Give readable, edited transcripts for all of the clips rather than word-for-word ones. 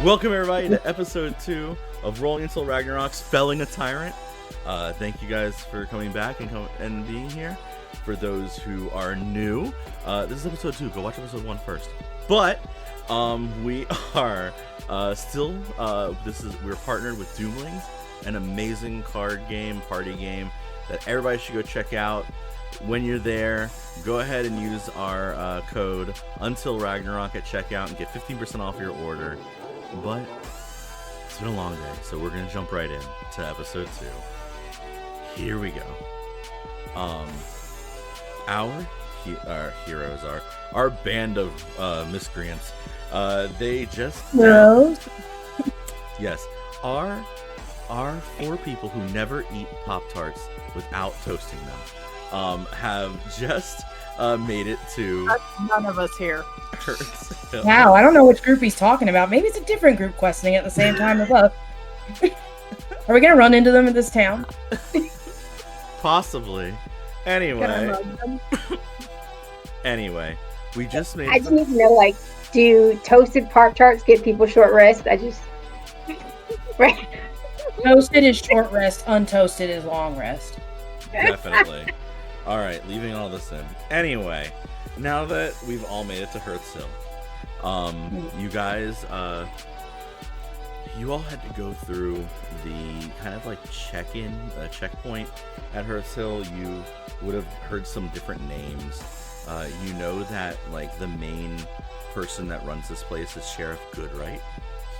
Welcome everybody to episode 2 of Rolling Until Ragnarok, Spelling a Tyrant. Thank you guys for coming back and being here. For those who are new, this is episode 2. Go watch episode 1 first. But we are we're partnered with Doomlings, an amazing card game, party game that everybody should go check out. When you're there, go ahead and use our code Until Ragnarok at checkout and get 15% off your order. But it's been a long day, so we're gonna jump right in to episode 2. Here we go. Our heroes are our band of miscreants. They just yes, our 4 people who never eat Pop-Tarts without toasting them have just made it to. None of us here. Wow, I don't know which group he's talking about. Maybe it's a different group questing at the same time as us. Are we gonna run into them in this town? Possibly. Anyway, we just made. I just need to know, do toasted Pop-Tarts give people short rest? Right. Toasted is short rest. Untoasted is long rest. Definitely. All right, leaving all this in. Anyway, now that we've all made it to Heril, you guys, you all had to go through the kind of checkpoint at Heril. You would have heard some different names. You know that the main person that runs this place is Sheriff Goodright.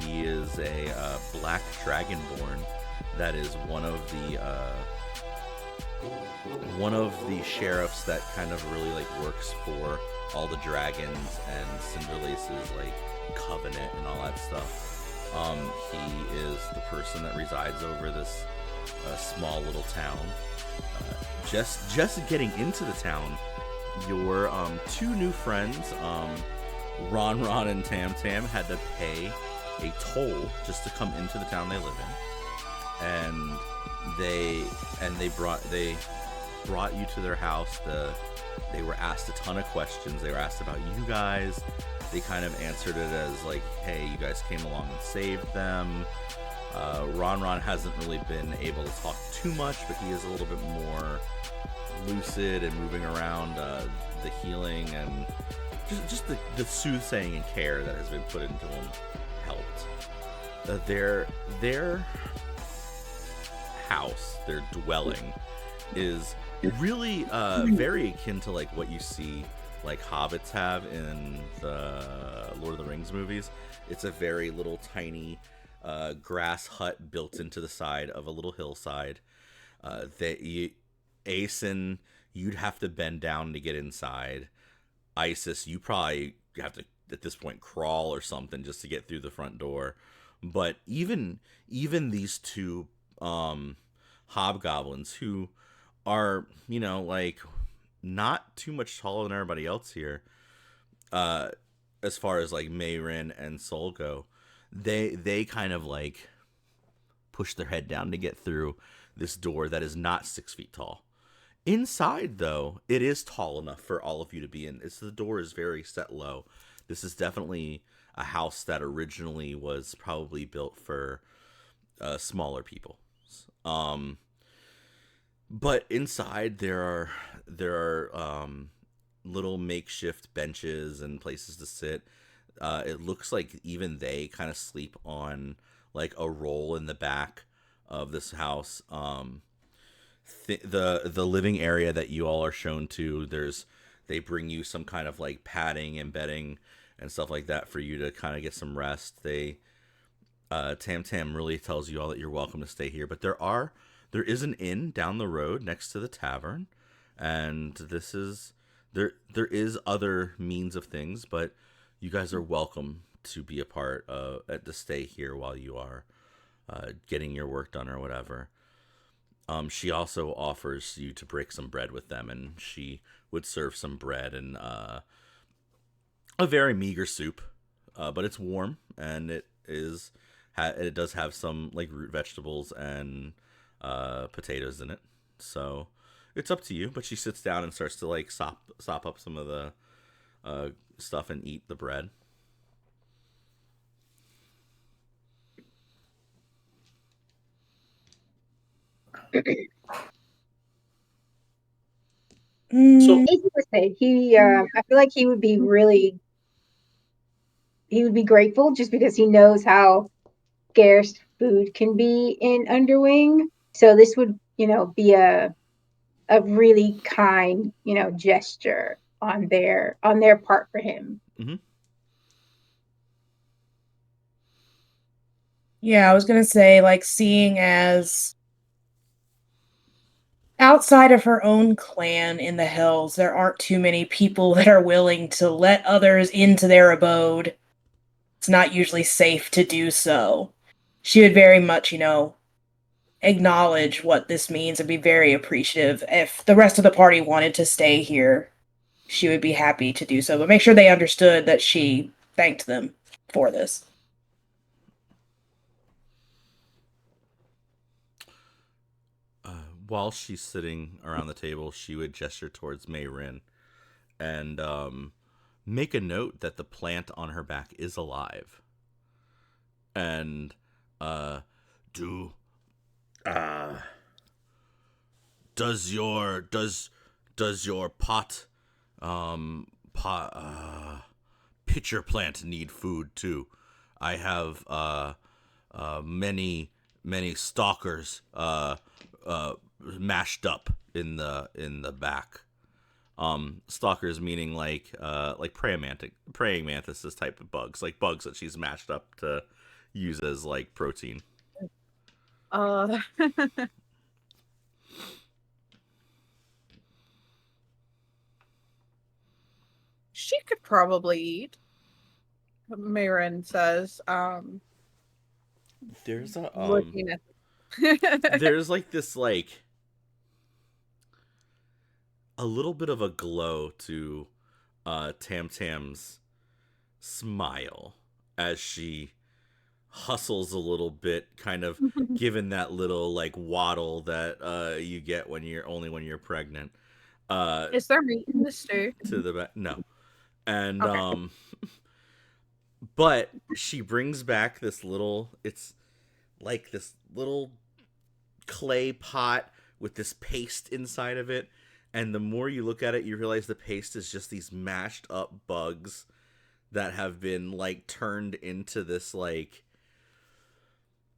He is a black dragonborn that is one of the sheriffs that kind of really works for all the dragons and Cinderlace's covenant and all that stuff. He is the person that resides over this small little town. Just getting into the town, your 2 new friends, Ron and Tam had to pay a toll just to come into the town they live in, and they brought you to their house. They were asked a ton of questions. They were asked about you guys. They kind of answered it as hey, you guys came along and saved them. Ron hasn't really been able to talk too much, but he is a little bit more lucid and moving around. The healing and just the soothsaying and care that has been put into him helped. Their house, their dwelling, is really very akin to what you see hobbits have in the Lord of the Rings movies. It's a very little tiny grass hut built into the side of a little hillside. Aeson, you'd have to bend down to get inside. Isis, you probably have to at this point crawl or something just to get through the front door. But even these 2 hobgoblins, who are not too much taller than everybody else here, as far as Mayrin and Sol go, they kind of push their head down to get through this door that is not 6 feet tall. Inside, though, it is tall enough for all of you to be in. The door is very set low. This is definitely a house that originally was probably built for smaller people. But inside there are little makeshift benches and places to sit. It looks like even they kind of sleep on a roll in the back of this house. The living area that you all are shown to, they bring you some kind of padding and bedding and stuff like that for you to kind of get some rest. Tam really tells you all that you're welcome to stay here, but there is an inn down the road next to the tavern, and there is other means of things, but you guys are welcome to be a part of to stay here while you are getting your work done or whatever. She also offers you to break some bread with them, and she would serve some bread and a very meager soup, but it's warm, and it does have some root vegetables and potatoes in it. So it's up to you, but she sits down and starts to sop up some of the stuff and eat the bread. Mm, As you would say, I feel like he would be grateful just because he knows how scarce food can be in Underwing. So this would, be a really kind, gesture on their part for him. Mm-hmm. yeah, I was gonna say, like, seeing as outside of her own clan in the hills, there aren't too many people that are willing to let others into their abode. It's not usually safe to do so. She would very much, acknowledge what this means and be very appreciative. If the rest of the party wanted to stay here, she would be happy to do so, but make sure they understood that she thanked them for this. While she's sitting around the table, she would gesture towards Mayrin and make a note that the plant on her back is alive. And do uh, does your pot pitcher plant need food too? I have many stalkers mashed up in the back. Stalkers meaning like praying mantises type of bugs, like bugs that she's mashed up to use as like protein. Uh, she could probably eat. Marin says, There's a looking at. there's like this like a little bit of a glow to Tam Tam's smile as she hustles a little bit, kind of given that little like waddle that you get when you're pregnant. Uh, Is there meat in the stew? to the back, no, and Okay. but she brings back this little. It's like this little clay pot with this paste inside of it. And the more you look at it, you realize the paste is just these mashed up bugs that have been like turned into this like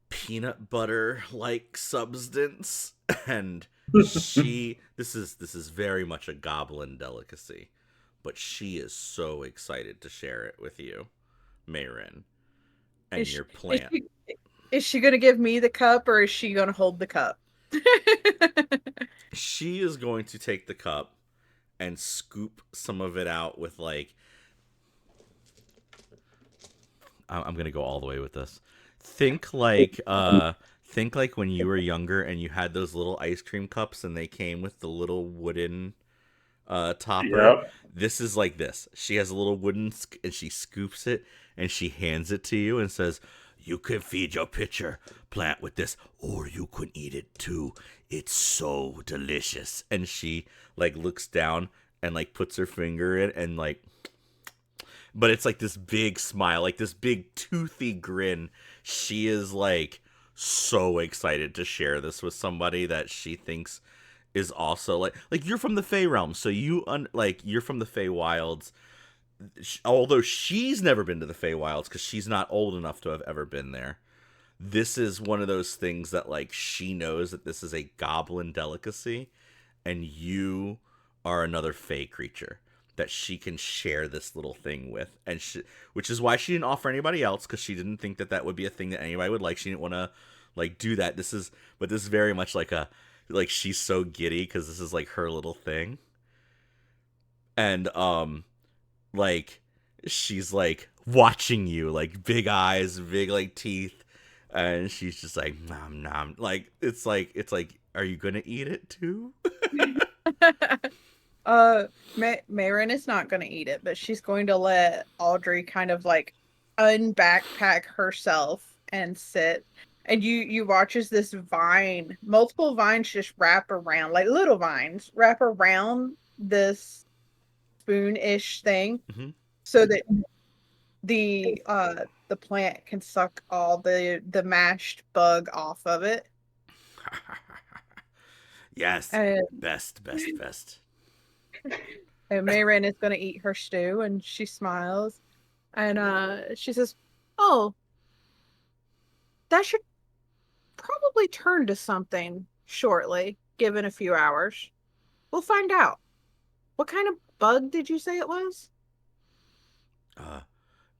peanut butter like substance. And this is very much a goblin delicacy, but she is so excited to share it with you, Mayrin, and Is your she, is plant. she, is she gonna give me the cup or is she gonna hold the cup? She is going to take the cup and scoop some of it out with like I'm gonna go all the way with this. Think like think like when you were younger and you had those little ice cream cups and they came with the little wooden topper. Yep. This is like this. She has a little and she scoops it and she hands it to you and says, "You can feed your pitcher plant with this, or you can eat it too. It's so delicious." And she like looks down and like puts her finger in and like, but it's like this big smile, like this big toothy grin. She is like so excited to share this with somebody that she thinks is also like you're from the Fey realm, so like you're from the Fey Wilds. Although she's never been to the Fey Wilds because she's not old enough to have ever been there. This is one of those things that like she knows that this is a goblin delicacy, and you are another Fey creature that she can share this little thing with, and which is why she didn't offer anybody else because she didn't think that that would be a thing that anybody would like. She didn't want to like do that. This is very much like a like she's so giddy because this is like her little thing, and like she's like watching you like big eyes, big like teeth, and she's just like nom nom. Like it's like are you gonna eat it too? Marin is not gonna eat it, but she's going to let Audrey kind of like unbackpack herself and sit. And you watch as this multiple vines just wrap around, like little vines, wrap around this spoon-ish thing, Mm-hmm. so that the plant can suck all the mashed bug off of it. Yes. And, Best. and Mayrin is going to eat her stew, and she smiles. And she says, "Oh, that should probably turn to something shortly, given a few hours. We'll find out. What kind of bug did you say it was?"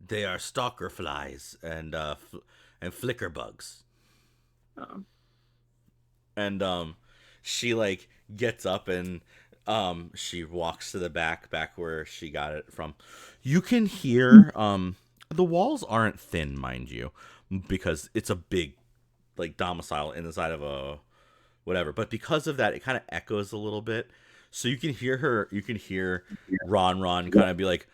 They are stalker flies and flicker bugs. Oh. And she like gets up and she walks to the back where she got it from. You can hear the walls aren't thin, mind you, because it's a big like domicile in the side of a whatever, but because of that it kind of echoes a little bit. So you can hear Ron kind of be like,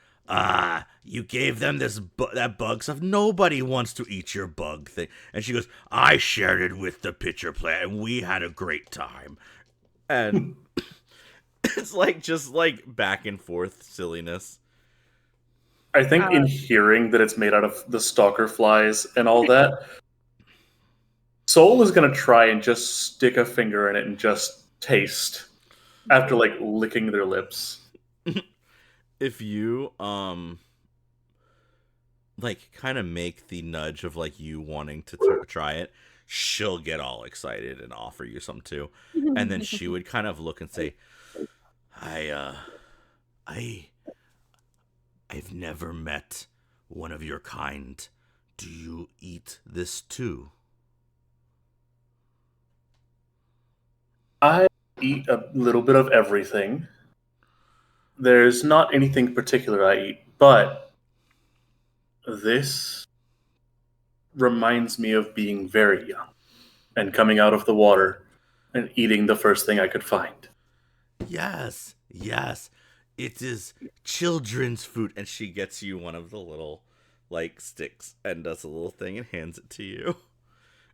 you gave them that bug stuff. Nobody wants to eat your bug thing. And she goes, I shared it with the pitcher plant, and we had a great time. And it's like just like back and forth silliness. I think in hearing that it's made out of the stalker flies and all that, Soul is gonna try and just stick a finger in it and just taste after like licking their lips. If you like kind of make the nudge of like you wanting to try it, she'll get all excited and offer you some too. And then she would kind of look and say, I've never met one of your kind. Do you eat this too? I eat a little bit of everything. There's not anything particular I eat, but this reminds me of being very young and coming out of the water and eating the first thing I could find. Yes. It is children's food. And she gets you one of the little like sticks and does a little thing and hands it to you.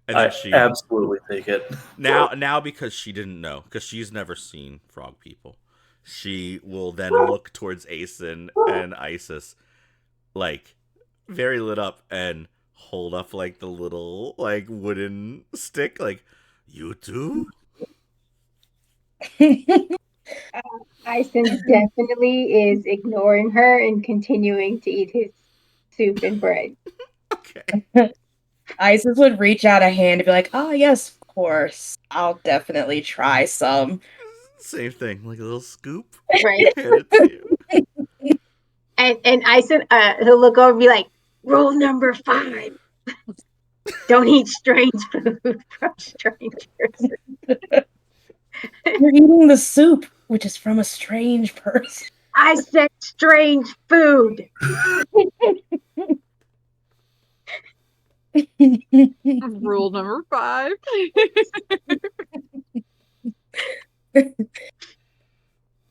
And then I absolutely take it. Now because she didn't know, because she's never seen frog people, she will then look towards Aeson and Isis, like very lit up, and hold up like the little like wooden stick, like, you too? Ison definitely is ignoring her and continuing to eat his soup and bread. Okay. Isis would reach out a hand and be like, "Oh yes, of course. I'll definitely try some." Same thing, like a little scoop. Right. Hand it to you. And Ison, he'll look over and be like, rule number 5. Don't eat strange food from strangers. You're eating the soup, which is from a strange person. I said strange food. Rule number 5.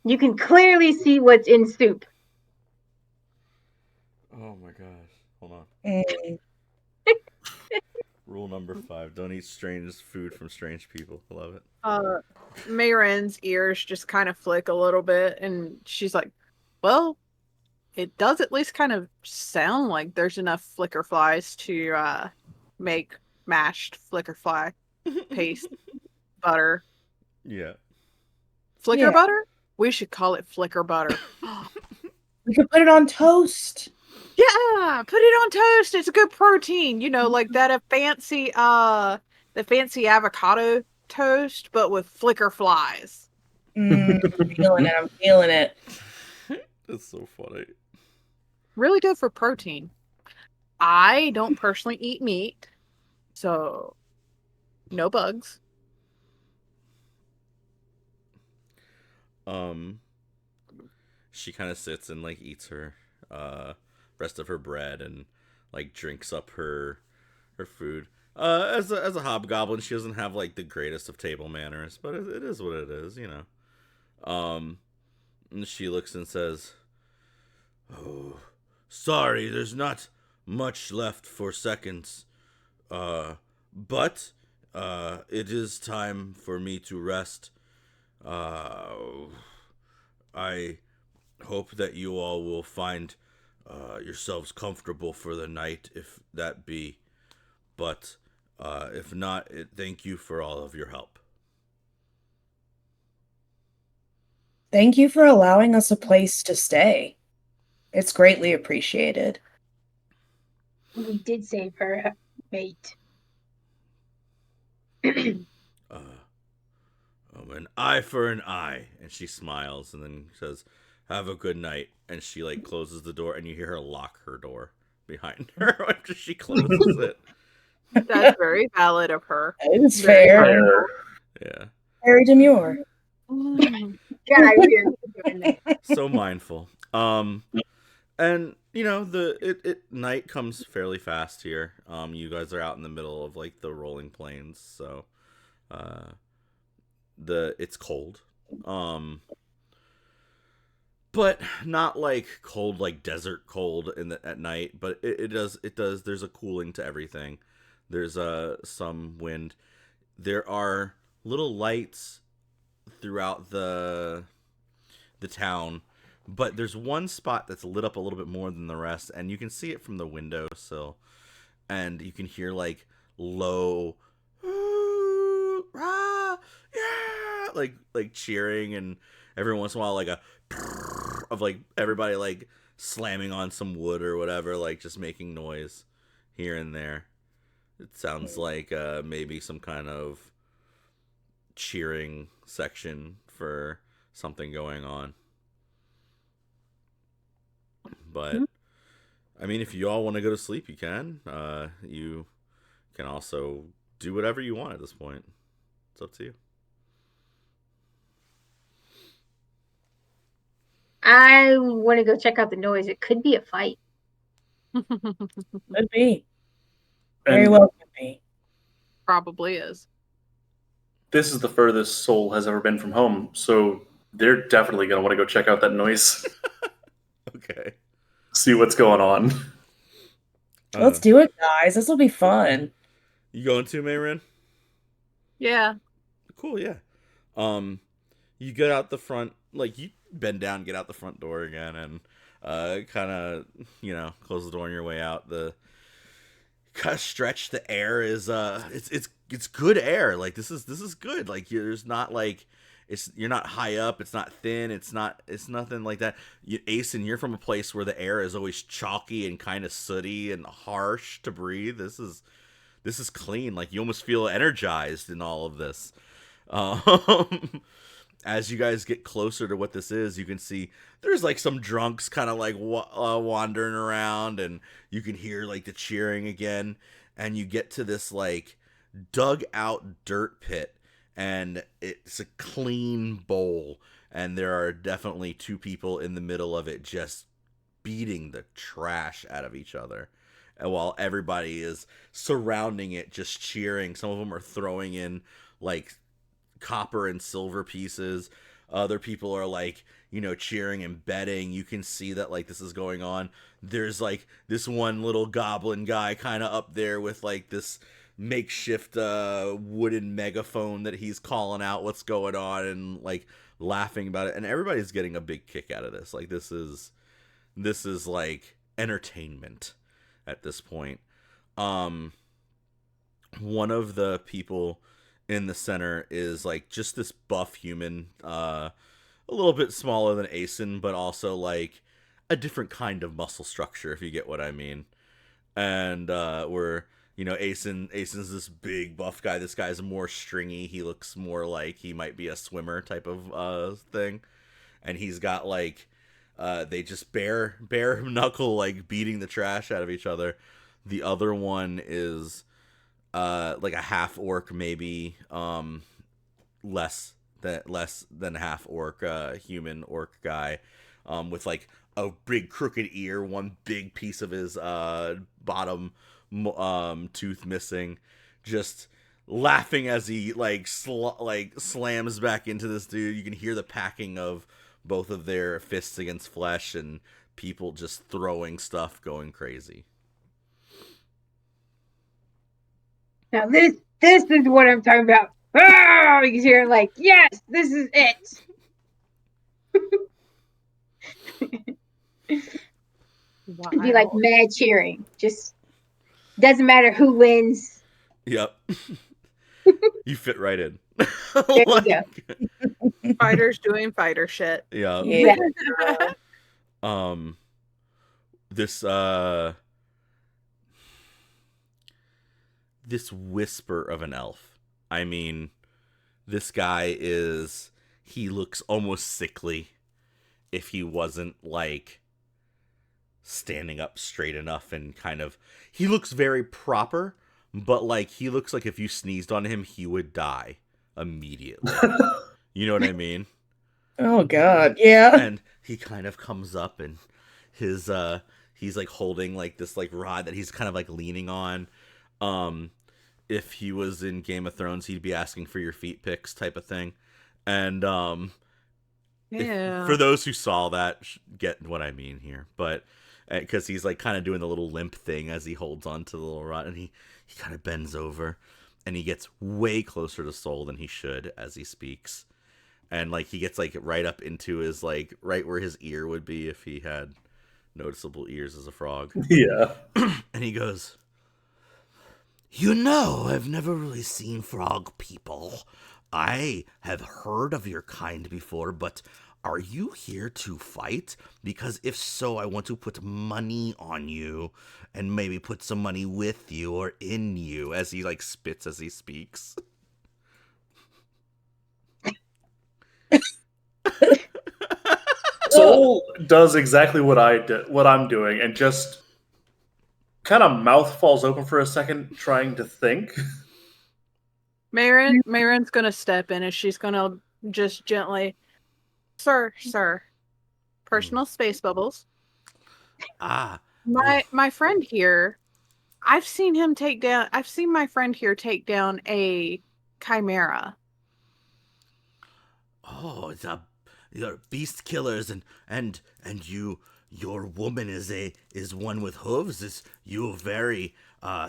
You can clearly see what's in soup. Oh my gosh. Hold on. Mm. Rule number 5: don't eat strange food from strange people. I love it. Mayrin's ears just kind of flick a little bit, and she's like, well, it does at least kind of sound like there's enough flicker flies to make mashed flicker fly paste butter. Yeah. Flicker butter? We should call it flicker butter. We could put it on toast. Yeah, put it on toast. It's a good protein. You know, like that fancy the fancy avocado toast, but with flicker flies. I'm feeling it. It's so funny. Really good for protein. I don't personally eat meat, so no bugs. She kind of sits and like eats her rest of her bread and like drinks up her food. As a hobgoblin, she doesn't have like the greatest of table manners, but it is what it is, you know. And she looks and says, "Oh, sorry, there's not much left for seconds. But it is time for me to rest. I hope that you all will find yourselves comfortable for the night, if that be. But if not, thank you for all of your help." Thank you for allowing us a place to stay. It's greatly appreciated. We did save her mate. An eye for an eye. And she smiles and then says, have a good night. And she like closes the door and you hear her lock her door behind her after she closes it. That's very valid of her. It's Very fair. Fair. Yeah. Very demure. Mm. Yeah, we are doing that. So mindful. And you know, night comes fairly fast here. You guys are out in the middle of like the rolling plains, so it's cold. But not like cold like desert cold at night, but it does there's a cooling to everything. There's some wind. There are little lights throughout the town, but there's one spot that's lit up a little bit more than the rest, and you can see it from the windowsill, and you can hear like low rah, yeah, like cheering, and every once in a while like a of like everybody like slamming on some wood or whatever, like just making noise here and there. It sounds like maybe some kind of cheering section for something going on. But I mean, if you all want to go to sleep, you can. You can also do whatever you want at this point. It's up to you. I want to go check out the noise. It could be a fight. Could be. Very And well could be. Probably is. this is the furthest Soul has ever been from home, so they're definitely going to want to go check out that noise, Okay. see what's going on. Let's do it, guys. This will be fun. You going to, Mayrin? Yeah. Cool, yeah. You get out the front, like you bend down, get out the front door again, and kind of, you know, close the door on your way out. The kind of stretch. The air is it's good air. Like this is good. Like there's not like you're not high up. It's not thin. It's nothing like that. Asen, you're from a place where the air is always chalky and kind of sooty and harsh to breathe. This is clean. Like you almost feel energized in all of this. As you guys get closer to what this is, you can see there's like some drunks kind of like wandering around, and you can hear like the cheering again. And you get to this like dug out dirt pit, and it's a clean bowl, and there are definitely two people in the middle of it just beating the trash out of each other. And while everybody is surrounding it, just cheering, some of them are throwing in like copper and silver pieces. Other people are like, you know, cheering and betting. You can see that like this is going on. There's like this one little goblin guy kind of up there with like this makeshift wooden megaphone that he's calling out what's going on and like laughing about it, and everybody's getting a big kick out of this. Like this is like entertainment at this point. One of the people in the center is like just this buff human, a little bit smaller than Asen, but also like a different kind of muscle structure, if you get what I mean. And we're, you know, Asen's this big buff guy. This guy's more stringy. He looks more like he might be a swimmer type of thing. And he's got like they just bare knuckle like beating the trash out of each other. The other one is like a half orc, maybe less than half orc, human orc guy, with like a big crooked ear, one big piece of his bottom tooth missing, just laughing as he like slams back into this dude. You can hear the packing of both of their fists against flesh, and people just throwing stuff, going crazy. Now this is what I'm talking about. Oh, you hear like, yes, this is it. Wow. It'd be like mad cheering. Just doesn't matter who wins. Yep. You fit right in. There you go. Fighters doing fighter shit. Yeah. Yeah. This this whisper of an elf. I mean, this guy he looks almost sickly if he wasn't like standing up straight enough and he looks very proper, but like he looks like if you sneezed on him he would die immediately. You know what I mean? Oh god, yeah. And he kind of comes up and he's like holding like this like rod that he's kind of like leaning on. If he was in Game of Thrones, he'd be asking for your feet pics type of thing. And Yeah. for those who saw that, get what I mean here. But because he's like kind of doing the little limp thing as he holds on to the little rod, and he kind of bends over and he gets way closer to Soul than he should as he speaks. And like he gets like right up into his like right where his ear would be if he had noticeable ears as a frog. Yeah. And he goes, "You know, I've never really seen frog people. I have heard of your kind before, but are you here to fight? Because if so, I want to put money on you and maybe put some money with you or in you," as he like spits as he speaks. Soul does exactly what I'm doing, and just kind of mouth falls open for a second, trying to think. Mayron's gonna step in and she's gonna just gently, sir, personal space bubbles. Ah, My friend here, I've seen my friend here take down a chimera. oh, you're beast killers, and your woman is one with hooves. Is you very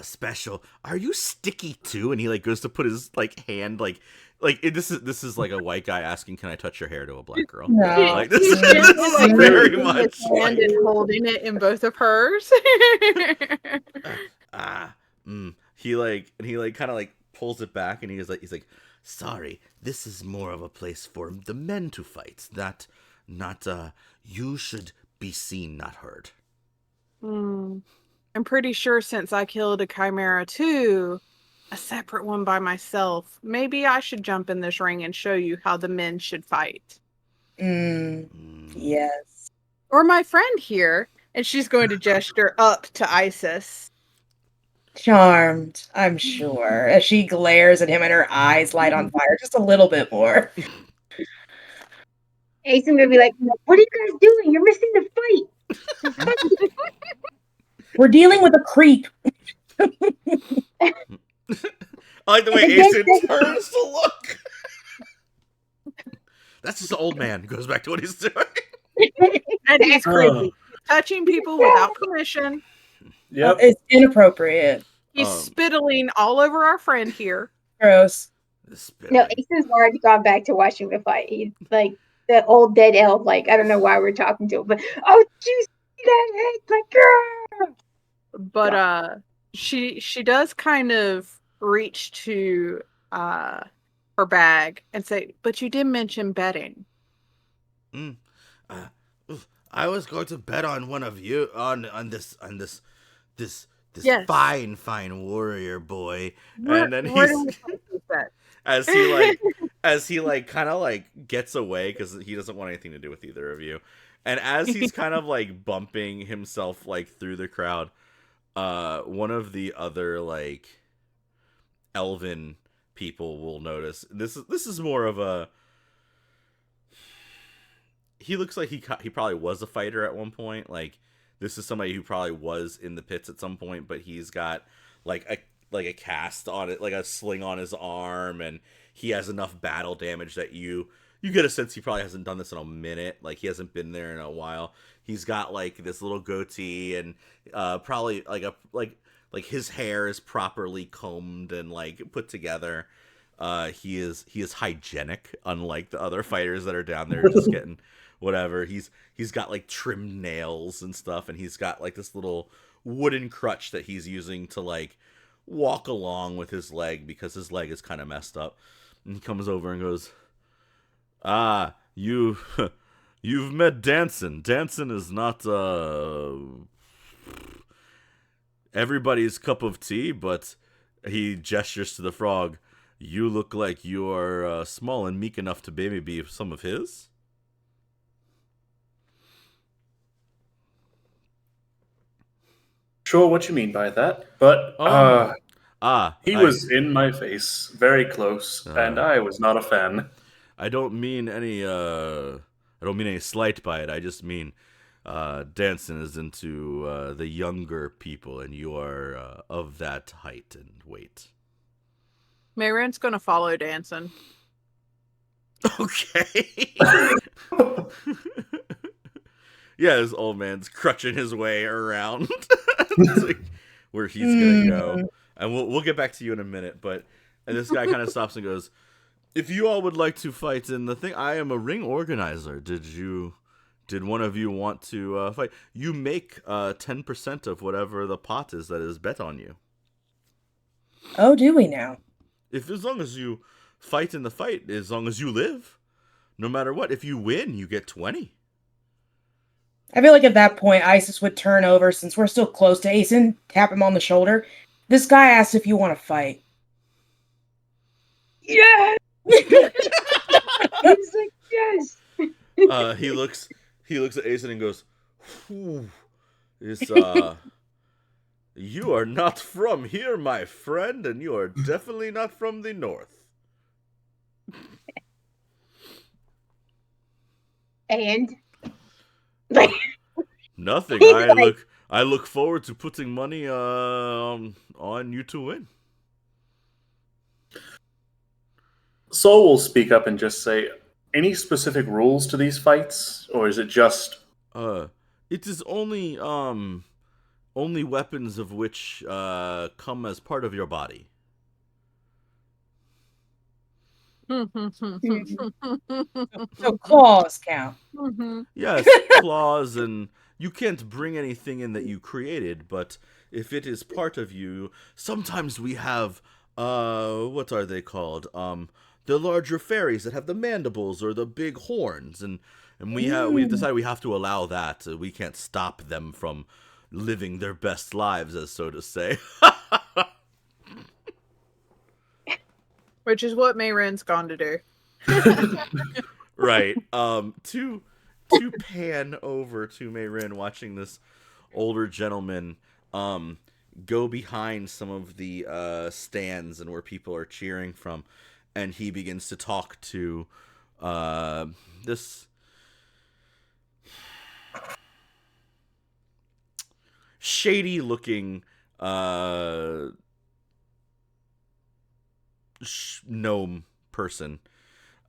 special? Are you sticky too? And he like goes to put his like hand this is like a white guy asking, "Can I touch your hair?" to a black girl. No. Like this He's is gently, like, very raising much his hand like, and holding it in both of hers. he like kind of like pulls it back, and he's like, "Sorry, this is more of a place for the men to fight. Not you should be seen, not heard." I'm pretty sure since I killed a chimera too, a separate one by myself, maybe I should jump in this ring and show you how the men should fight. Yes. Or my friend here, and she's going to gesture up to Isis. Charmed, I'm sure, as she glares at him and her eyes light on fire just a little bit more. Ace is gonna be like, "What are you guys doing? You're missing the fight." We're dealing with a creep. I like the way Asen turns to look. That's just an old man. Goes back to what he's doing. And he's creepy. Touching people without permission. Yep. It's inappropriate. He's spittling all over our friend here. Gross. No, Ace has already gone back to watching the fight. He's like the old dead elf. Like, I don't know why we're talking to him, but oh, did you see that head? Like, girl. But she does kind of reach to her bag and say, "But you did mention betting." I was going to bet on one of you on this Yes. fine warrior boy. Where- And then where do we place this bet? as he kind of like gets away because he doesn't want anything to do with either of you. And as he's kind of like bumping himself like through the crowd, one of the other like elven people will notice. This is more of a. He looks like he probably was a fighter at one point. Like this is somebody who probably was in the pits at some point, but he's got like a cast on it, like a sling on his arm, and he has enough battle damage that you get a sense he probably hasn't done this in a minute. Like he hasn't been there in a while. He's got like this little goatee, and probably like his hair is properly combed and like put together. He is hygienic, unlike the other fighters that are down there just getting whatever. He's got like trimmed nails and stuff, and he's got like this little wooden crutch that he's using to like walk along with his leg because his leg is kind of messed up. And he comes over and goes, You you've met Danson. Danson is not everybody's cup of tea, but he gestures to the frog. You look like you are small and meek enough to maybe be some of his. Sure, what you mean by that, but he I was in my face, very close, and I was not a fan. I don't mean any slight by it. I just mean Danson is into the younger people, and you are of that height and weight. Mayron's gonna follow Danson. Okay. Yeah, this old man's crutching his way around like where he's gonna go, and we'll get back to you in a minute. But and this guy kind of stops and goes, "If you all would like to fight in the thing, I am a ring organizer. Did one of you want to fight? You make 10% of whatever the pot is that is bet on you. Oh, do we now? If as long as you fight in the fight, as long as you live, no matter what. If you win, you get 20. I feel like at that point, Isis would turn over, since we're still close to Asen, tap him on the shoulder. This guy asked if you want to fight. Yes. He's like, yes. He looks at Asen and goes, "Whew, this you are not from here, my friend, and you are definitely not from the north." And like Nothing. He's like- I look forward to putting money on you to win. Soul will speak up and just say, any specific rules to these fights? Or is it just... It is only weapons of which come as part of your body. So claws count. Yes, claws, and you can't bring anything in that you created, but if it is part of you, sometimes we have what are they called? The larger fairies that have the mandibles or the big horns, and we've decided we have to allow that. We can't stop them from living their best lives, as so to say. Which is what Mayron's gone to do. Right. To pan over to Mayrin, watching this older gentleman go behind some of the stands and where people are cheering from, and he begins to talk to this shady looking gnome person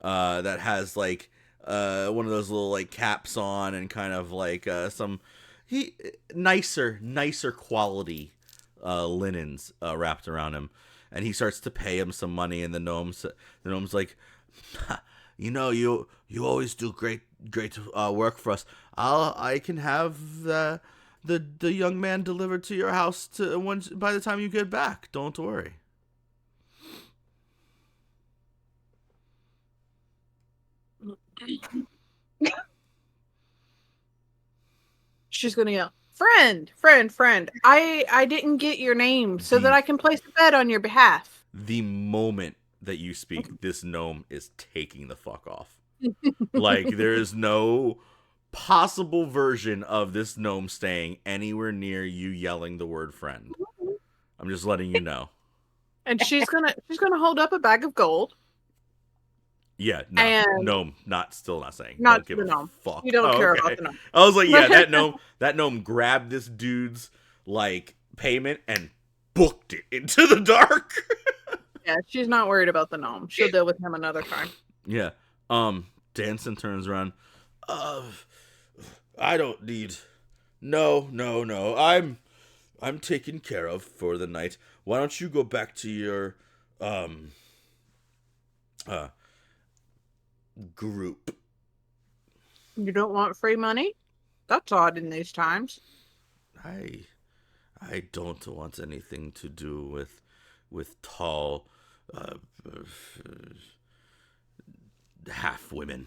that has like one of those little like caps on and kind of like some nicer quality linens wrapped around him, and he starts to pay him some money, and the gnome's like, you always do great work for us. I can have the young man delivered to your house by the time you get back. Don't worry. She's gonna yell, friend. I didn't get your name so that I can place a bet on your behalf. The moment that you speak, this gnome is taking the fuck off. Like, there is no possible version of this gnome staying anywhere near you yelling the word friend. I'm just letting you know. And she's gonna hold up a bag of gold. Yeah, no, And gnome, still not saying. Not Don't give the a gnome. fuck. You don't care okay. about the gnome. I was like, yeah, that gnome grabbed this dude's like payment and booked it into the dark. Yeah, she's not worried about the gnome. She'll deal with him another time. Yeah. Danson turns around. I don't need. No. I'm taken care of for the night. Why don't you go back to your group? You don't want free money? That's odd in these times. I don't want anything to do with tall half women.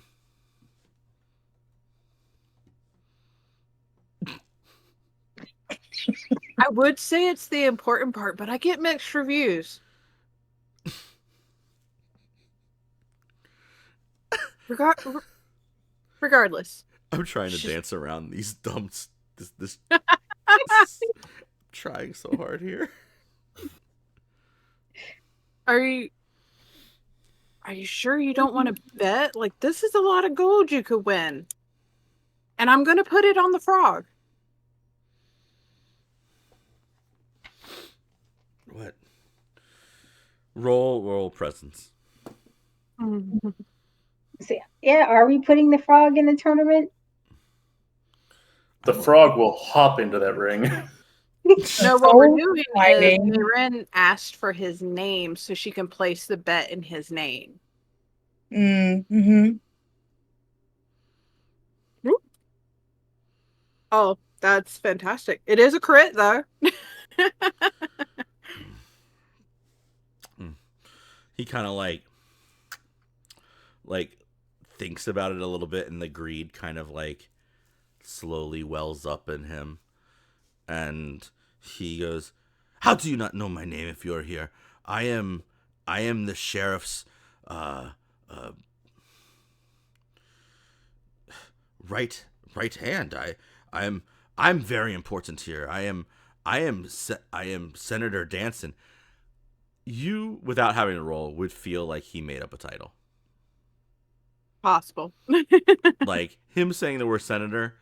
I would say it's the important part, but I get mixed reviews. Regardless. I'm trying to She's- dance around these dumps. This trying so hard here. Are you sure you don't want to bet? Like, this is a lot of gold you could win. And I'm going to put it on the frog. What? Roll presence. So, yeah, are we putting the frog in the tournament? The frog will hop into that ring. No, what we're Oh, doing is fighting. Mayrin asked for his name so she can place the bet in his name. Mm-hmm. Oh, that's fantastic. It is a crit, though. He kind of like thinks about it a little bit, and the greed kind of like slowly wells up in him, and he goes, "How do you not know my name if you're here? I am the sheriff's right hand. I'm very important here. I am Senator Danson." You, without having to roll, would feel like he made up a title. Possible. Like him saying the word senator,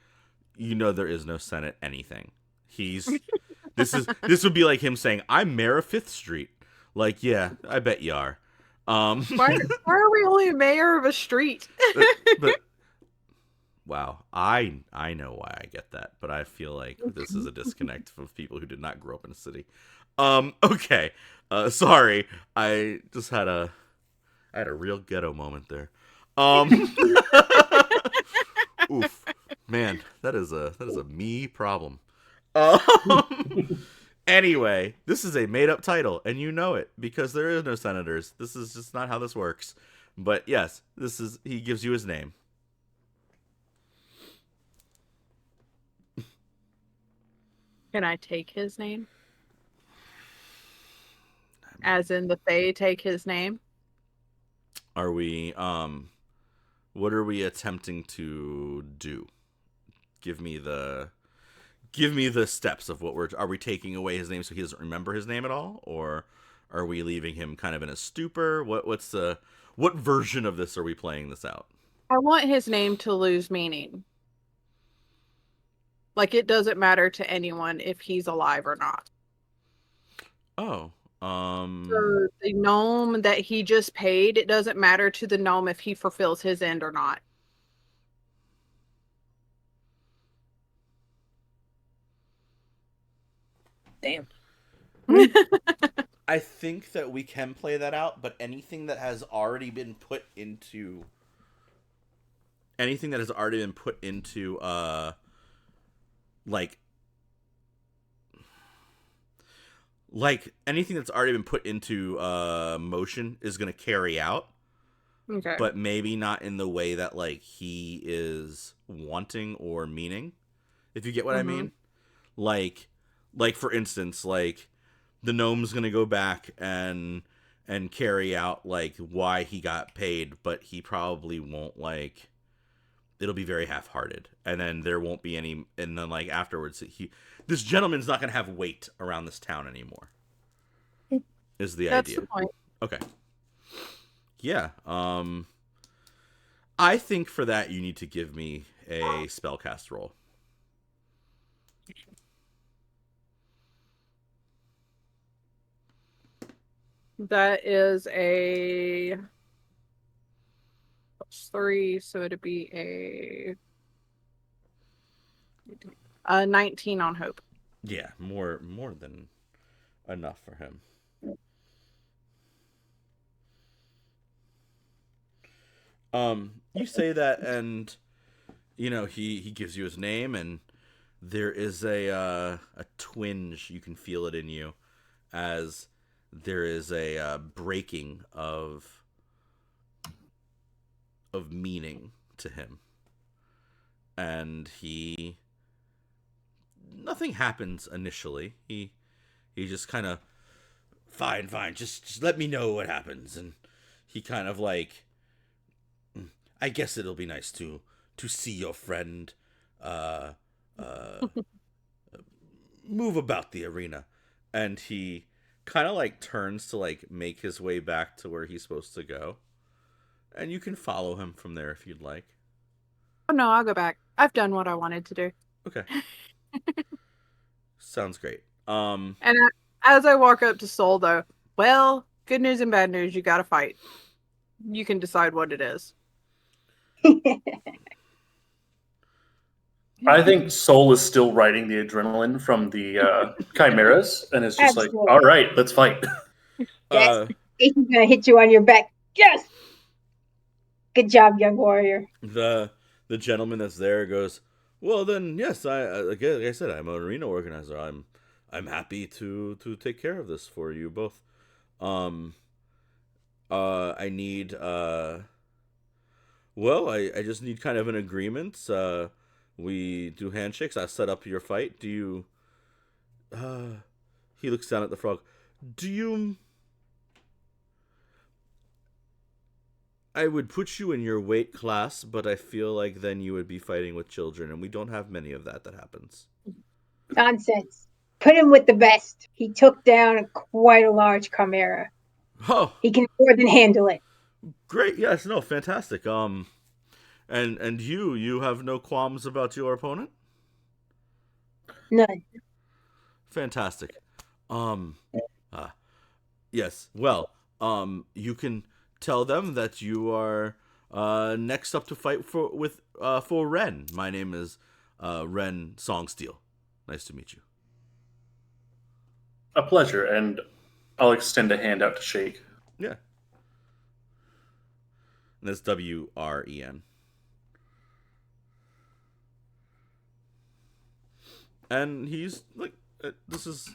you know there is no Senate anything. This would be like him saying, "I'm mayor of Fifth Street." Like, yeah, I bet you are. Why are we only a mayor of a street? but wow, I know why I get that, but I feel like this is a disconnect from people who did not grow up in a city. Okay. Sorry. I just had a real ghetto moment there. Oof. Man, that is a me problem. Anyway, this is a made up title, and you know it because there is no senators. This is just not how this works. But yes, he gives you his name. Can I take his name? As in the Fae take his name? Are we what are we attempting to do? Give me the steps of what are we taking away his name so he doesn't remember his name at all, or are we leaving him kind of in a stupor? What version of this are we playing this out? I want his name to lose meaning. Like, it doesn't matter to anyone if he's alive or not. Oh, So the gnome that he just paid, it doesn't matter to the gnome if he fulfills his end or not. Damn. I think that we can play that out, but anything that has already been put into like anything that's already been put into motion is going to carry out. Okay. But maybe not in the way that like he is wanting or meaning. If you get what I mean. Like for instance, like the gnome's going to go back and carry out like why he got paid, but he probably won't like it'll be very half-hearted, and then there won't be any, and then like afterwards this gentleman's not going to have weight around this town anymore. Is the That's idea. the point. Okay. Yeah. I think for that you need to give me a spellcast roll. That is a +3, so it'd be a 19 on hope. Yeah, more than enough for him. You say that, and you know he gives you his name, and there is a twinge. You can feel it in you as there is a breaking of of meaning to him. And nothing happens initially. He just kind of, fine, just let me know what happens. And he kind of like, I guess it'll be nice to see your friend move about the arena. And he kind of like turns to like make his way back to where he's supposed to go. And you can follow him from there if you'd like. Oh no, I'll go back. I've done what I wanted to do. Okay. Sounds great. And as I walk up to Soul, though, well, good news and bad news, you gotta fight. You can decide what it is. I think Soul is still riding the adrenaline from the chimeras, and is just Absolutely. like, all right, let's fight. Yes. He's gonna hit you on your back. Yes. Good job, young warrior. The gentleman that's there goes, well then, yes, like I said, I'm an arena organizer. I'm happy to take care of this for you both. I need well, I just need kind of an agreement. We do handshakes. I set up your fight. Do you he looks down at the frog. Do you I would put you in your weight class, but I feel like then you would be fighting with children, and we don't have many of that happens. Nonsense. Put him with the best. He took down quite a large chimera. Oh, He can more than handle it. great! Yes, no, fantastic. And you have no qualms about your opponent? None. Fantastic. Yes. Well, you can tell them that you are next up to fight for Ren. My name is Ren Songsteel. Nice to meet you. A pleasure, and I'll extend a hand out to shake. Yeah. And that's WREN. And he's like, this is.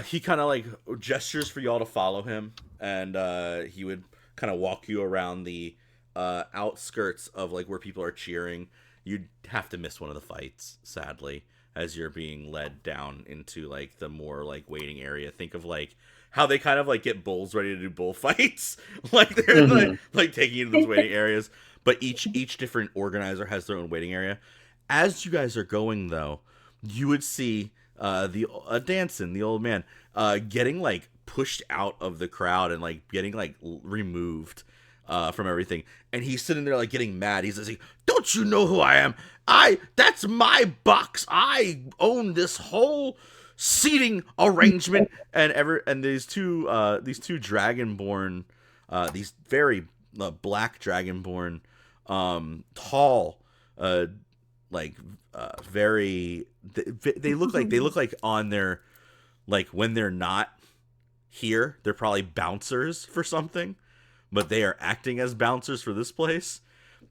He kind of like gestures for y'all to follow him, and he would kind of walk you around the outskirts of like where people are cheering. You'd have to miss one of the fights, sadly, as you're being led down into like the more like waiting area. Think of like how they kind of like get bulls ready to do bullfights, like they're like taking you to those waiting areas. But each different organizer has their own waiting area. As you guys are going, though, you would see Danson, the old man, getting like pushed out of the crowd and like getting like removed from everything, and he's sitting there like getting mad. He's like, "Don't you know who I am? That's my box. I own this whole seating arrangement." And these two dragonborn, these very black dragonborn, tall, very they look like on their, like when they're not here, they're probably bouncers for something, but they are acting as bouncers for this place,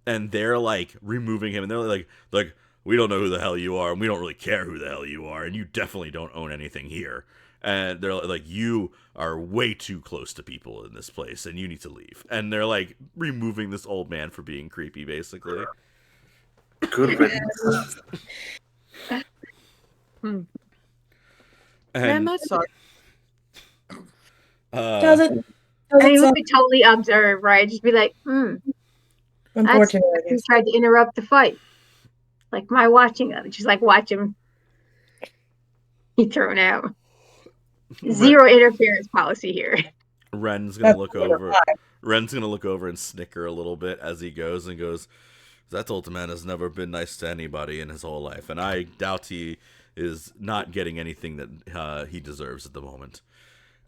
and they're like removing him, and they're like we don't know who the hell you are, and we don't really care who the hell you are, and you definitely don't own anything here. And they're like, you are way too close to people in this place, and you need to leave. And they're like removing this old man for being creepy, basically. Good riddance. Man, And that sucks. Does it? I mean, we could totally observe, right? Just be like, Unfortunately, he tried to interrupt the fight. Like my watching of it. Just like watch him. He thrown out. Zero interference policy here. Ren's gonna look over. Ren's gonna look over and snicker a little bit as he goes and goes, "That old man has never been nice to anybody in his whole life, and I doubt he is not getting anything that he deserves at the moment."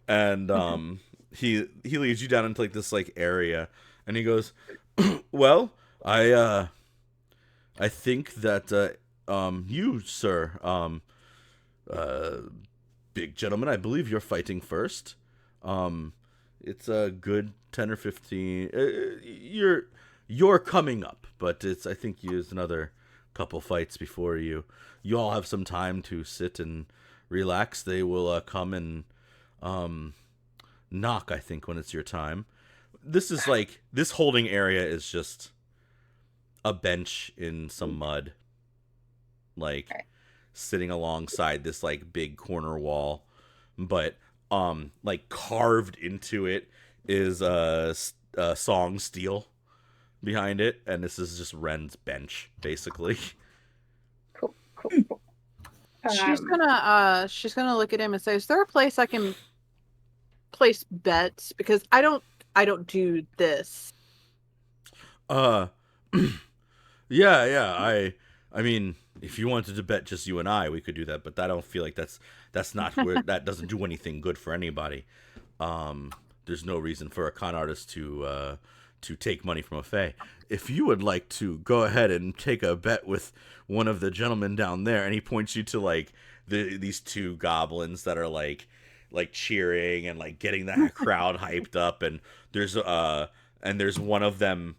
And he leads you down into like this like area, and he goes, "Well, I think that you, sir, big gentleman, I believe you're fighting first. It's a good 10 or 15. You're coming up, but I think there's another couple fights before you all have some time to sit and relax. They will come and knock, I think, when it's your time. this is like, this holding area is just a bench in some mud, like Okay. sitting alongside this like big corner wall, but like carved into it is a song steel behind it, and this is just Ren's bench basically. Cool. She's gonna look at him and say, "Is there a place I can place bets? Because I don't do this." Uh, yeah. I mean, if you wanted to bet just you and I, we could do that. But I don't feel like that's not where that doesn't do anything good for anybody. There's no reason for a con artist to take money from a fae. If you would like to go ahead and take a bet with one of the gentlemen down there, and he points you to like these two goblins that are like cheering and like getting that crowd hyped up, and there's one of them.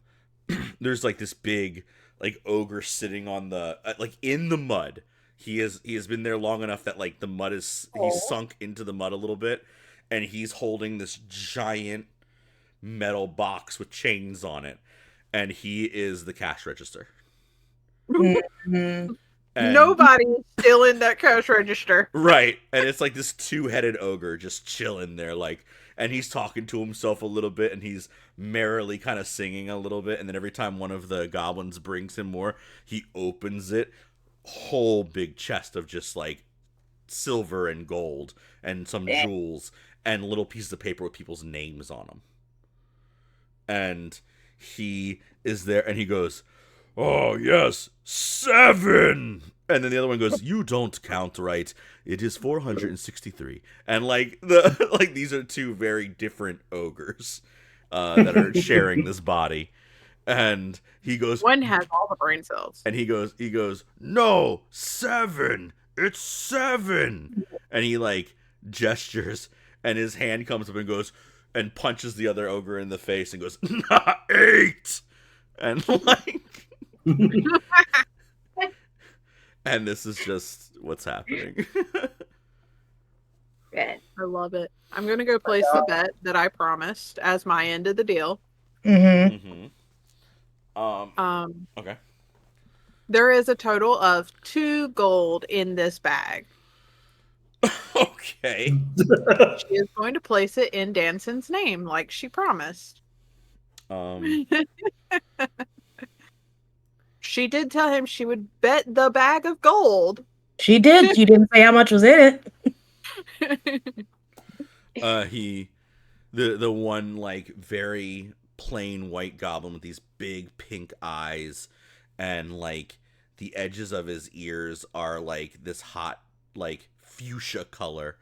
There's like this big like ogre sitting on the like in the mud. He has been there long enough that like the mud is he's sunk into the mud a little bit, and he's holding this giant metal box with chains on it, and he is the cash register. Mhm. And, Nobody's still in that cash register. right, and it's like this two-headed ogre just chilling there, like, and he's talking to himself a little bit, and he's merrily kind of singing a little bit, and then every time one of the goblins brings him more, he opens it, whole big chest of just like silver and gold and some jewels and little pieces of paper with people's names on them. And he is there, and he goes, "Oh yes, 7." And then the other one goes, "You don't count right. It is 463." And like like these are two very different ogres that are sharing this body. And he goes, One has all the brain cells. and he goes, "No, 7. It's 7." And he like gestures, and his hand comes up and goes and punches the other ogre in the face and goes, "Nah, 8." And like, and this is just what's happening. Bet. I love it. I'm gonna go place the bet that I promised as my end of the deal. Mm-hmm. Okay. There is a total of 2 gold in this bag. Okay. She is going to place it in Danson's name, like she promised. She did tell him she would bet the bag of gold. She did. You didn't say how much was in it. The one like very plain white goblin with these big pink eyes, and like the edges of his ears are like this hot like fuchsia color.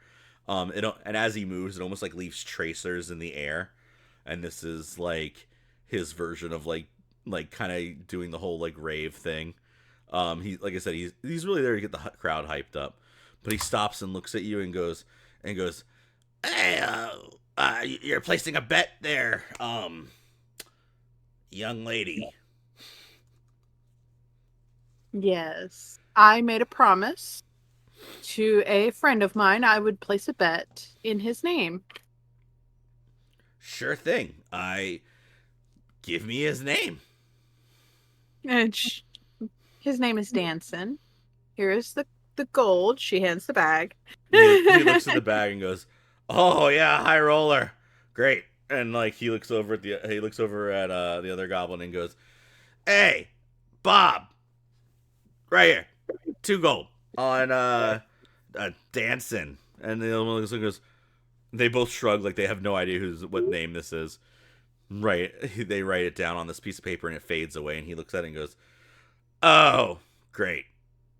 And as he moves, it almost like leaves tracers in the air. And this is like his version of like kind of doing the whole like rave thing. He, like I said, he's really there to get the crowd hyped up. But he stops and looks at you and goes, "Hey, you're placing a bet there, young lady." Yes. I made a promise to a friend of mine I would place a bet in his name. Sure thing. Give me his name. And his name is Danson. Here is the gold. She hands the bag. He looks at the bag and goes, "Oh yeah, high roller, great." And like he looks over at the other goblin and goes, "Hey, Bob, right here, 2 gold on Danson." And the other one looks and goes. They both shrug like they have no idea what name this is. Right, they write it down on this piece of paper and it fades away. And he looks at it and goes, "Oh, great,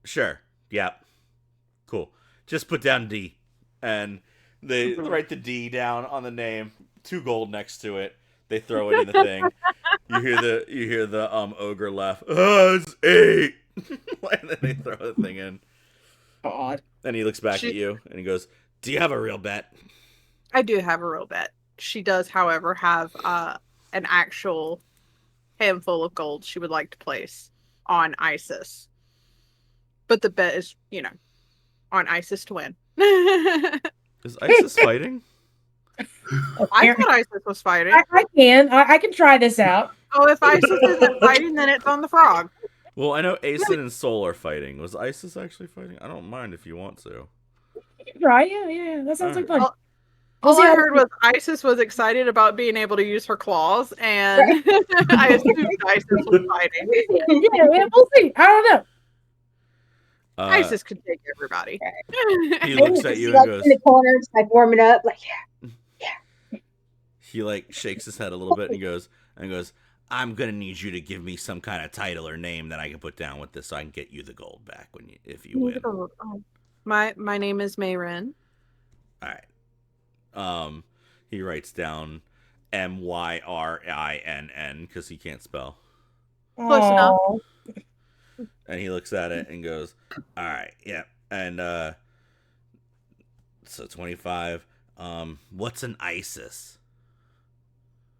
sure, yep, cool. Just put down D." And they write the D down on the name, 2 gold next to it. They throw it in the thing. You hear the ogre laugh. "Oh, it's 8." And then they throw the thing in. God. And he looks back at you and he goes, "Do you have a real bet?" I do have a real bet. She does, however, have an actual handful of gold she would like to place on Isis. But the bet is, on Isis to win. Is Isis fighting? I thought Isis was fighting. I can try this out. Oh, if Isis isn't fighting, then it's on the frog. Well, I know Aeson and Sol are fighting. Was Isis actually fighting? I don't mind if you want to. I can try, yeah. That sounds like fun. All I heard was Isis was excited about being able to use her claws, and I assumed Isis was fighting. Yeah, we'll see. I don't know. Isis could take everybody. He looks at you like and goes, in the corner, just like warming up, like he like shakes his head a little bit and goes, I'm gonna need you to give me some kind of title or name that I can put down with this, so I can get you the gold back if you win. My name is Mayrin. All right. He writes down Myrinn because he can't spell. Close enough. And he looks at it and goes, all right, yeah. And so 25. What's an Isis?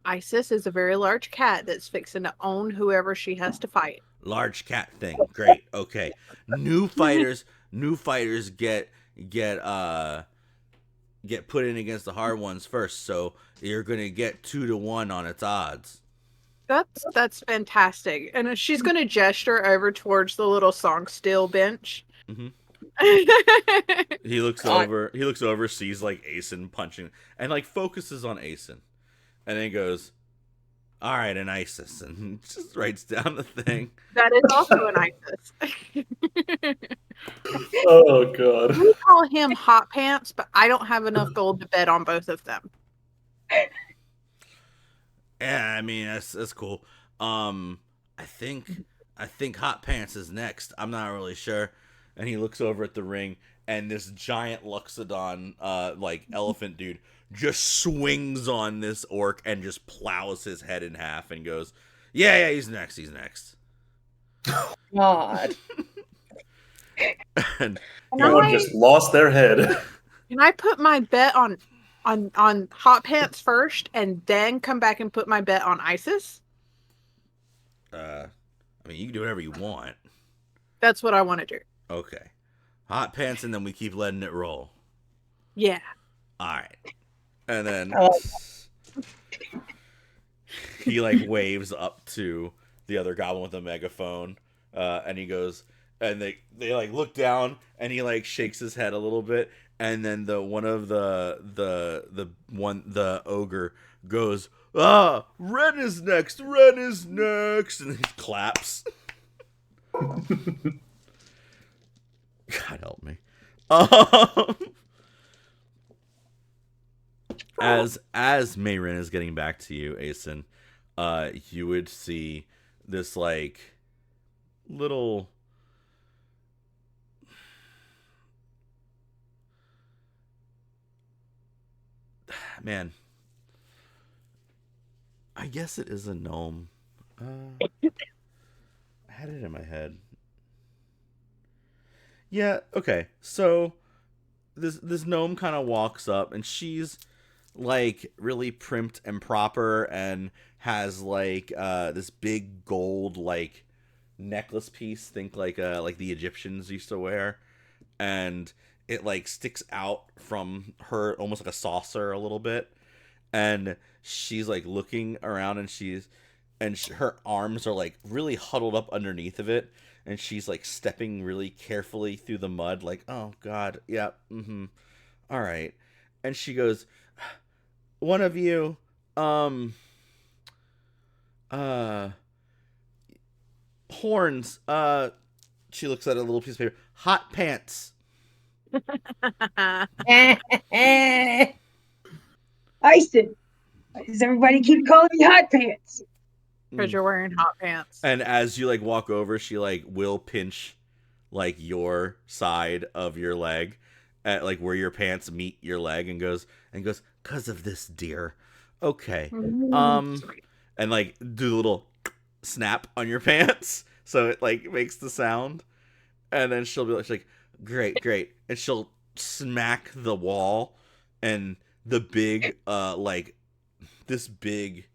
Isis is a very large cat that's fixing to own whoever she has to fight. Large cat thing. Great. Okay. New fighters get put in against the hard ones first, so you're gonna get 2-1 on its odds. That's fantastic. And she's gonna gesture over towards the little song still bench. Mm-hmm. He looks over, sees like Aeson punching, and like focuses on Aeson, and then goes, all right, an Isis, and just writes down the thing. That is also an Isis. Oh god. We call him Hot Pants, but I don't have enough gold to bet on both of them. Yeah, I mean that's cool. I think Hot Pants is next. I'm not really sure. And he looks over at the ring, and this giant Luxodon, like elephant dude, just swings on this orc and just plows his head in half and goes, "Yeah, he's next. God. And Everyone just lost their head. Can I put my bet on Hot Pants first, and then come back and put my bet on Isis? I mean, you can do whatever you want. That's what I want to do. Okay. Hot Pants, and then we keep letting it roll. Yeah. All right. And then he like waves up to the other goblin with a megaphone, and he goes, and they like look down, and he like shakes his head a little bit, and then the ogre goes, Ren is next, and he claps. God help me. As Mayrin is getting back to you, Aeson, you would see this like little man. I guess it is a gnome. I had it in my head. Yeah, okay. So this gnome kind of walks up, and she's like really primped and proper, and has like this big gold like necklace piece. Think like the Egyptians used to wear, and it like sticks out from her almost like a saucer a little bit, and she's like looking around, and her arms are like really huddled up underneath of it. And she's like stepping really carefully through the mud, like, oh god, yeah, all right. And she goes, one of you, horns. She looks at a little piece of paper. Hot Pants. Ison. Does everybody keep calling me Hot Pants? Because you're wearing hot pants. And as you like walk over, she like will pinch like your side of your leg at like where your pants meet your leg, and goes, "'Cause of this, dear." Okay. And like do the little snap on your pants so it like makes the sound. And then she'll be like, great. And she'll smack the wall, and the big like this big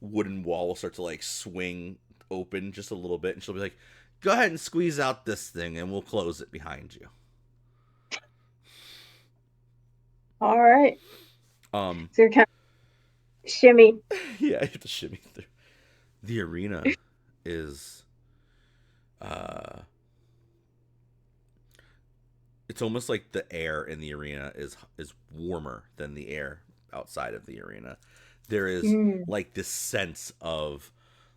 wooden wall will start to like swing open just a little bit, and she'll be like, go ahead and squeeze out this thing, and we'll close it behind you. All right. So you're kind of shimmy. Yeah, you have to shimmy through. The arena is it's almost like the air in the arena is warmer than the air outside of the arena. There is Mm. like this sense of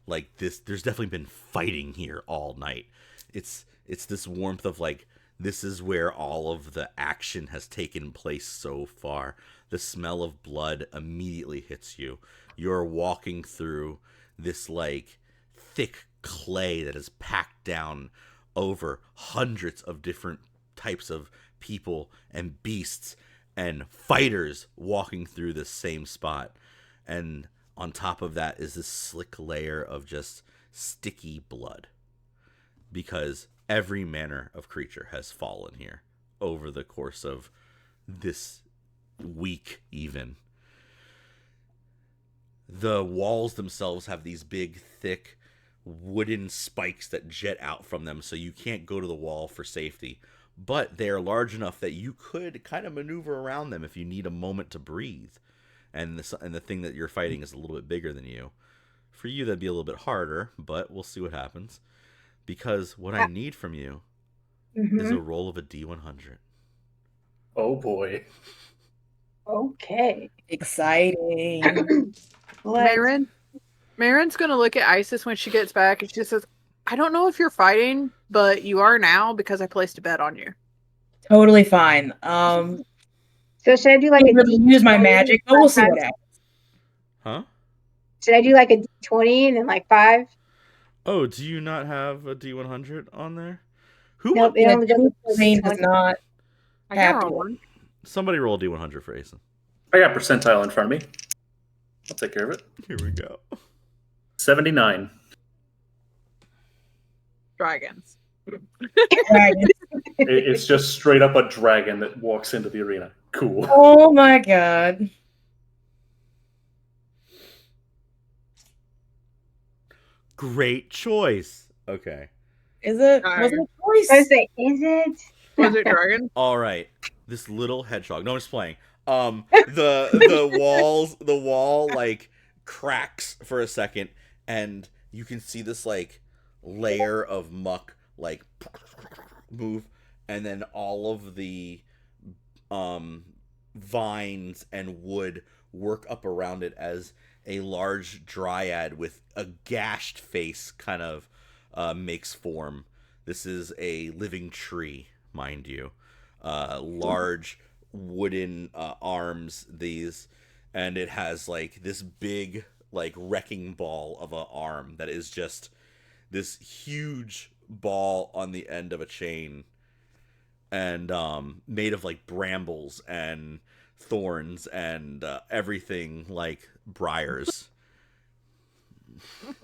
like this there's definitely been fighting here all night. It's this warmth of like this is where all of the action has taken place so far. The smell of blood immediately hits you. You're walking through this like thick clay that is packed down over hundreds of different types of people and beasts and fighters walking through this same spot. And on top of that is this slick layer of just sticky blood. Because every manner of creature has fallen here over the course of this week, even. The walls themselves have these big, thick wooden spikes that jet out from them, so you can't go to the wall for safety. But they are large enough that you could kind of maneuver around them if you need a moment to breathe. And the thing that you're fighting is a little bit bigger than you. For you, that'd be a little bit harder, but we'll see what happens. Because what I need from you is a roll of a D100. Oh boy. Okay. Exciting. Marin's gonna look at Isis when she gets back, and she says, "I don't know if you're fighting, but you are now because I placed a bet on you." Totally fine. So should I do like I a really D20 use my magic, but we'll see what times? happens. Huh? Should I do like a D20 and then like 5? Oh, do you not have a D100 on there? Who? Nope, it Yeah, only goes up to Zane does 20. not I have can roll to. one. Somebody roll a D100 for Asen. I got percentile in front of me. I'll take care of it. Here we go. 79. Dragons. Dragon. It's just straight up a dragon that walks into the arena. Cool. Oh my god. Great choice. Okay. Is it? Alright. Was it a I was choice? say, is it? Was it dragon? All right. This little hedgehog. No, I'm just playing. The wall like cracks for a second, and you can see this like layer of muck like move, and then all of the vines and wood work up around it as a large dryad with a gashed face kind of makes form. This is a living tree, mind you. Large wooden arms, these, and it has like this big like wrecking ball of an arm that is just this huge ball on the end of a chain, and made of like brambles and thorns and everything like briars.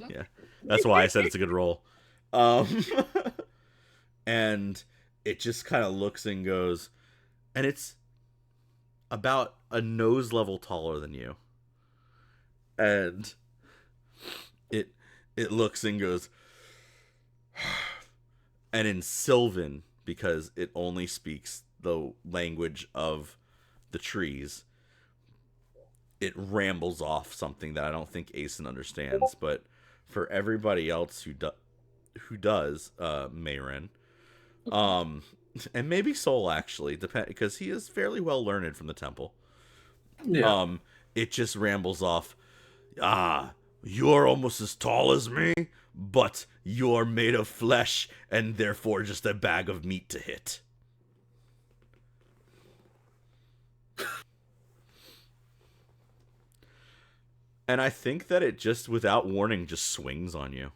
Yeah, that's why I said it's a good roll. And it just kind of looks and goes, and it's about a nose level taller than you, and it looks and goes, and in Sylvan, because it only speaks the language of the trees, it rambles off something that I don't think Asen understands, but for everybody else who does, Mayrin, and maybe Soul actually, because he is fairly well learned from the temple. Yeah. It just rambles off. You're almost as tall as me, but you're made of flesh and therefore just a bag of meat to hit. And I think that it just, without warning, just swings on you.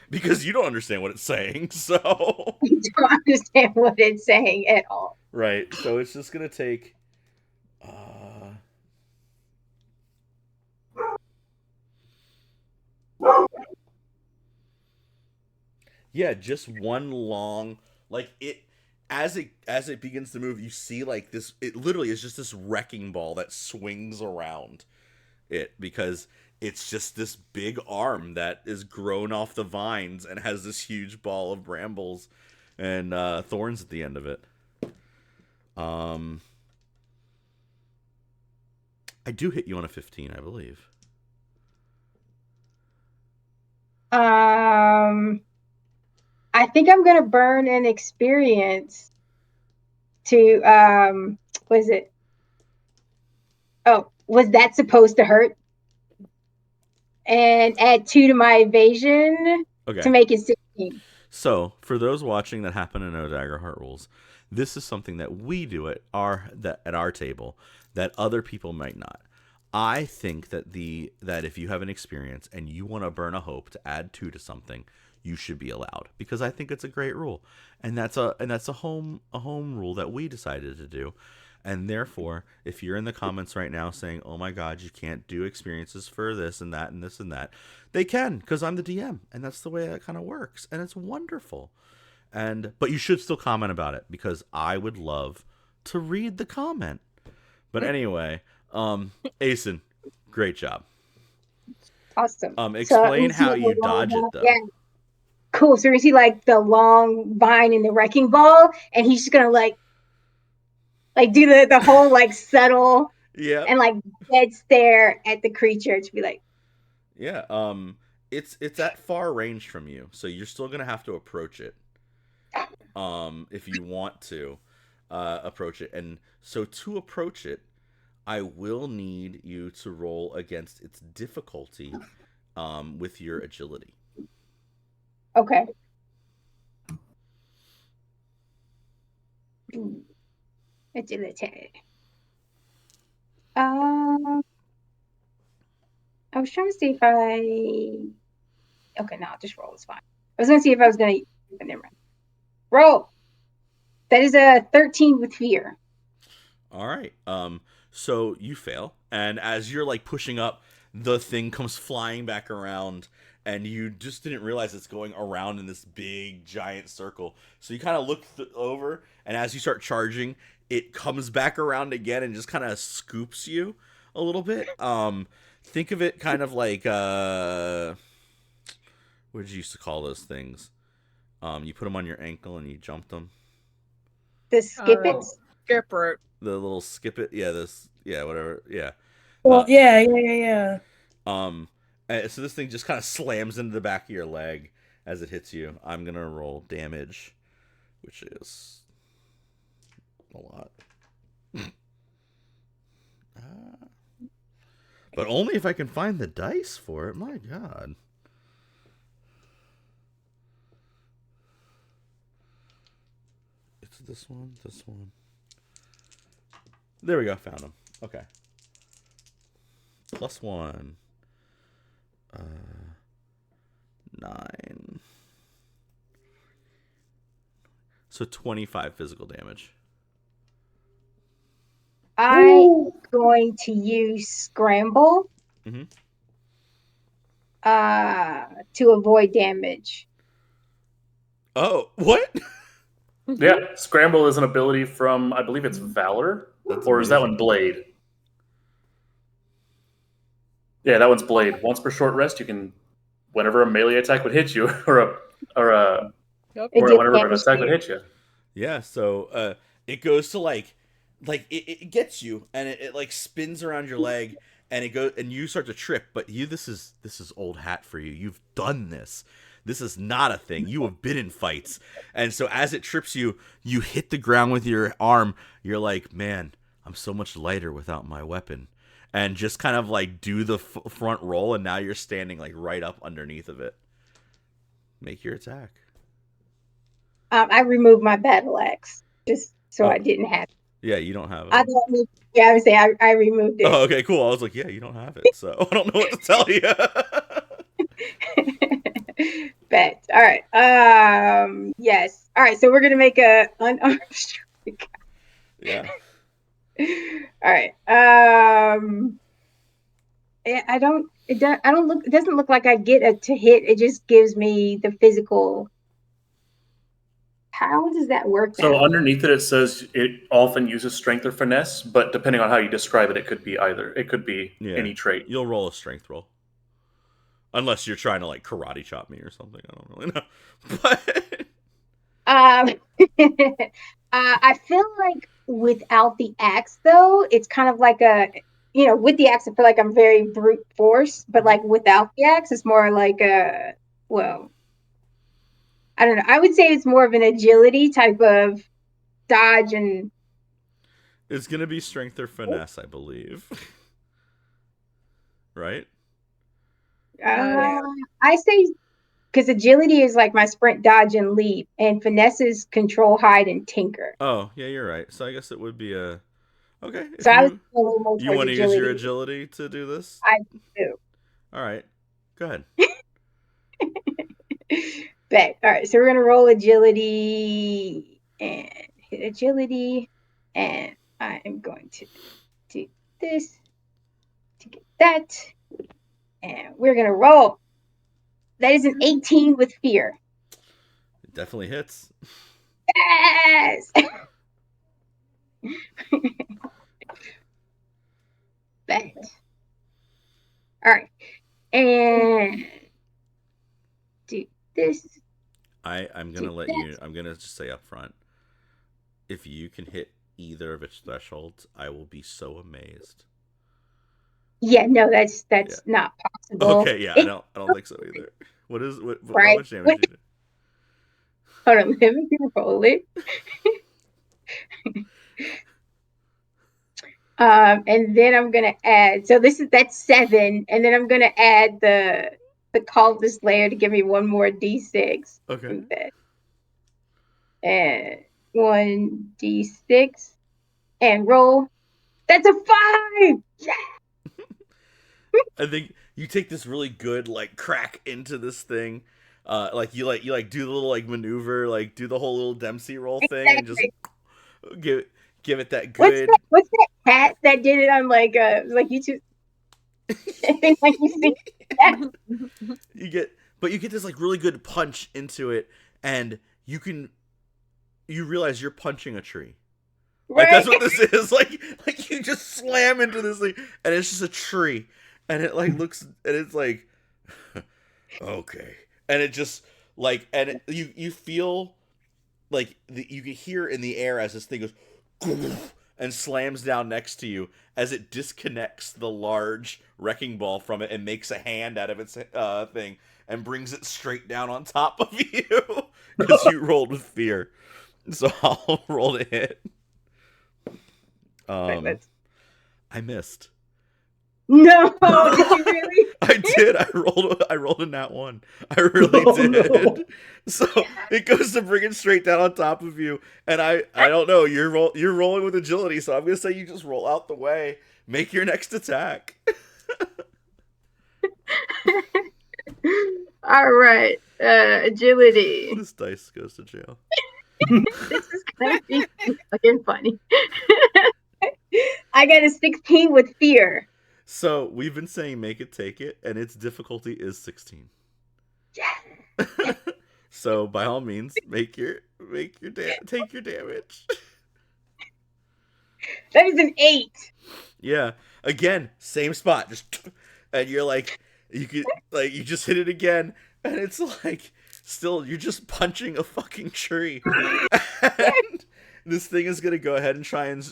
Because you don't understand what it's saying, so... I don't understand what it's saying at all. Right, so it's just gonna take... Yeah, just one long... Like, it... As it begins to move, you see, like, this... It literally is just this wrecking ball that swings around it, because it's just this big arm that is grown off the vines and has this huge ball of brambles and thorns at the end of it. I do hit you on a 15, I believe. I think I'm gonna burn an experience to what is it? Oh, was that supposed to hurt? And add 2 to my evasion Okay. to make it 16. So, for those watching that happen to know Daggerheart rules, this is something that we do at our table that other people might not. I think that if you have an experience and you want to burn a hope to add 2 to something, you should be allowed, because I think it's a great rule, and that's a home rule that we decided to do. And therefore, if you're in the comments right now saying, "Oh my God, you can't do experiences for this and that and this and that," they can, because I'm the DM, and that's the way that kind of works, and it's wonderful. But you should still comment about it, because I would love to read the comment. But anyway, Asen, great job. Awesome. Explain how you dodge it, though. Yeah. Cool. So we see like the long vine in the wrecking ball, and he's just gonna like do the whole like subtle and like dead stare at the creature to be like, yeah. It's at far range from you, so you're still gonna have to approach it. If you want to approach it, and so to approach it, I will need you to roll against its difficulty, with your agility. okay. Agility. I was trying to see if okay, no, I'll just roll. It's fine. I was gonna see if I was gonna. Never mind. Roll. That is a 13 with fear. All right. So you fail, and as you're like pushing up, the thing comes flying back around, and you just didn't realize it's going around in this big giant circle. So you kind of look over, and as you start charging, it comes back around again and just kind of scoops you a little bit. Think of it kind of like what did you used to call those things? You put them on your ankle and you jumped them. The skip it. Skip rope. The little skip it, whatever, yeah. Well, yeah. So this thing just kind of slams into the back of your leg as it hits you. I'm gonna roll damage, which is a lot. But only if I can find the dice for it. My God. It's this one. There we go. Found them. Okay. +1. 9. So 25 physical damage. I'm going to use scramble to avoid damage. Oh, what? Yeah, scramble is an ability from, I believe it's Valor. That's or is that amazing. one Blade? Yeah, that one's Blade. Once per short rest, you can, whenever a melee attack would hit you, or whenever an attack would hit you. Yeah, so it goes to like it gets you, and it like spins around your leg, and it goes, and you start to trip. But this is old hat for you. You've done this. This is not a thing. You have been in fights, and so as it trips you, you hit the ground with your arm. You're like, man, I'm so much lighter without my weapon, and just kind of like do the front roll, and now you're standing like right up underneath of it. Make your attack. I removed my battle axe just so I didn't have it. Yeah, you don't have it. I would say I removed it. Oh, okay, cool. I was like, yeah, you don't have it, so I don't know what to tell you. Bet. All right. Yes. All right. So we're gonna make a unarmed strike. Yeah. All right. I don't. It doesn't look like I get to hit. It just gives me the physical. How does that work? So underneath it says it often uses strength or finesse, but depending on how you describe it, it could be either. It could be any trait. You'll roll a strength roll. Unless you're trying to like karate chop me or something. I don't really know. But I feel like without the axe though, it's kind of like a with the axe, I feel like I'm very brute force, but like without the axe, it's more like well, I don't know. I would say it's more of an agility type of dodge and. It's gonna be strength or finesse, I believe. Right? Yeah. I say because agility is like my sprint, dodge, and leap, and finesse is control, hide, and tinker. Oh, yeah, you're right. So I guess it would be a okay. So If I was a little more you towards want to use your agility. agility to do this, I do. all right, go ahead. Bet. All right, so we're gonna roll agility and hit agility, and I am going to do this to get that, and we're gonna roll. That is an 18 with fear. It definitely hits. Yes. Bet. All right, and do this. I'm gonna let you. I'm gonna just say up front. If you can hit either of its thresholds, I will be so amazed. Yeah, no, that's not possible. Okay, yeah, I don't think so either. What right? How much damage you do? Hold on, let me roll it. And then I'm gonna add. So that's 7, and then I'm gonna add the cultist layer to give me one more d6. Okay. And 1d6 and roll. That's a 5. Yeah. I think you take this really good like crack into this thing. Like you do the little like maneuver, like do the whole little Dempsey roll thing, and just give it that good. What's that cat that did it on like YouTube? Like you see that? You get this like really good punch into it, and you realize you're punching a tree. Like that's what this is. Like you just slam into this thing, and it's just a tree, and it like looks, and it's like, okay, and it just like, and you feel like you can hear in the air as this thing goes and slams down next to you as it disconnects the large wrecking ball from it and makes a hand out of its thing and brings it straight down on top of you because you rolled with fear. So I'll roll to hit. I missed. No, did you really? I did. I rolled a nat 1. I really did. No. So it goes to bring it straight down on top of you, and I don't know. You're rolling with agility, so I'm gonna say you just roll out the way, make your next attack. All right, agility. This dice goes to jail. This is gonna be fucking funny. I got a 16 with fear. So we've been saying make it, take it, and its difficulty is 16. Yeah. So by all means, take your damage. That is an 8. Yeah. Again, same spot. Just and you're like you just hit it again, and it's like still you're just punching a fucking tree. And this thing is gonna go ahead and try and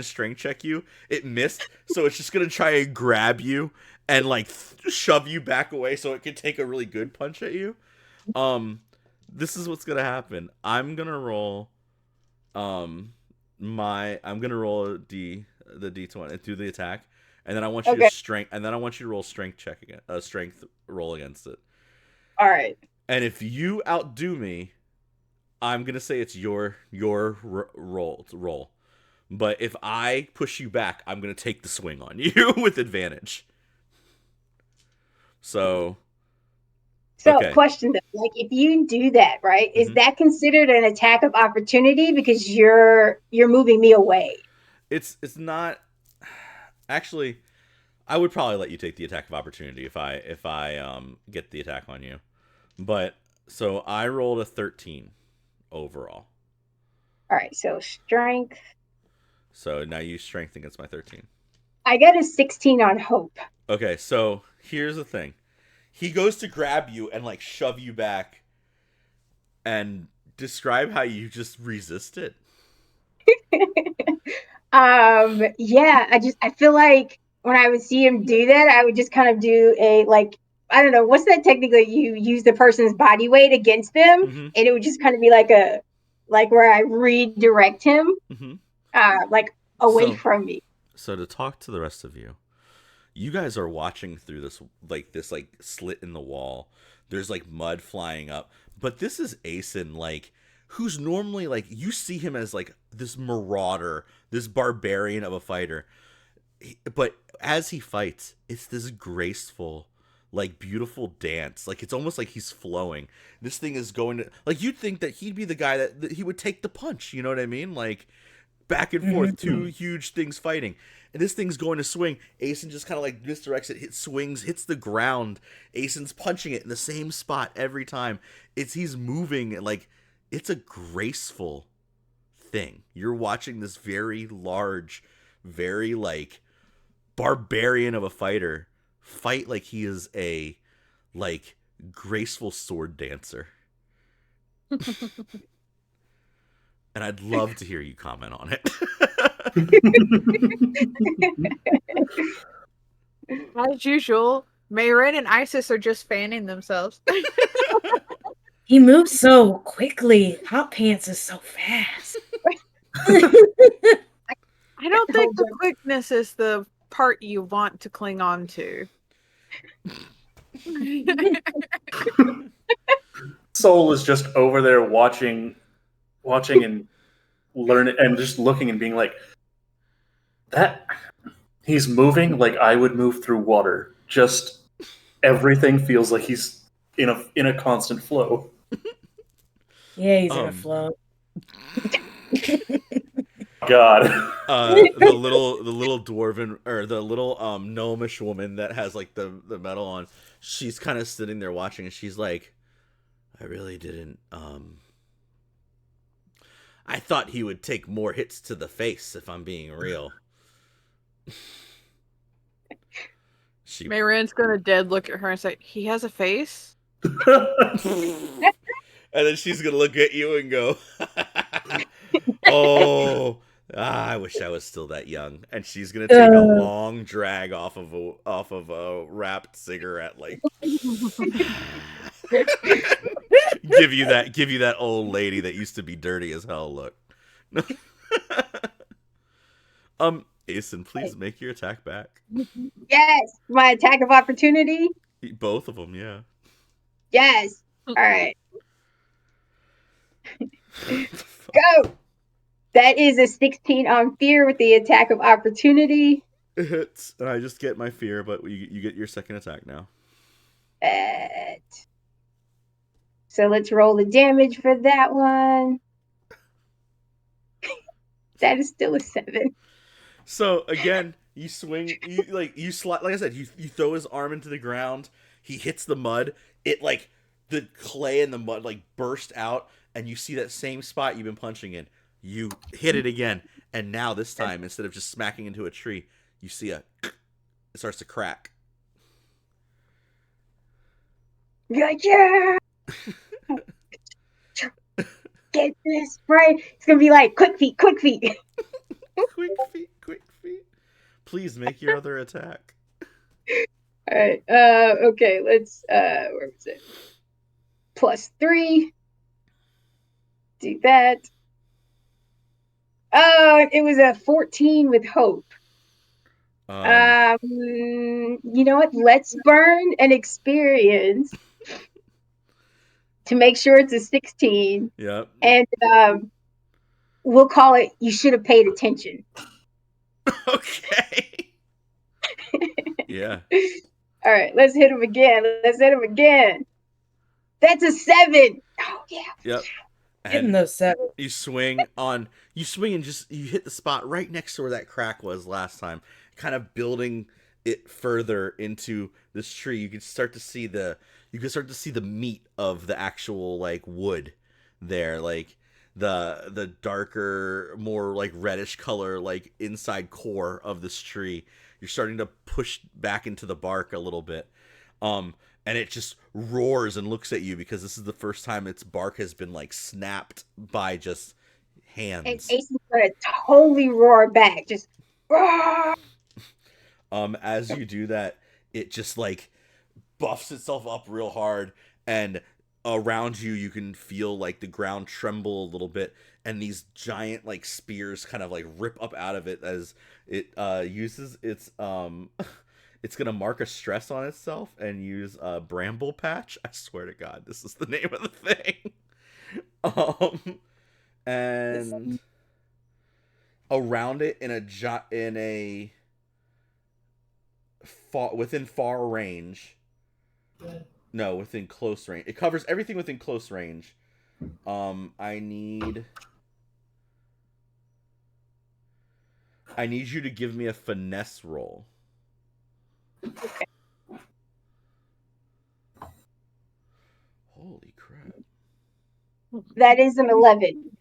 strength check you. It missed, so it's just gonna try and grab you and like shove you back away so it can take a really good punch at you. This is what's gonna happen. I'm gonna roll the D20 and do the attack, and then I want you to roll strength check again, strength roll against it. All right. And if you outdo me, I'm gonna say it's your roll. But if I push you back, I'm gonna take the swing on you with advantage. So okay. Question though, like if you do that, right, is that considered an attack of opportunity because you're moving me away? It's not. Actually, I would probably let you take the attack of opportunity if I get the attack on you. But so I rolled a 13 overall. All right, so strength. So now you strength against my 13. I got a 16 on hope. Okay, so here's the thing. He goes to grab you and like shove you back, and describe how you just resist it. Yeah, I feel like when I would see him do that, I would just kind of do a like, I don't know, what's that technically? You use the person's body weight against them, and it would just kind of be like where I redirect him, like away from me. So to talk to the rest of you, you guys are watching through this slit in the wall. There's like mud flying up, but this is Aeson, like, who's normally like, you see him as like this marauder, this barbarian of a fighter, but as he fights, it's this graceful, like, beautiful dance. Like, it's almost like he's flowing. This thing is going to, like, you'd think that he'd be the guy that he would take the punch, you know what I mean? Like, back and forth, two huge things fighting, and this thing's going to swing. Aeson just kind of like misdirects it, swings, hits the ground. Aeson's punching it in the same spot every time. He's moving, like, it's a graceful thing. You're watching this very large, very like barbarian of a fighter fight like he is a like graceful sword dancer. And I'd love to hear you comment on it. As usual, Mayrin and Isis are just fanning themselves. He moves so quickly. Hot Pants is so fast. I don't think the quickness is the part you want to cling on to. Soul is just over there watching and learning and just looking and being like, that he's moving like I would move through water. Just everything feels like he's in a constant flow. Yeah, he's in a flow. God. The little dwarven, or the little gnomish woman that has like the medal on, she's kind of sitting there watching, and she's like, I really didn't I thought he would take more hits to the face, if I'm being real. Mayrin's gonna dead look at her and say, he has a face? And then she's gonna look at you and go, oh, I wish I was still that young. And she's gonna take a long drag off of a wrapped cigarette, like give you that old lady that used to be dirty as hell look. Aeson, please make your attack back. Yes, my attack of opportunity. Both of them, yeah. Yes. All right. Go. That is a 16 on fear with the attack of opportunity. It hits, and I just get my fear, but you get your second attack now. So let's roll the damage for that one. That is still a 7. So again, you swing, you slide, like I said, you throw his arm into the ground. He hits the mud. It like the clay and the mud like burst out, and you see that same spot you've been punching in. You hit it again, and now this time, instead of just smacking into a tree, you see it starts to crack. Yeah. Get this right. It's gonna be like quick feet. Quick feet. Please make your other attack. All right. Okay. Let's. Where was it? +3. Do that. Oh, it was a 14 with hope. You know what? Let's burn an experience to make sure it's a 16. Yep. And we'll call it, you should have paid attention. Okay. Yeah. All right, let's hit him again. That's a 7. Oh, yeah. Yep. Hitting those 7. You swing and just you hit the spot right next to where that crack was last time, kind of building it further into this tree. You can start to see the meat of the actual like wood there, like the darker, more like reddish color, like inside core of this tree. You're starting to push back into the bark a little bit. And it just roars and looks at you because this is the first time its bark has been like snapped by just hands. And Ace is gonna totally roar back, just roar. As you do that, it just like buffs itself up real hard, and around you can feel like the ground tremble a little bit, and these giant like spears kind of like rip up out of it as it uses its it's gonna mark a stress on itself and use a bramble patch. I swear to God, this is the name of the thing. And around it within far range. No, within close range. It covers everything within close range. I need you to give me a finesse roll. Okay. Holy crap. That is an 11.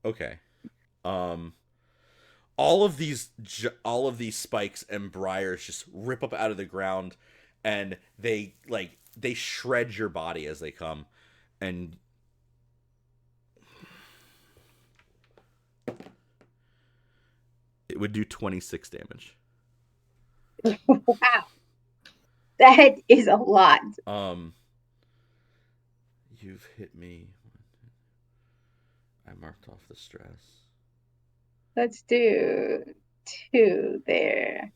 Okay. All of these spikes and briars just rip up out of the ground, and they shred your body as they come, and it would do 26 damage. Wow. That is a lot. You've hit me. I marked off the stress. Let's do 2 there.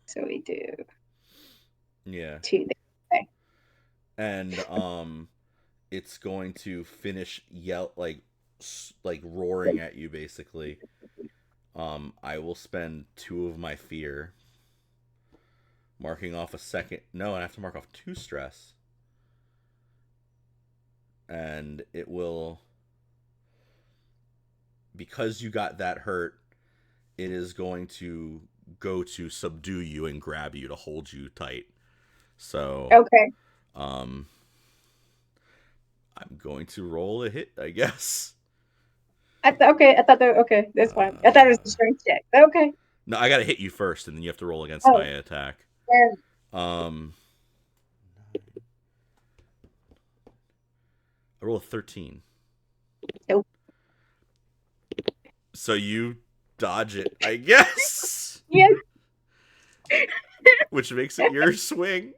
So we do Yeah. 2 there. Okay. And it's going to finish roaring at you basically. I will spend 2 of my fear, marking off a second. No, I have to mark off 2 stress. And it will, because you got that hurt, it is going to go to subdue you and grab you to hold you tight. So Okay. I'm going to roll a hit, I guess. Okay, that's fine. I thought it was a strength check. Okay. No, I gotta hit you first, and then you have to roll against my attack. I roll a 13. Nope. So you dodge it, I guess. Yes. Which makes it your swing.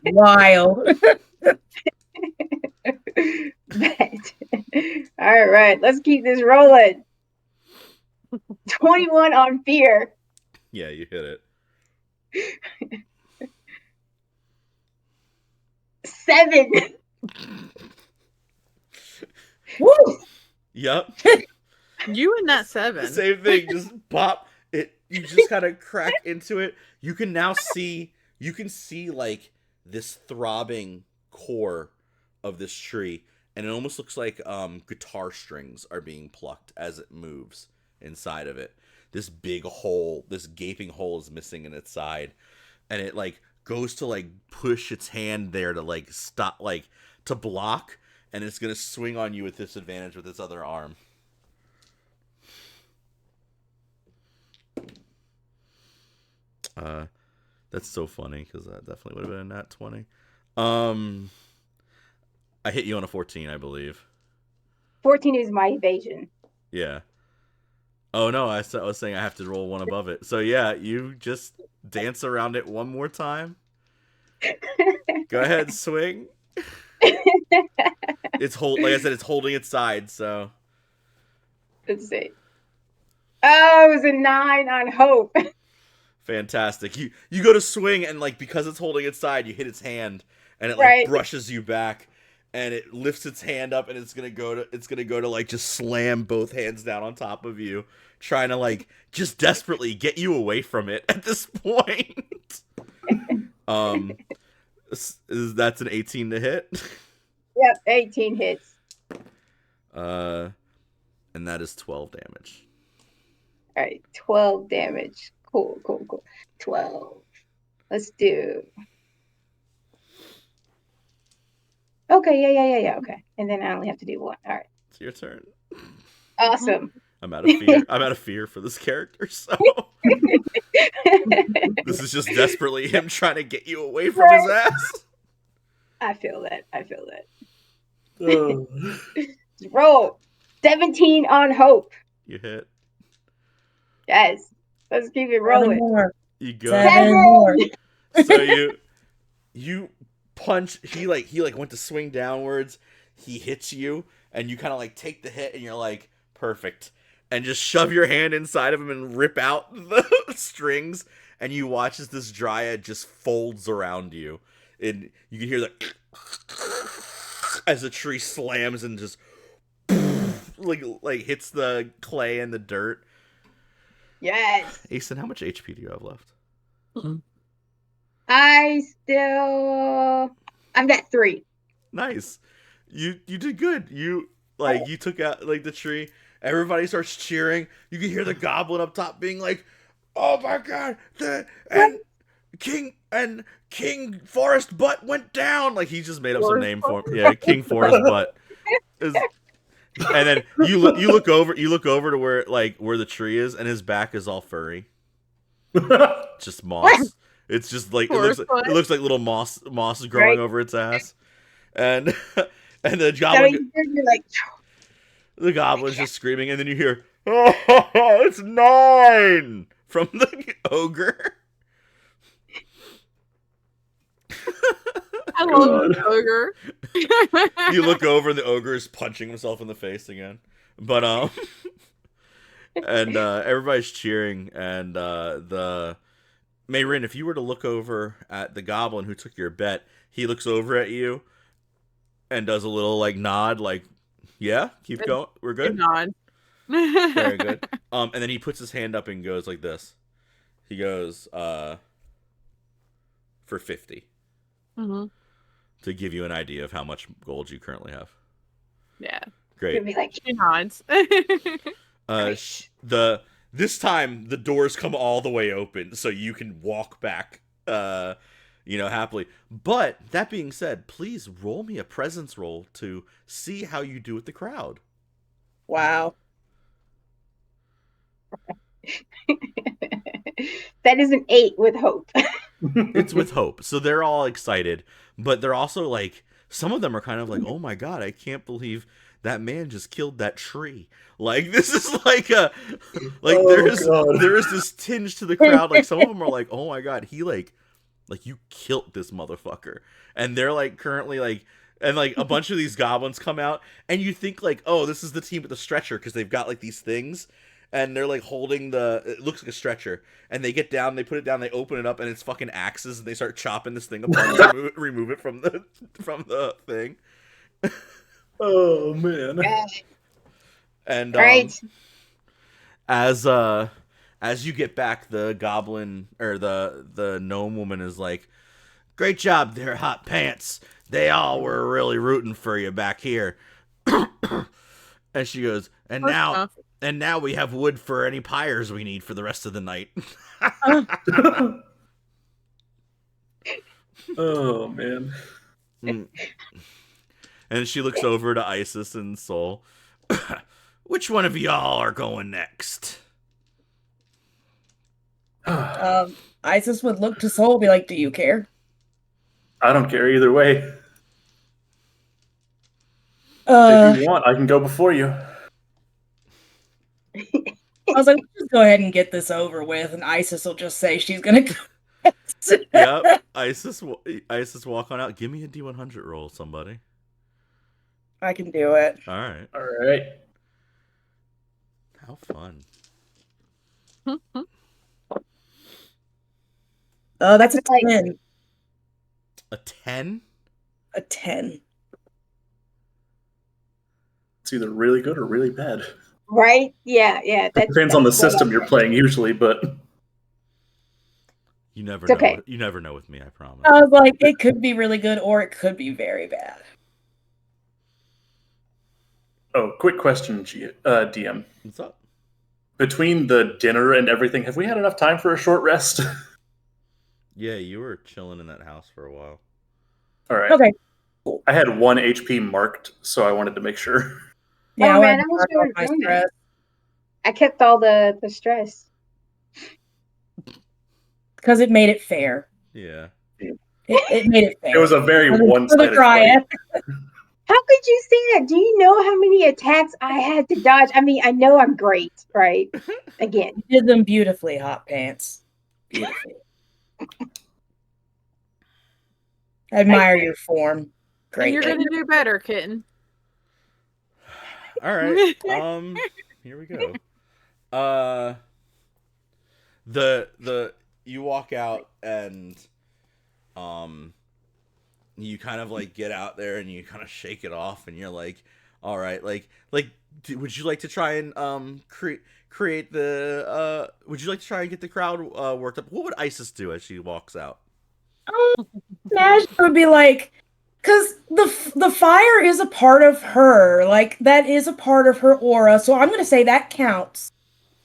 Wild. All right, let's keep this rolling. 21 on fear. Yeah, you hit it. 7. Woo! Yep. You and that 7. Same thing. Just pop it. You just kind of crack into it. You can now see. You can see like this throbbing core of this tree, and it almost looks like guitar strings are being plucked as it moves inside of it. This big hole, this gaping hole, is missing in its side, and it like goes to like push its hand there to like stop, like to block, and it's gonna swing on you with disadvantage with its other arm. That's so funny because that definitely would have been a nat 20. I hit you on a 14, I believe. 14 is my evasion. Yeah. Oh no, I was saying I have to roll one above it. So yeah, you just dance around it one more time. Go ahead, swing. It's like I said, it's holding its side. So let's see. Oh, it was a 9 on hope. Fantastic. You go to swing, and like because it's holding its side, you hit its hand, and it like brushes you back, and it lifts its hand up, and it's gonna go to like just slam both hands down on top of you, trying to like just desperately get you away from it at this point. That's an 18 to hit. Yep, 18 hits. And that is 12 damage. All right, 12 damage. Cool. 12. Let's do. Okay, yeah. Okay, and then I only have to do 1. All right. It's your turn. Awesome. I'm out of fear. I'm out of fear for this character, so this is just desperately him trying to get you away from his ass. I feel that. Oh. Roll 17 on hope. You hit. Yes. Let's keep it 7 rolling. more. You go. 7 more. So you punch. He went to swing downwards. He hits you, and you kind of like take the hit, and you're like, perfect, and just shove your hand inside of him and rip out the strings, and you watch as this dryad just folds around you, and you can hear the as the tree slams and just like hits the clay and the dirt. Yes. Asen, how much HP do you have left? I've got 3. Nice. You did good. You took out like the tree. Everybody starts cheering. You can hear the goblin up top being like, "Oh my god, King Forest Butt went down." Like he just made up some name for him. Yeah, King Forest Butt. And then you look over to where the tree is, and his back is all furry. Just moss. It's just like it looks like little moss growing over its ass. And the goblin the goblin's just screaming, and then you hear, "Oh, it's 9" from the ogre. I love the ogre. You look over, and the ogre is punching himself in the face again. But and everybody's cheering, and the Mayrin, if you were to look over at the goblin who took your bet, he looks over at you and does a little like nod, like, "Yeah, keep going, we're good." Nod. Very good. And then he puts his hand up and goes like this. He goes, for 50. Mm-hmm. To give you an idea of how much gold you currently have. Yeah. Great. She nods. This time the doors come all the way open, so you can walk back, happily. But that being said, please roll me a presence roll to see how you do with the crowd. Wow. That is an 8 with hope. It's with hope. So they're all excited, but they're also like, some of them are kind of like, "Oh my god, I can't believe that man just killed that tree." Like, this is like there is this tinge to the crowd. Like, some of them are like, "Oh my god, he like you killed this motherfucker." And they're like currently like, and like a bunch of these goblins come out, and you think like, "Oh, this is the team with the stretcher," because they've got like these things. And they're like holding it looks like a stretcher, and they get down, they put it down, they open it up, and it's fucking axes, and they start chopping this thing apart to remove it from the thing. Oh man! And right. As you get back, the goblin or the gnome woman is like, "Great job there, hot pants. They all were really rooting for you back here." And she goes, "And now we have wood for any pyres we need for the rest of the night." Oh man. And she looks over to Isis and Soul. "Which one of y'all are going next?" Isis would look to Soul and be like, "Do you care?" I don't care either way. If you want, I can go before you. I was like, "Just go ahead and get this over with," and Isis will just say she's gonna go. Yep. Isis walk on out. Give me a D100 roll, somebody. I can do it. All right. How fun. Oh, that's a 10. A 10? A 10. It's either really good or really bad. Right? Yeah. It depends on the system you're playing usually, but you never know. Okay. You never know with me, I promise. I was like, it could be really good or it could be very bad. Oh, quick question, DM. What's up? Between the dinner and everything, have we had enough time for a short rest? Yeah, you were chilling in that house for a while. All right. Okay. I had 1 HP marked, so I wanted to make sure. Yeah, Oh man, I wish I would have done that. I kept all the stress. Because it made it fair. Yeah. It made it fair. It was a very one-sided fight. How could you say that? Do you know how many attacks I had to dodge? I mean, I know I'm great, right? Again. You did them beautifully, Hot Pants. Beautifully. I admire your form. And Greatly. you're gonna do better, kitten. All right. Here we go. The you walk out and you kind of like get out there and you kind of shake it off and you're like, all right, would you like to try and create the would you like to try and get the crowd worked up? What would Isis do as she walks out? Imagine it would be like, because the fire is a part of her, like that is a part of her aura. So I'm gonna say that counts,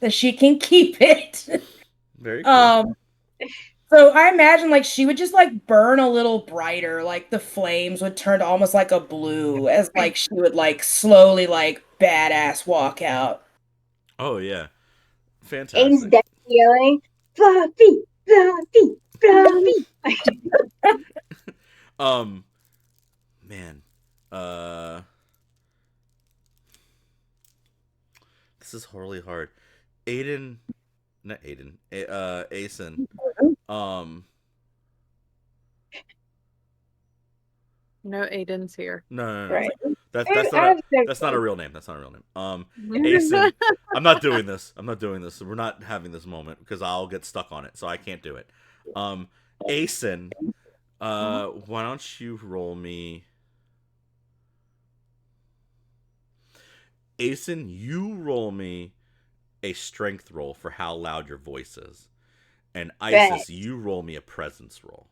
that she can keep it. Very cool. So I imagine like she would just like burn a little brighter, like the flames would turn to almost like a blue as like she would like slowly like badass walk out. Oh yeah, Aiden's fantastic. definitely yelling, Fluffy, Fluffy, Fluffy. Man, this is horribly hard. Not Aiden, Asen. No, Aiden's here. No. Right. That's not a real name. That's not a real name. Asen. I'm not doing this. We're not having this moment because I'll get stuck on it, so I can't do it. Asen, why don't you roll me? Asen, you roll me a strength roll for how loud your voice is, and Isis, you roll me a presence roll.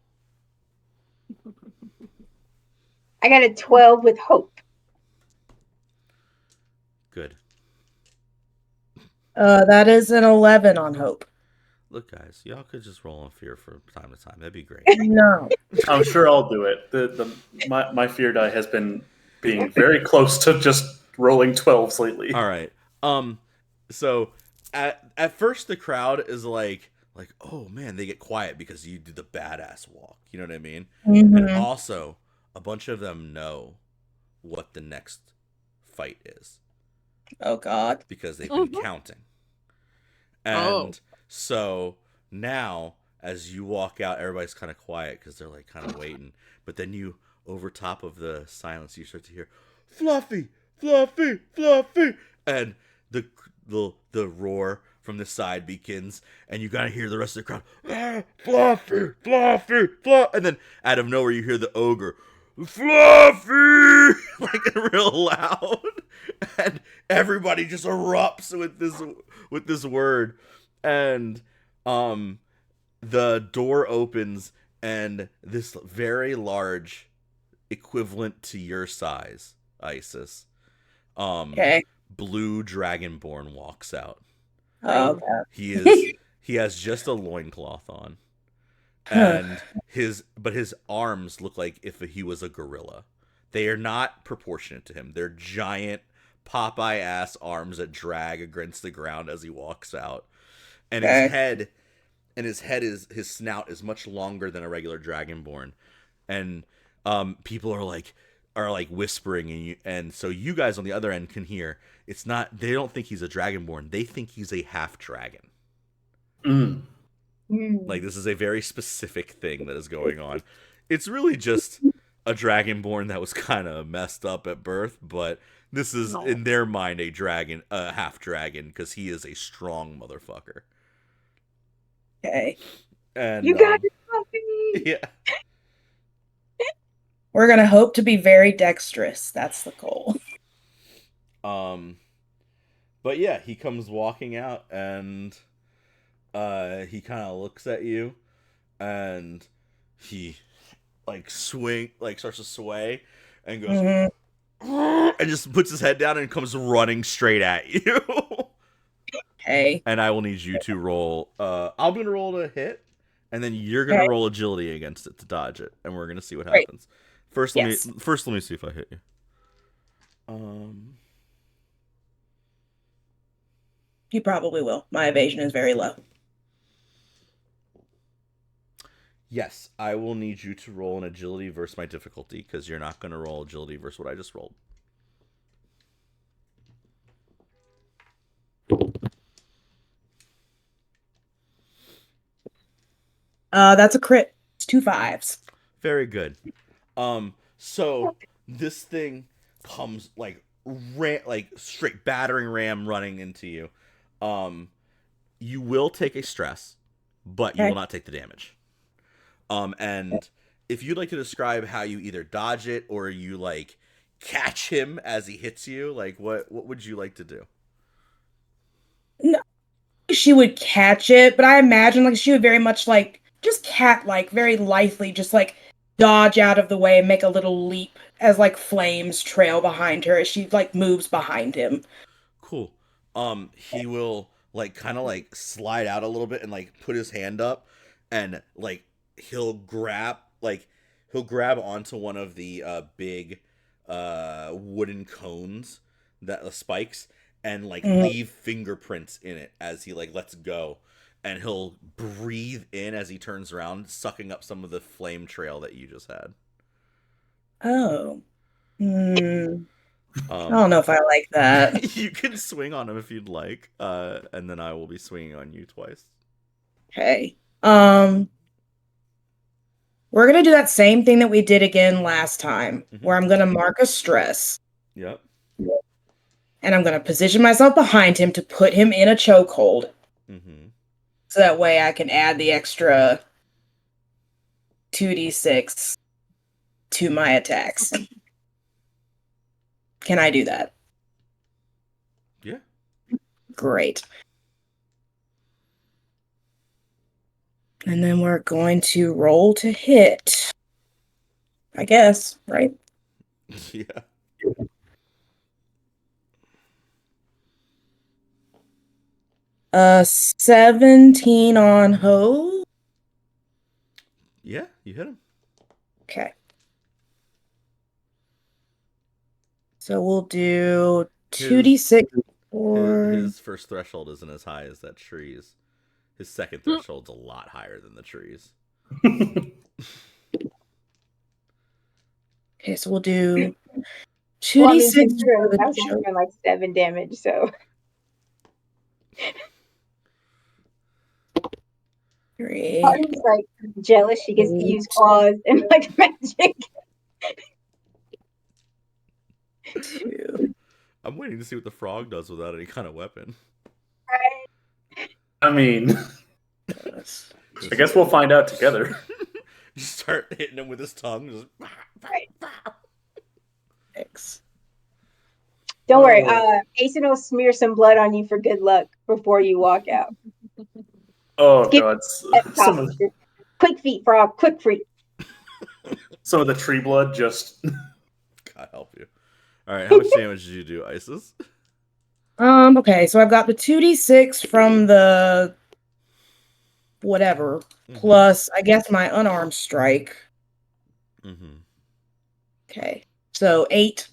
I got a 12 with hope. Good. That is an 11 on hope. Look, guys, y'all could just roll on fear from time to time. That'd be great. No. I'm sure I'll do it. My fear die has been being very close to just rolling 12s lately. All right. So at first the crowd is like, oh man, they get quiet because you do the badass walk. You know what I mean? Mm-hmm. And also, a bunch of them know what the next fight is. Oh God. Because they've been counting. And so now, as you walk out, everybody's kind of quiet because they're like kind of waiting. But then you, over top of the silence, you start to hear, Fluffy, Fluffy, Fluffy, and the roar from the side begins, and you gotta hear the rest of the crowd, Fluffy, Fluffy, Fluffy, and then out of nowhere you hear the ogre, Fluffy, like real loud, and everybody just erupts with this word, and the door opens, and this very large, equivalent to your size, Isis, blue dragonborn walks out. Oh God. He has just a loincloth on. And his arms look like if he was a gorilla. They are not proportionate to him. They're giant Popeye ass arms that drag against the ground as he walks out. And his snout is much longer than a regular dragonborn. And people are like whispering, and so you guys on the other end can hear. They don't think he's a dragonborn. They think he's a half dragon. Like, this is a very specific thing that is going on. It's really just a dragonborn that was kind of messed up at birth, but this is in their mind a half dragon because he is a strong motherfucker. Okay. And you got it, Fluffy. Yeah. We're gonna hope to be very dexterous. That's the goal. But yeah, he comes walking out, and he kind of looks at you, and he starts to sway, and goes, and just puts his head down and comes running straight at you. Okay. And I will need you to roll. I'm gonna roll to hit, and then you're gonna roll agility against it to dodge it, and we're gonna see what happens. First, let me see if I hit you. You probably will. My evasion is very low. Yes, I will need you to roll an agility versus my difficulty because you're not going to roll agility versus what I just rolled. That's a crit. It's 2 5s. Very good. So this thing comes like like straight battering ram running into you. You will take a stress, but you will Okay. not take the damage. And if you'd like to describe how you either dodge it or you like catch him as he hits you, like what would you like to do? No, she would catch it, but I imagine like she would very much like just cat like very lithely just like dodge out of the way and make a little leap as like flames trail behind her as she like moves behind him. Cool. He will like kind of like slide out a little bit and like put his hand up and like he'll grab onto one of the big wooden cones that the spikes and like Mhm. leave fingerprints in it as he like lets go, and he'll breathe in as he turns around, sucking up some of the flame trail that you just had. Oh. Hmm. I Um, don't know if I like that. you can swing on him if you'd like, and then I will be swinging on you twice. Okay. We're gonna do that same thing that we did again last time, where I'm gonna mark a stress, Yep. and I'm gonna position myself behind him to put him in a chokehold, Mm-hmm. so that way I can add the extra 2d6 to my attacks. Can I do that? Yeah. Great. And then we're going to roll to hit. I guess, right? Yeah. 17 on Ho. Yeah, you hit him. Okay. So we'll do 2d6 for... His first threshold isn't as high as that tree's. His second threshold's a lot higher than the tree's. Okay, so we'll do Well, I mean, 2d6 for considering the I was only choke. doing like 7 damage, so Three, Polly's like jealous she gets to use claws and like magic. 2. I'm waiting to see what the frog does without any kind of weapon. Right? I mean, Plus I guess we'll find out together. Just start hitting him with his tongue. Just... Right. 6. Don't worry, Oh. Asen will smear some blood on you for good luck before you walk out. Oh Skip god, that top. Quick feet, frog, quick feet. some of the tree blood just. God help you. All right, how much damage did you do, Isis? Okay, so I've got the 2d6 from the whatever, plus I guess my unarmed strike. Mm-hmm. Okay, so 8.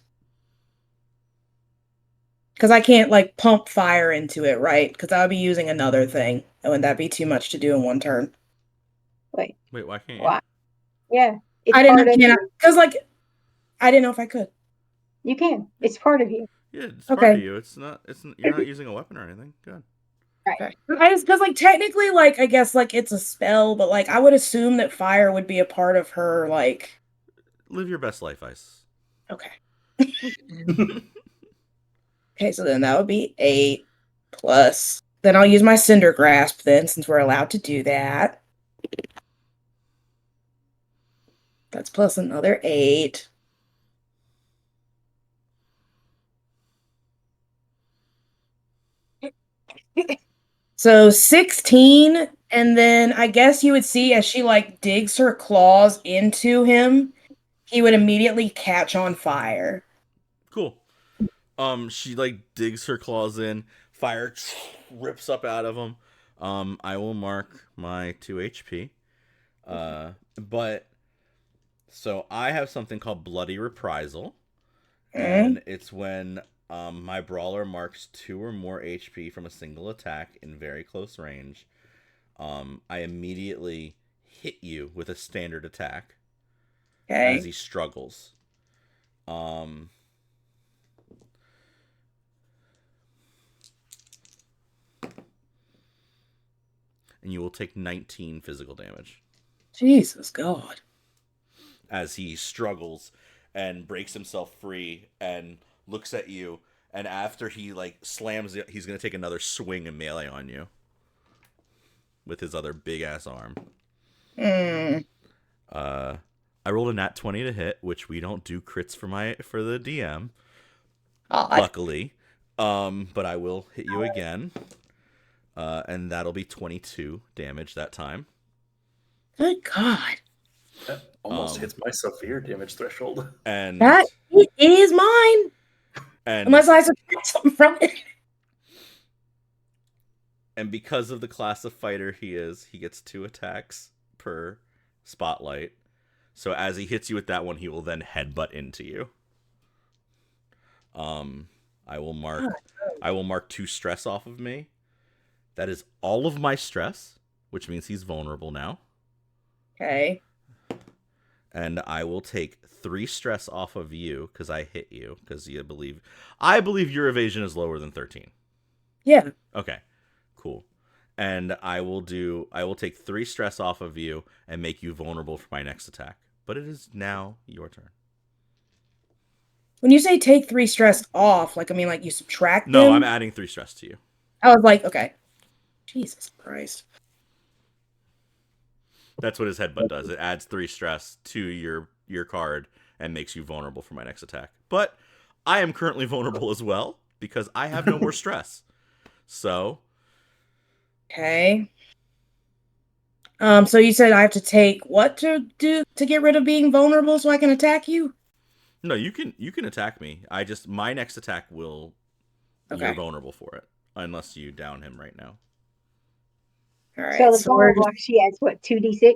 Because I can't like pump fire into it, right? Because I would be using another thing. And would that be too much to do in one turn? Wait, Wait, why can't you? why? Yeah, it's I part didn't of know, you. because like I didn't know if I could. You can. It's part of you. Yeah, it's Okay. part of you. It's not. You're not using a weapon or anything. Good. Okay. I just because like technically like I guess like it's a spell, but like I would assume that fire would be a part of her like. Live your best life, Ice. Okay. Okay, so then that would be 8 plus. Then I'll use my Cinder Grasp then, since we're allowed to do that. That's plus another 8. So 16, and then I guess you would see as she like digs her claws into him, he would immediately catch on fire. Cool. She like digs her claws in. Fire rips up out of him. I will mark my 2 HP. But so I have something called Bloody Reprisal, and it's when my brawler marks 2 or more HP from a single attack in very close range. I immediately hit you with a standard attack Okay. as he struggles. And you will take 19 physical damage Jesus God. as he struggles and breaks himself free and looks at you. And after he like slams it, he's gonna take another swing and melee on you with his other big ass arm. I rolled a nat 20 to hit, which we don't do crits for the DM. Odd. Luckily. But I will hit you again. And that'll be 22 damage that time. Good God. That almost hits my severe damage threshold. And That is mine. and Unless I subtract something from it. and because of the class of fighter he is, he gets 2 attacks per spotlight. So as he hits you with that one, he will then headbutt into you. I will mark 2 stress off of me. That is all of my stress, which means he's vulnerable now. Okay. And I will take 3 stress off of you because I hit you. Because I believe your evasion is lower than 13. Yeah. Okay, cool. And I will take 3 stress off of you and make you vulnerable for my next attack. But it is now your turn. When you say take 3 stress off, like you subtract No, them? I'm adding 3 stress to you. I was like, okay. Jesus Christ. That's what his headbutt does. It adds 3 stress to your card and makes you vulnerable for my next attack. But I am currently vulnerable as well because I have no more stress. So. Okay. So you said I have to take what to do to get rid of being vulnerable so I can attack you? No, you can attack me. My next attack will. Okay. You're vulnerable for it unless you down him right now. All right. So the So vulnerable she adds what, 2d6?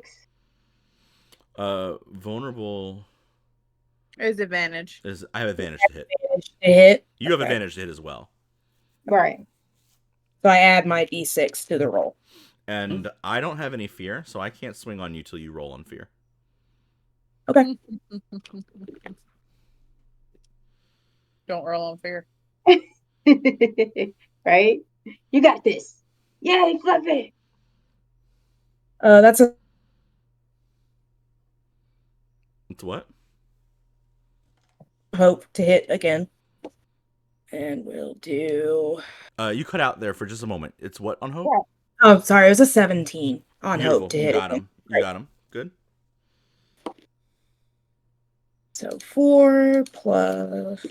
Vulnerable Is advantage. I have advantage to hit. to hit. You have advantage to hit as well. Right. So I add my d6 to the roll. And I don't have any fear, so I can't swing on you till you roll on fear. Okay. Don't roll on fear. Right? You got this. Yay, Fluffy. That's a It's what? hope to hit again. And we'll do... You cut out there for just a moment. It's what on hope? Yeah. Oh, sorry. It was a 17 on Beautiful. hope to You hit. got him. You got him. Good. So 4 plus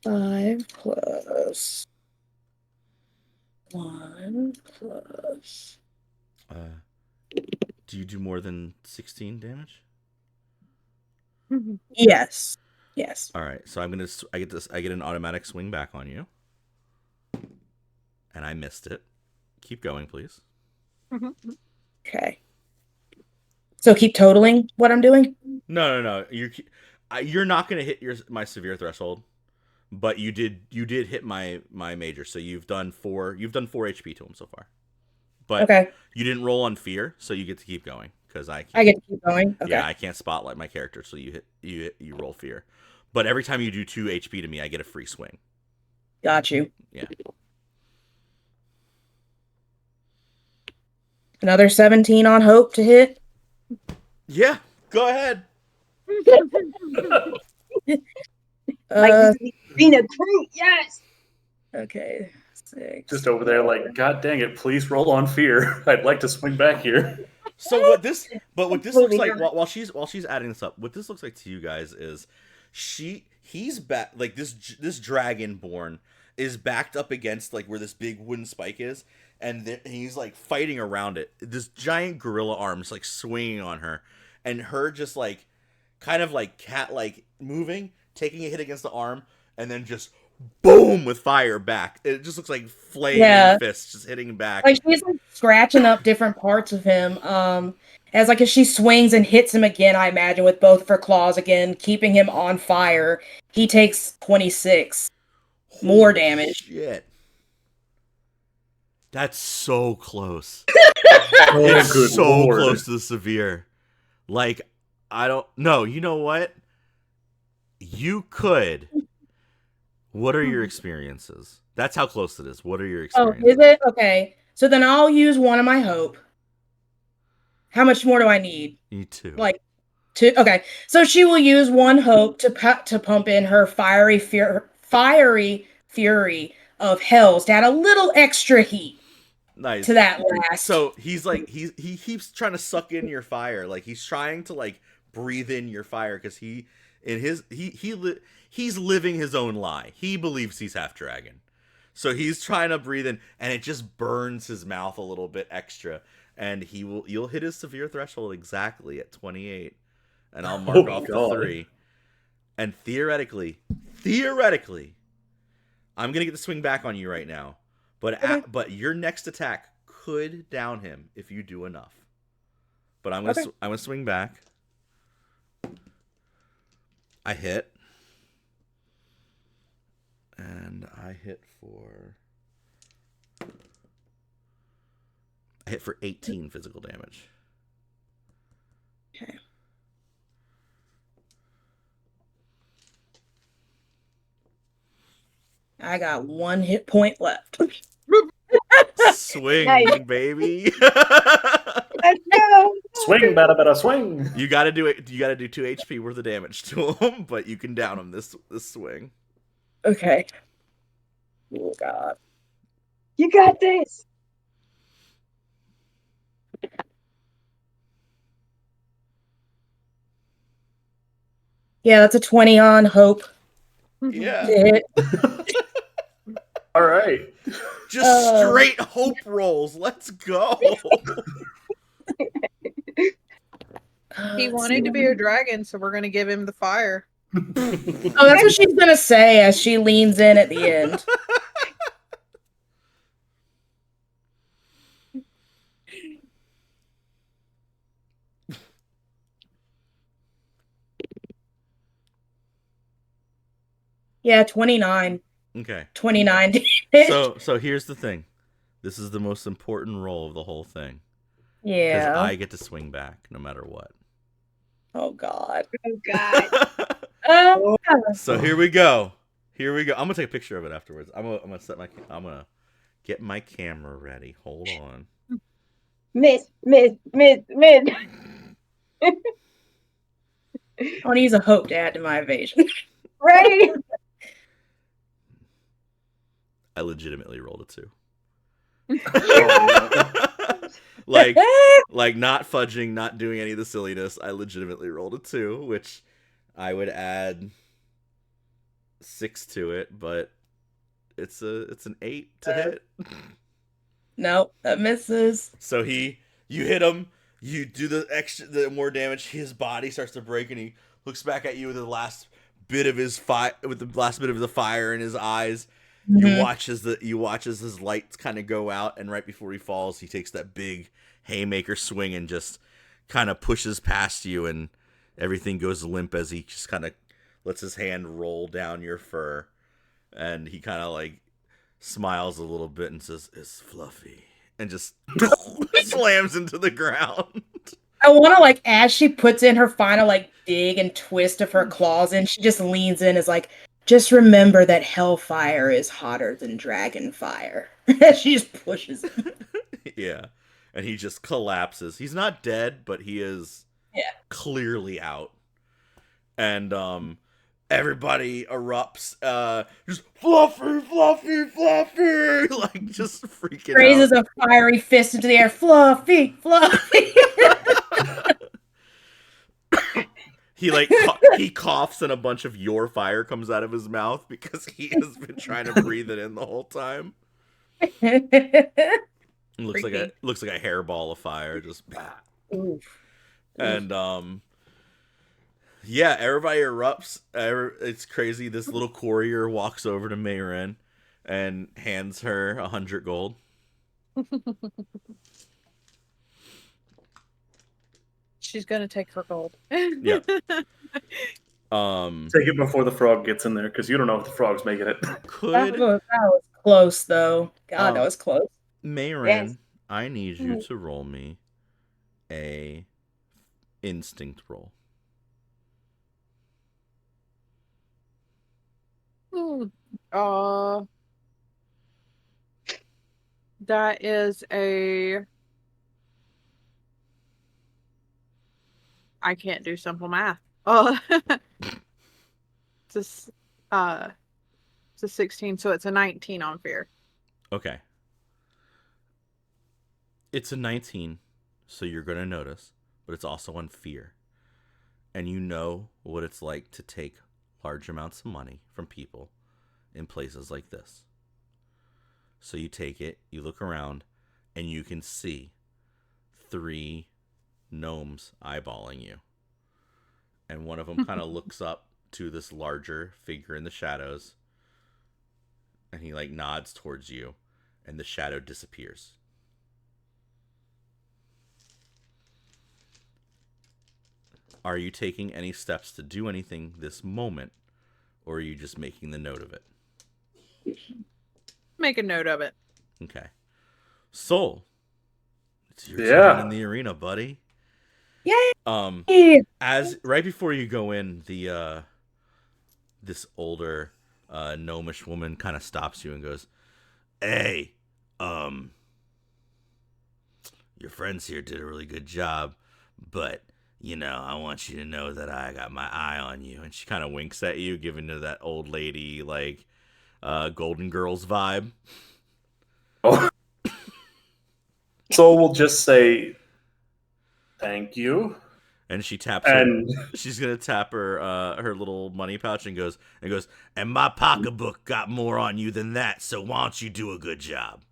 5 plus 1 plus... Do you do more than 16 damage? Yes. Yes. All right. So I get an automatic swing back on you. And I missed it. Keep going, please. Okay. So keep totaling what I'm doing? No. You're not going to hit my severe threshold, but you did hit my major. So you've done 4 HP to him so far. But Okay. you didn't roll on fear, so you get to keep going because I can't. I get to keep going. Okay. Yeah, I can't spotlight my character, so you roll fear. But every time you do 2 HP to me, I get a free swing. Got you. Yeah. Another 17 on hope to hit. Yeah, go ahead. Like this is being a crew, yes. Okay. 6. Just over there, like, God dang it! Please roll on fear. I'd like to swing back here. So what this looks like while she's adding this up, what this looks like to you guys is he's back, like this dragonborn is backed up against like where this big wooden spike is, and he's like fighting around it. This giant gorilla arms like swinging on her, and her just like kind of like cat like moving, taking a hit against the arm, and then just boom with fire back. It just looks like flaming fists just hitting back. Like she's like scratching up different parts of him. As she swings and hits him again, I imagine, with both of her claws again, keeping him on fire. He takes 26 more damage. Shit. That's so close. Oh, It's good so lord. close to the severe. Like, I don't know. You know what? You could. What are your experiences? That's how close it is. What are your Oh, experiences? is it? Okay. So then I'll use one of my hope. How much more do I need? You too. Like, two? Okay. So she will use one hope to pump in her fiery fury of hells to add a little extra heat Nice. to that last. So he's like he keeps trying to suck in your fire. Like he's trying to like breathe in your fire because he's living his own lie. He believes he's half dragon. So he's trying to breathe in, and it just burns his mouth a little bit extra. And you'll hit his severe threshold exactly at 28, and I'll mark off God. the 3. And theoretically, I'm gonna get the swing back on you right now. But Okay. but your next attack could down him if you do enough. But I'm gonna swing back. I hit. And I hit for 18 physical damage. Okay. I got 1 hit point left. Swing, Nice. baby. Let's go. Swing, bada, swing. You gotta do it. You gotta do 2 HP worth of damage to him, but you can down him this swing. Okay. Oh God. You got this. Yeah, that's a 20 on hope. Yeah. Hit. All right. Just straight hope rolls. Let's go. He wanted to be a dragon, so we're gonna give him the fire. Oh, that's what she's gonna say as she leans in at the end. Yeah, 29. Okay. 29 damage. So here's the thing. This is the most important roll of the whole thing. Yeah. Because I get to swing back no matter what. Oh God. Oh God. Oh. So here we go. I'm gonna take a picture of it afterwards. I'm gonna get my camera ready. Hold on. Miss. I want to use a hope to add to my evasion. Right? I legitimately rolled a 2. Oh, like not fudging, not doing any of the silliness. I legitimately rolled a 2, which I would add 6 to it, but it's an 8 to hit. Nope, that misses. So you hit him, you do the more damage, his body starts to break, and he looks back at you with the last bit of the fire in his eyes. Mhm. You watch as his lights kind of go out, and right before he falls, he takes that big haymaker swing and just kind of pushes past you, and everything goes limp as he just kind of lets his hand roll down your fur, and he kind of like smiles a little bit and says, "It's fluffy," and just slams into the ground. I want to, like, as she puts in her final, like, dig and twist of her claws in, she just leans in, is like, just remember that hellfire is hotter than dragon fire. She just pushes him. Yeah. And he just collapses. He's not dead, but he is clearly out. And everybody erupts, just fluffy, like just freaking Raises out. a fiery fist into the air. Fluffy. He coughs and a bunch of your fire comes out of his mouth because he has been trying to breathe it in the whole time. It looks like a hairball of fire, just Oof. and yeah, everybody erupts. It's crazy. This little courier walks over to Mayrin and hands her 100 gold. She's gonna take her gold. Yeah. Take it before the frog gets in there, because you don't know if the frog's making it. That was close, though. God, that was close. Mayrin, I need you to roll me a instinct roll. That is a. I can't do simple math. It's a 16, so it's a 19 on fear. Okay. It's a 19, so you're going to notice, but it's also on fear. And you know what it's like to take large amounts of money from people in places like this. So you take it, you look around, and you can see 3 gnomes eyeballing you. And one of them kind of looks up to this larger figure in the shadows, and he like nods towards you, and the shadow disappears. Are you taking any steps to do anything this moment, or are you just making the note of it? Make a note of it. Okay. Soul, it's your turn in the arena, buddy. Yay! As right before you go in, the this older gnomish woman kind of stops you and goes, "Hey, your friends here did a really good job, but you know, I want you to know that I got my eye on you." And she kind of winks at you, giving you that old lady like Golden Girls vibe. Oh. Soul will just say, "Thank you." And she taps and she's gonna tap her her little money pouch and goes, "And my pocketbook got more on you than that, so why don't you do a good job?"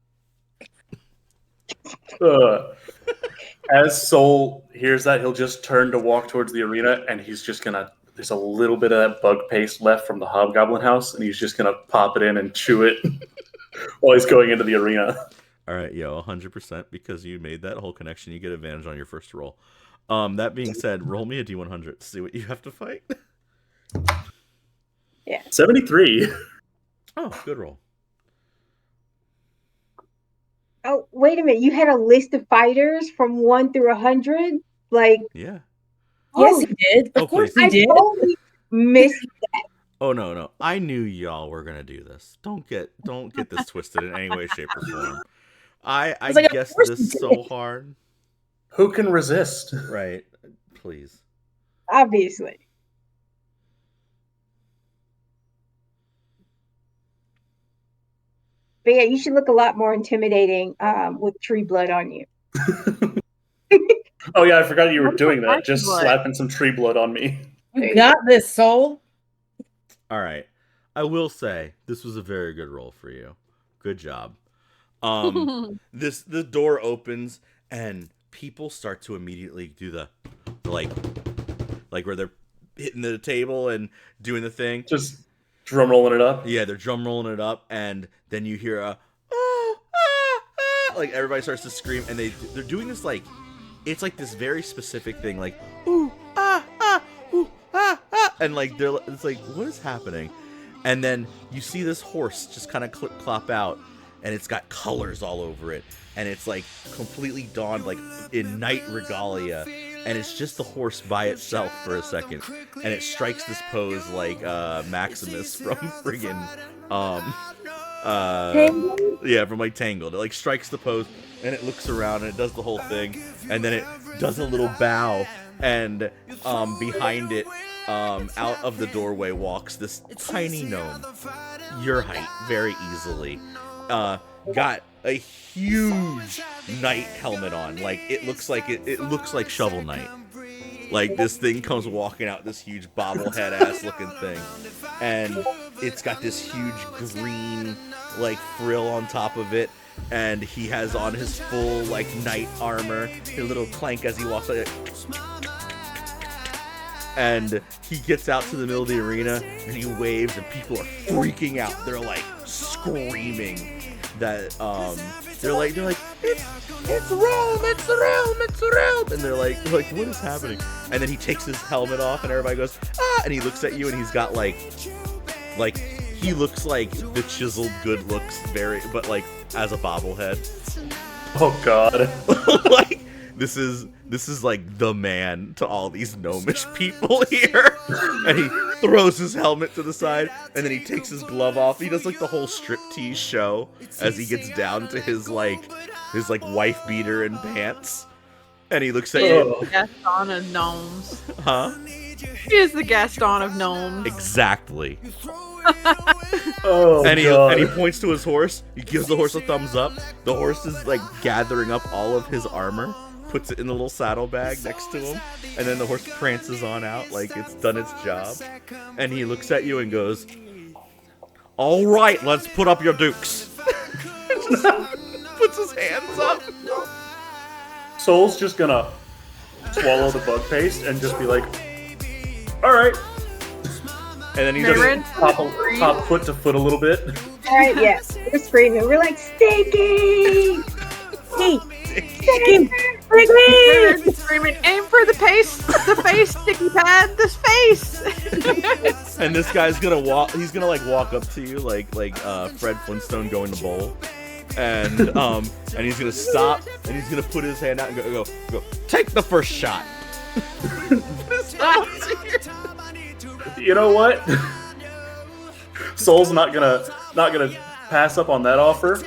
As Soul hears that, he'll just turn to walk towards the arena, and he's just gonna. There's a little bit of that bug paste left from the Hobgoblin house, and he's just gonna pop it in and chew it while he's going into the arena. All right, yo, 100%, because you made that whole connection. You get advantage on your first roll. That being said, roll me a D100 to see what you have to fight. Yeah. 73. Oh, good roll. Oh, wait a minute. You had a list of fighters from 1 through 100? Like, Yeah. Yes, he did. Of Oh, course please. he I did. totally missed Oh no. I knew y'all were gonna do this. Don't get this twisted in any way, shape, or form. I was like, of guessed course this you did. so hard. Who can resist? Right. Please. obviously. But yeah, you should look a lot more intimidating with tree blood on you. Oh yeah, I forgot you were doing that. What? Just slapping some tree blood on me. You got this, Soul. All right. I will say this was a very good roll for you. Good job. The door opens and people start to immediately do the like where they're hitting the table and doing the thing. Just drum rolling it up. Yeah, they're drum rolling it up, and then you hear a like everybody starts to scream, and they're doing this like it's like this very specific thing, like ooh ooh and like it's like what is happening? And then you see this horse just kind of clop out, and it's got colors all over it, and it's like completely donned like in knight regalia, and it's just the horse by itself for a second, and it strikes this pose like Maximus from friggin' yeah, from like Tangled. It like strikes the pose, and it looks around, and it does the whole thing, and then it does a little bow, and behind it, out of the doorway walks this tiny gnome, your height, very easily. Got a huge knight helmet on. Like it looks like it looks like Shovel Knight. Like this thing comes walking out, this huge bobblehead ass looking thing, and it's got this huge green like frill on top of it, and he has on his full like knight armor, a little clank as he walks like. And he gets out to the middle of the arena and he waves, and people are freaking out. They're like screaming that they're like it's Rome, it's Rome, it's Rome, and they're like what is happening? And then he takes his helmet off and everybody goes and he looks at you and he's got like he looks like the chiseled good looks but like as a bobblehead. Oh God. Like this is like the man to all these gnomish people here. And he throws his helmet to the side, and then he takes his glove off. He does like the whole striptease show as he gets down to his wife beater and pants. And he looks at you. Gaston of gnomes. Huh? He is the Gaston of gnomes. Exactly. Oh, and God. he points to his horse. He gives the horse a thumbs up. The horse is like gathering up all of his armor, puts it in the little saddlebag next to him, and then the horse prances on out like it's done its job. And he looks at you and goes, "All right, let's put up your dukes." Puts his hands up. Soul's just gonna swallow the bug paste and just be like, all right. And then he Marin? just hop foot to foot a little bit. All right, yes, we're screaming. We're like, Sticky! Hey, Sticky! Marin screaming, aim for the face, sticky pad, this face. and this guy's gonna walk. He's gonna like walk up to you like Fred Flintstone going to bowl. And he's gonna stop, and he's gonna put his hand out and go. Take the first shot. You know what? Soul's not gonna pass up on that offer,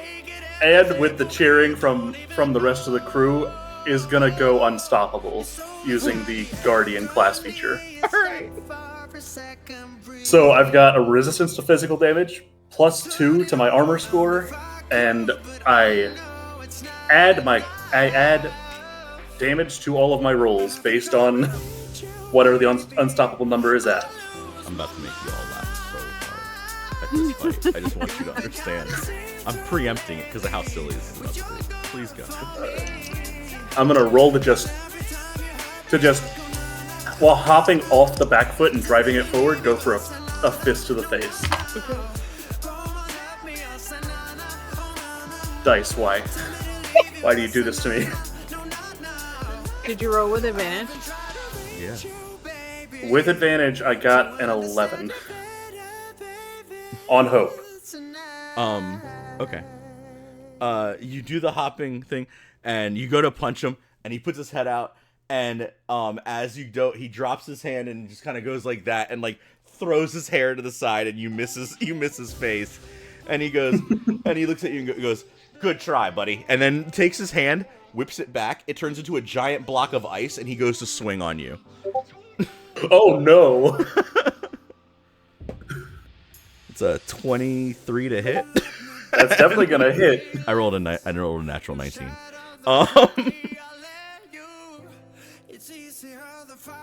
and with the cheering from the rest of the crew, is gonna go unstoppable using the Guardian class feature. Alright. So I've got a resistance to physical damage, +2 to my armor score, and I add damage to all of my rolls based on whatever the unstoppable number is at. I'm about to make you all laugh so hard at this fight. I just want you to understand. I'm preempting it because of how silly this is about to be. Please go. I'm gonna roll to just while hopping off the back foot and driving it forward, go for a fist to the face. Dice, why? Why do you do this to me? Did you roll with advantage? Yeah. With advantage, I got an 11. On hope. Okay. You do the hopping thing, and you go to punch him, and he puts his head out, and as you do, he drops his hand and just kind of goes like that, and like throws his hair to the side, and you miss his face, and he goes, and he looks at you and goes, "Good try, buddy," and then takes his hand, whips it back, it turns into a giant block of ice, and he goes to swing on you. Oh no! It's a 23 to hit. That's definitely gonna hit. I rolled a natural 19.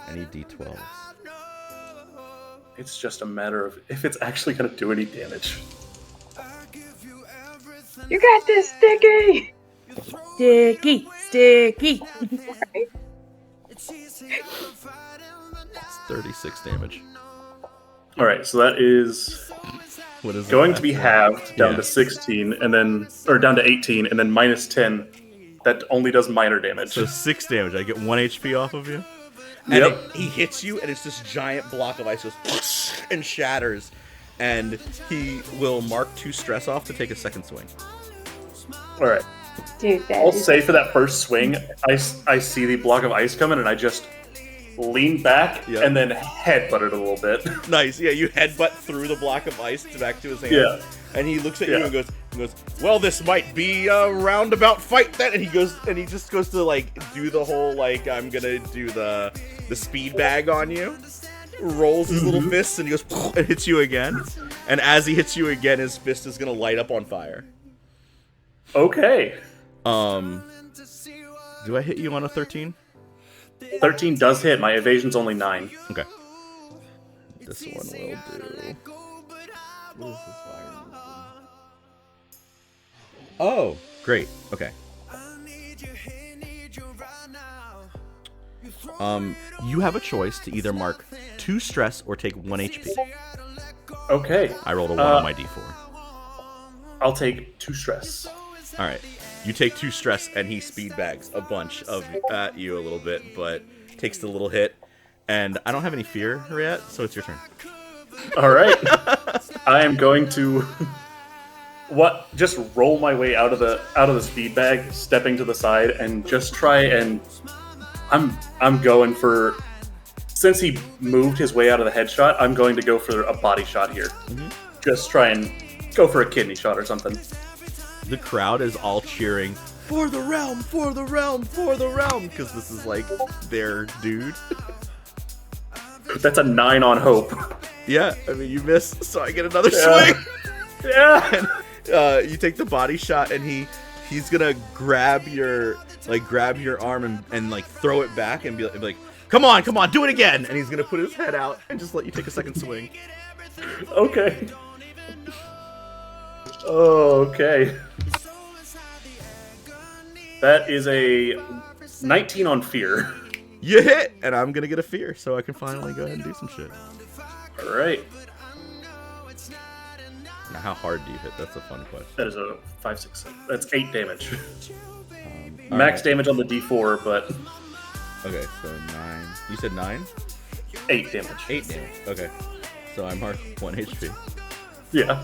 Any d12s? It's just a matter of if it's actually gonna do any damage. You got this, Sticky! Sticky. It's 36 damage. All right, so that is What is going that? to be halved down Yeah. to 16, and then down to 18, and then -10. That only does minor damage. So 6 damage. I get 1 HP off of you. And Yep. he hits you, and it's this giant block of ice goes and shatters. And he will mark 2 stress off to take a second swing. All right. Dude, that I'll is... say for that first swing, I see the block of ice coming, and I just lean back Yep. and then headbutt it a little bit. Nice. Yeah, you headbutt through the block of ice back to his hand. Yeah. And he looks at Yeah. you and goes, "Well, this might be a roundabout fight then." And he just goes to like do the whole like I'm gonna do the speed bag on you. Rolls his little fists and he goes and hits you again. And as he hits you again, his fist is gonna light up on fire. Okay. Do I hit you on a 13? 13 does hit. My evasion's only 9. Okay. This one will do. What is this fire? Oh, great. Okay. You have a choice to either mark 2 stress or take 1 HP. Okay. I rolled a 1 on my d4. I'll take 2 stress. All right. You take 2 stress, and he speed bags a bunch at you a little bit, but takes the little hit. And I don't have any fear yet, so it's your turn. All right. I am going to just roll my way out of the speed bag, stepping to the side, and just try and I'm going for, since he moved his way out of the headshot, I'm going to go for a body shot here. Mhm. Just try and go for a kidney shot or something. The crowd is all cheering for the realm, for the realm, for the realm, because this is like their dude. That's a 9 on hope. Yeah, I mean you miss, so I get another Yeah. swing. Yeah. And, you take the body shot, and he's gonna grab your arm and like throw it back and be like, come on, do it again. And he's gonna put his head out and just let you take a second swing. Okay. Okay. That is a 19 on fear. You hit, and I'm gonna get a fear, so I can finally go ahead and do some shit. All right. Now, how hard do you hit? That's a fun question. That is a 5, 6, 7. That's 8 damage. All Max right. damage on the D4, but Okay, so 9. You said 9? 8 damage. 8 damage. Okay, so I mark 1 HP. Yeah.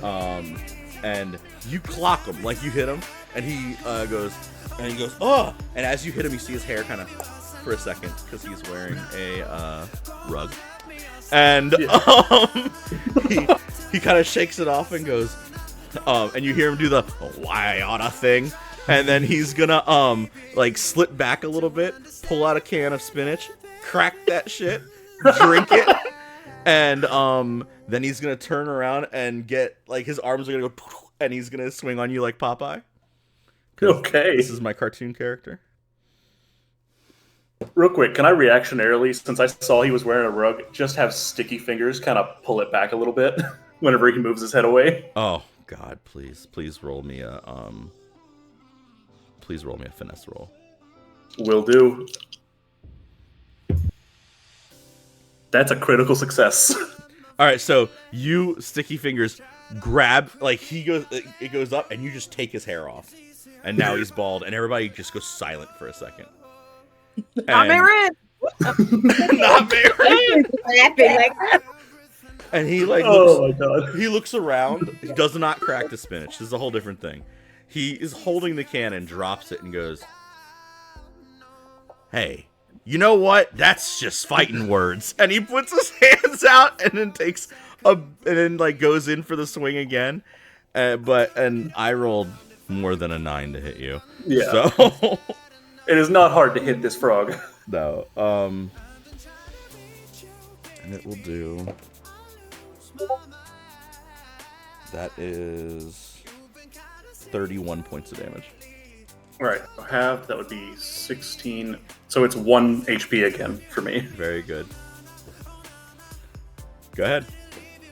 And you clock him, like you hit him, and he goes, oh! And as you hit him, you see his hair kind of for a second because he's wearing a rug, and he kind of shakes it off and goes, and you hear him do the why oughta thing, and then he's gonna like slip back a little bit, pull out a can of spinach, crack that shit, drink it, and then he's gonna turn around and get like his arms are gonna go, and he's gonna swing on you like Popeye. Okay. This is my cartoon character. Real quick, can I reactionarily, since I saw he was wearing a rug, just have sticky fingers kind of pull it back a little bit whenever he moves his head away? Oh God, please roll me a finesse roll. Will do. That's a critical success. All right, so you sticky fingers grab, like it goes up, and you just take his hair off, and now he's bald, and everybody just goes silent for a second. Not Marin! Not Marin! Laughing like And he like Oh my god. he looks around. He does not crack the spinach. This is a whole different thing. He is holding the can and drops it and goes, "Hey, you know what? That's just fighting words." And he puts his hands out and then like goes in for the swing again. And I rolled more than a 9 to hit you. Yeah. So It is not hard to hit this frog. no. And it will do. That is 31 points of damage. Alright, that would be 16. So it's 1 HP again for me. Very good. Go ahead.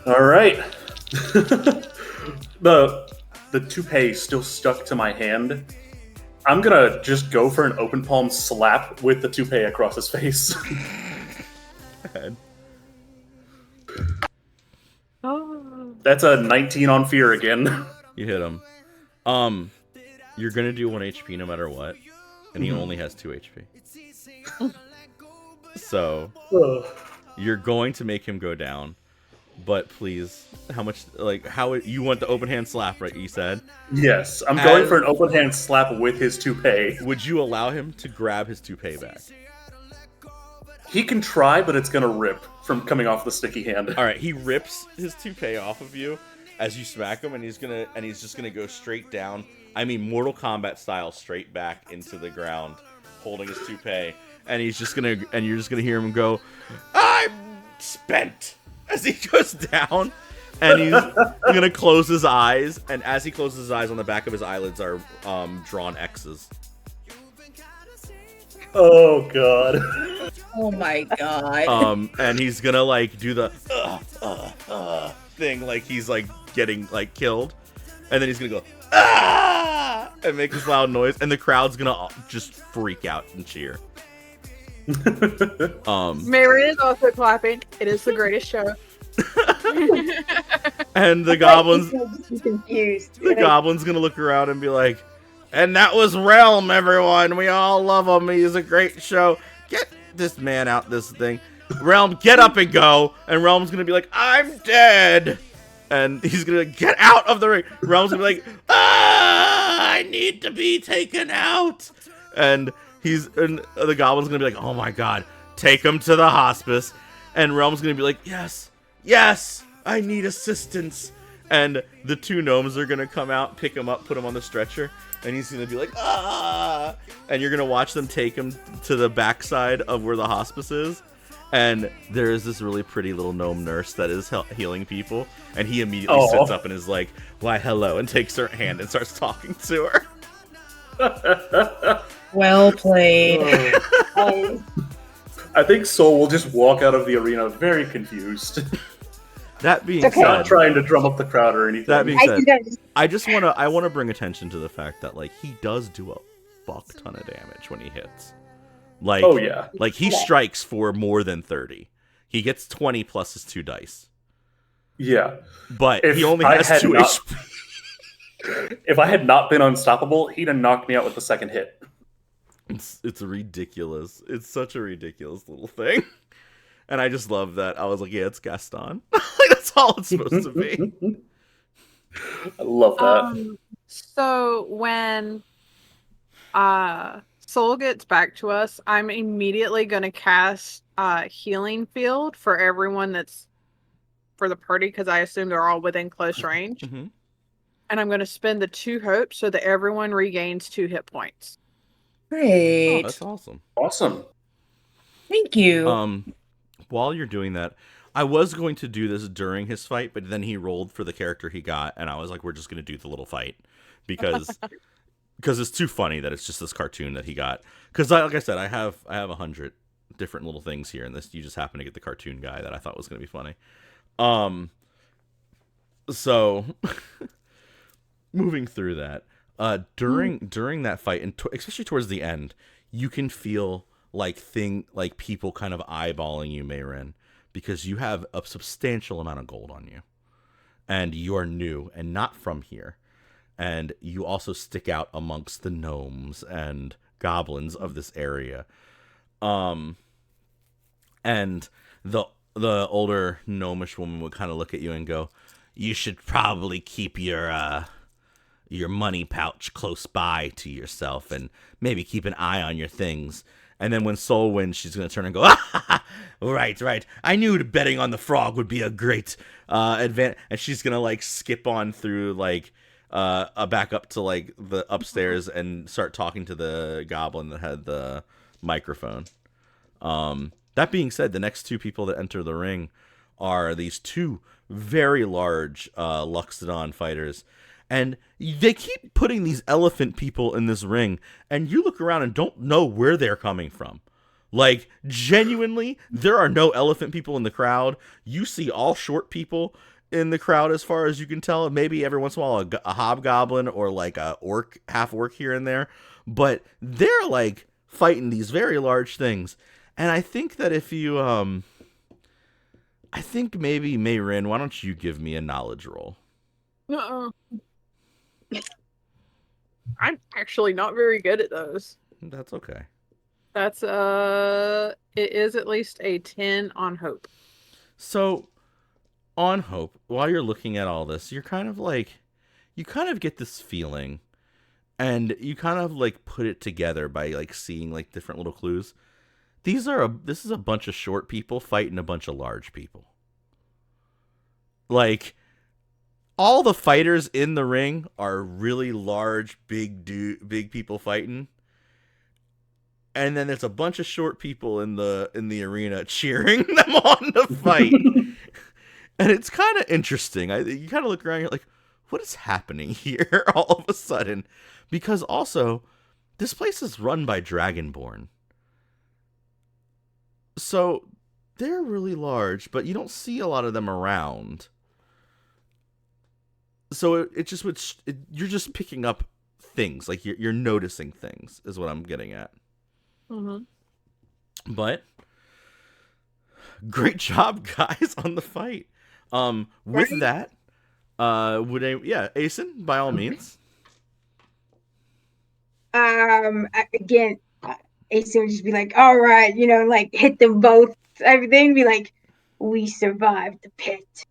Alright. The toupee still stuck to my hand. I'm gonna just go for an open palm slap with the toupee across his face. Go ahead. Oh. That's a 19 on fear again. You hit him. You're gonna do 1 HP no matter what, and he only has 2 HP. So you're going to make him go down, but please, how you want the open hand slap, right? You said. Yes, I'm going for an open hand slap with his toupee. Would you allow him to grab his toupee back? He can try, but it's gonna rip from coming off the sticky hand. All right, he rips his toupee off of you as you smack him, and he's just gonna go straight down. I mean, Mortal Kombat style, straight back into the ground, holding his toupee, and you're just gonna hear him go, "I'm spent," as he goes down, and he's gonna close his eyes, and as he closes his eyes, on the back of his eyelids are drawn X's. Oh god. Oh my god. And he's gonna like do the thing, like he's like getting like killed, and then he's gonna go ah and make this loud noise, and the crowd's gonna just freak out and cheer. Marin is also clapping. It is the greatest show. And the goblins, confused. the goblin's gonna look around and be like, "And that was Realm, everyone. We all love him. He's a great show. Get this man out this thing." Realm, get up and go. And Realm's gonna be like, I'm dead. And he's gonna get out of the ring. Realm's gonna be like, I need to be taken out. And the goblin's gonna be like, oh my god, take him to the hospice. And Realm's gonna be like, yes, I need assistance. And the two gnomes are gonna come out, pick him up, put him on the stretcher, and he's gonna be like, ah! And you're gonna watch them take him to the backside of where the hospice is. And there is this really pretty little gnome nurse that is healing people, and he immediately sits up and is like, why, hello, and takes her hand and starts talking to her. Well played. I think Soul will just walk out of the arena very confused. That being Okay. said, Not trying to drum up the crowd or anything. that being I said, just I want to bring attention to the fact that like he does do a fuck ton of damage when he hits. Like, Oh, yeah. like he strikes for more than 30. He gets 20 plus his 2 dice, Yeah. but If he only I has had 2 not- HP. If I had not been unstoppable, he'd have knocked me out with the second hit. It's ridiculous. It's such a ridiculous little thing. And I just love that. I was like, yeah, it's Gaston. Like, that's all it's supposed to be. I love that. So when Soul gets back to us, I'm immediately going to cast Healing Field for everyone that's for the party, because I assume they're all within close range. Mm-hmm. And I'm going to spend the 2 hopes so that everyone regains 2 hit points. Great. Oh, that's awesome. Awesome. Thank you. While you're doing that, I was going to do this during his fight, but then he rolled for the character he got, and I was like, we're just going to do the little fight because it's too funny that it's just this cartoon that he got. Because like I said, I have 100 different little things here, and this you just happen to get the cartoon guy that I thought was going to be funny. So moving through that, during that fight, and especially towards the end, you can feel like people kind of eyeballing you, Mayrin, because you have a substantial amount of gold on you, and you are new and not from here, and you also stick out amongst the gnomes and goblins of this area. And the older gnomish woman would kind of look at you and go, "You should probably keep your money pouch close by to yourself, and maybe keep an eye on your things." And then when Soul wins, she's going to turn and go, right. I knew betting on the frog would be a great advantage. And she's going to, like, skip on through, like, back up to, like, the upstairs and start talking to the goblin that had the microphone. That being said, the next 2 people that enter the ring are these 2 very large Luxodon fighters. And they keep putting these elephant people in this ring, and you look around and don't know where they're coming from. Like, genuinely, there are no elephant people in the crowd. You see all short people in the crowd as far as you can tell. Maybe every once in a while a hobgoblin or like a half orc here and there. But they're like fighting these very large things. And I think that if you, I think maybe Mayrin, why don't you give me a knowledge roll? I'm actually not very good at those. That's okay. That's it is at least a 10 on hope. So on hope, while you're looking at all this, you're kind of like, you kind of get this feeling, and you kind of like put it together by like seeing like different little clues. This is a bunch of short people fighting a bunch of large people. Like, all the fighters in the ring are really large, big people fighting. And then there's a bunch of short people in the arena cheering them on to fight. And it's kind of interesting. You kind of look around, you're like, what is happening here all of a sudden? Because also, this place is run by Dragonborn. So they're really large, but you don't see a lot of them around. So you're just picking up things, like you're noticing things, is what I'm getting at. Mm-hmm. But great job, guys, on the fight. With that, Asen, by all means. Again, Ace would just be like, all right, like hit them both They'd be like, we survived the pit.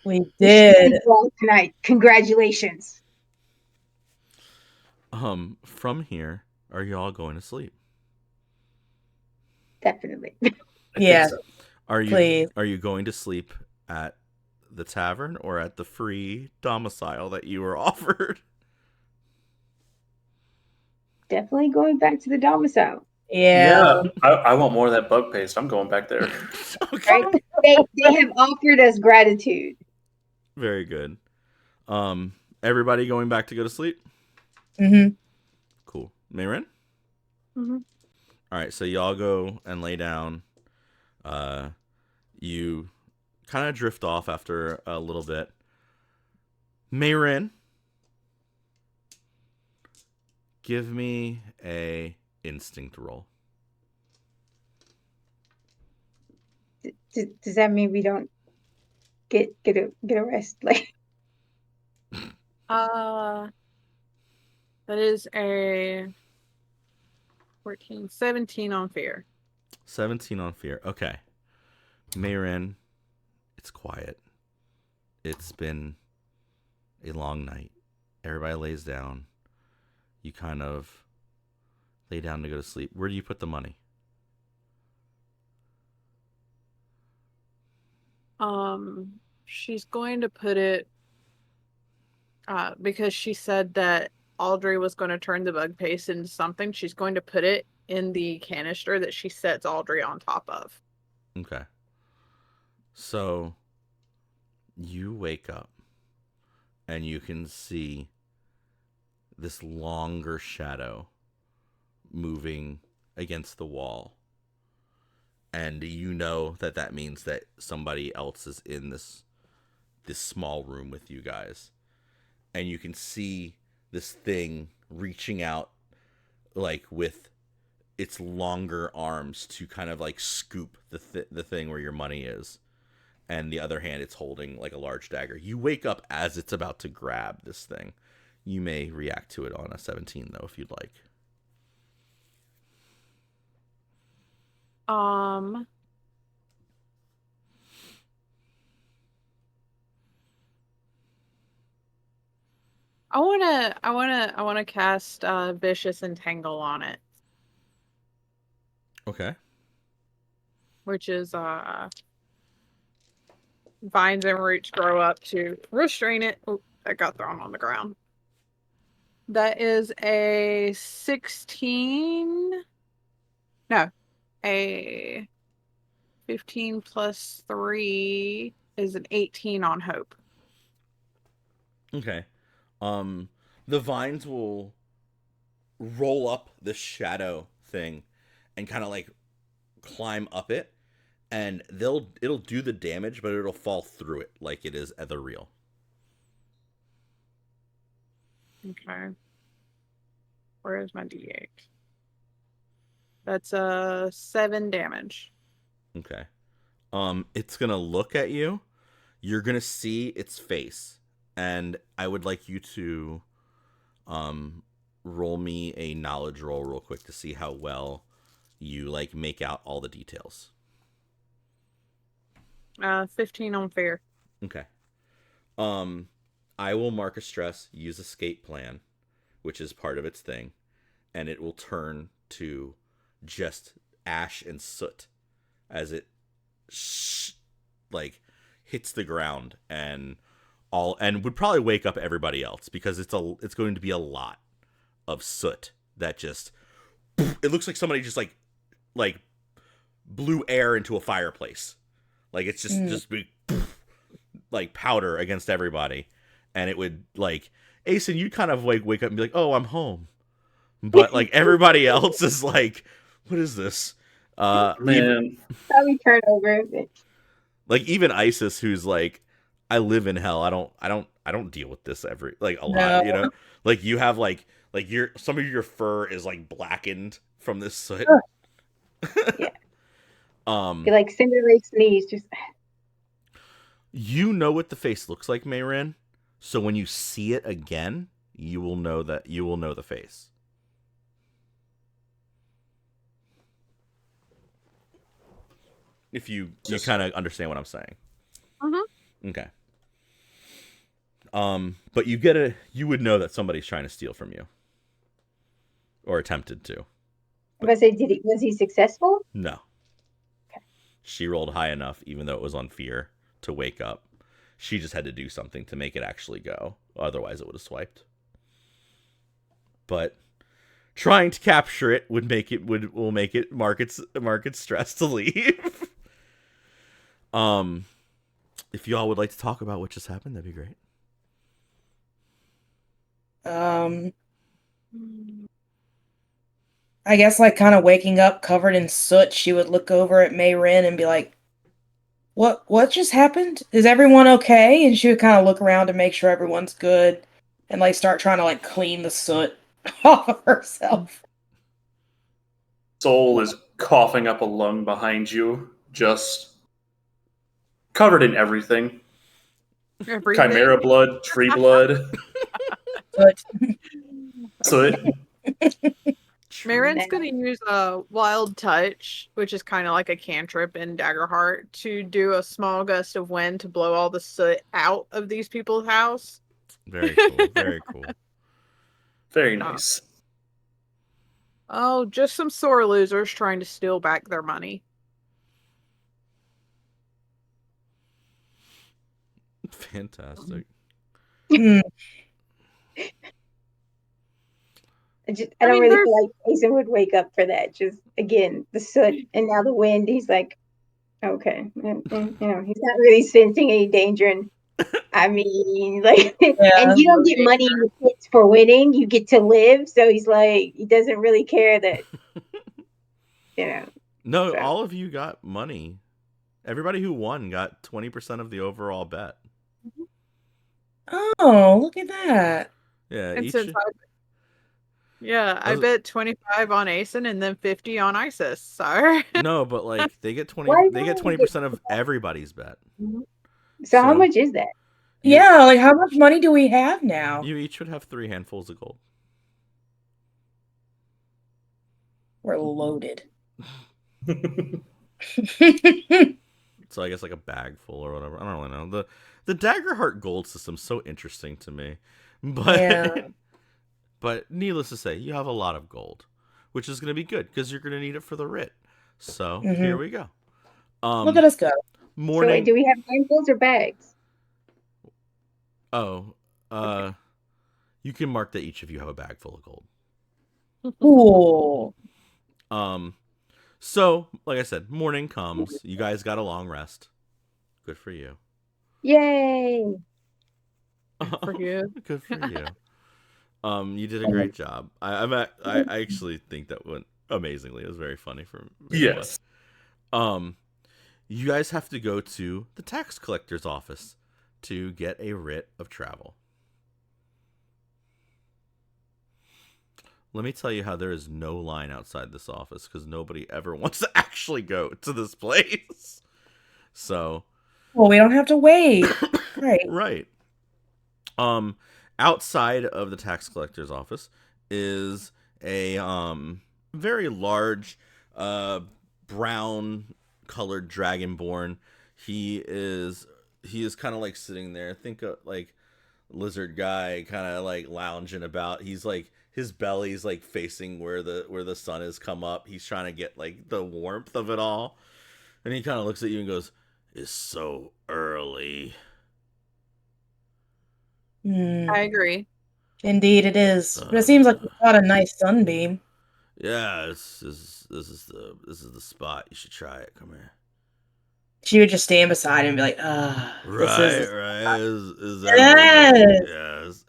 We We did. sleep well tonight. Congratulations. From here, are you all going to sleep? Definitely. I Yeah. think so. Please. Are you going to sleep at the tavern or at the free domicile that you were offered? Definitely going back to the domicile. Yeah. I want more of that bug paste. I'm going back there. Okay. Right? They have offered us gratitude. Very good. Everybody going back to go to sleep? Mm-hmm. Cool. Mayrin? Mm-hmm. All right, so y'all go and lay down. You kind of drift off after a little bit. Mayrin, give me a instinct roll. Does that mean we don't get a rest? Like, That is a 14, 17 on fear. 17 on fear. Okay. Mayrin, it's quiet. It's been a long night. Everybody lays down. You kind of lay down to go to sleep. Where do you put the money? She's going to put it because she said that Audrey was going to turn the bug paste into something. She's going to put it in the canister that she sets Audrey on top of. Okay. So you wake up and you can see this longer shadow moving against the wall. And you know that that means that somebody else is in this small room with you guys. And you can see this thing reaching out like with its longer arms to kind of like scoop the thing where your money is. And the other hand, it's holding like a large dagger. You wake up as it's about to grab this thing. You may react to it on a 17, though, if you'd like. I wanna cast Vicious Entangle on it, Okay. which is vines and roots grow up to restrain it. Oh, that got thrown on the ground. That is a 16. No, a 15 plus 3 is an 18 on hope. Okay. The vines will roll up the shadow thing and kind of like climb up it, and it'll do the damage, but it'll fall through it like it is the real. Okay. Where is my D8? That's 7 damage. Okay. It's gonna look at you. You're gonna see its face, and I would like you to roll me a knowledge roll real quick to see how well you like make out all the details. 15 on fear. Okay. I will mark a stress, use escape plan, which is part of its thing, and it will turn to just ash and soot as it like hits the ground and would probably wake up everybody else because it's going to be a lot of soot that just it looks like somebody just like blew air into a fireplace. Like it's just be like powder against everybody. And it would like Asen, you'd kind of like wake up and be like, "Oh, I'm home." But like everybody else is like, "What is this?" Man, probably turn over. Like even Isis, who's like, "I live in hell. I don't deal with this a lot." No. You know, like you have like some of your fur is like blackened from this soot. Yeah. You're like Cinderlace knees, just You know what the face looks like, Mayrin. So when you see it again, you will know the face. If you Just- kind of understand what I'm saying. Mhm. Okay. But you would know that somebody's trying to steal from you, or attempted to. I'm gonna say, was he successful? No. She rolled high enough, even though it was on fear, to wake up. She just had to do something to make it actually go. Otherwise, it would have swiped. But trying to capture it will make it market stress to leave. If y'all would like to talk about what just happened, that'd be great. I guess like kind of waking up covered in soot, she would look over at Mayrin and be like, What just happened? Is everyone okay? And she would kind of look around to make sure everyone's good and like start trying to like clean the soot off of herself. Soul is coughing up a lung behind you, just covered in everything. Everything. Chimera blood, tree blood. But So Marin's gonna use a wild touch, which is kind of like a cantrip in Daggerheart, to do a small gust of wind to blow all the soot out of these people's house. Very cool. Very cool. very nice. Oh, just some sore losers trying to steal back their money. Fantastic. I don't mean, really there's- feel like Jason would wake up for that. Just again, the soot and now the wind. He's like, okay, and, he's not really sensing any danger. And I mean, like, and you don't get money in the pits for winning; you get to live. So he's like, he doesn't really care that, No, So. all of you got money. Everybody who won got 20% of the overall bet. oh, look at that. Yeah, And each. since I bet 25 on Asen and then 50 on Isis. So No, but like they get 20. Why They get don't we 20% of everybody's bet. So how much is that? You- Yeah, like how much money do we have now? You each would have 3 handfuls of gold. We're loaded. So I guess like a bag full or whatever. I don't really know. The Daggerheart gold system's so interesting to me. But Yeah. but needless to say, you have a lot of gold, which is going to be good because you're going to need it for the writ. So here we go. Look at us go. Morning. So wait, do we have handfuls or bags? You can mark that each of you have a bag full of gold. Cool. So like I said, morning comes. You guys got a long rest. Good for you. Yay! for you. Good for you. You did a great job. I actually think that went amazingly. It was very funny for me. Yes. You guys have to go to the tax collector's office to get a writ of travel. Let me tell you how there is no line outside this office because nobody ever wants to actually go to this place. So, Well, we don't have to wait. Right. right. Outside of the tax collector's office is a very large brown colored dragonborn. He is kind of like sitting there. Think of like lizard guy kind of like lounging about. He's like his belly's like facing where the sun has come up. He's trying to get like the warmth of it all. And he kind of looks at you and goes, "It's so early." I agree. Indeed, it is. But it seems like we've got a nice sunbeam. Yeah, this is the spot. You should try it. Come here. She would just stand beside him and be like, this is Right. Is Yes. yes.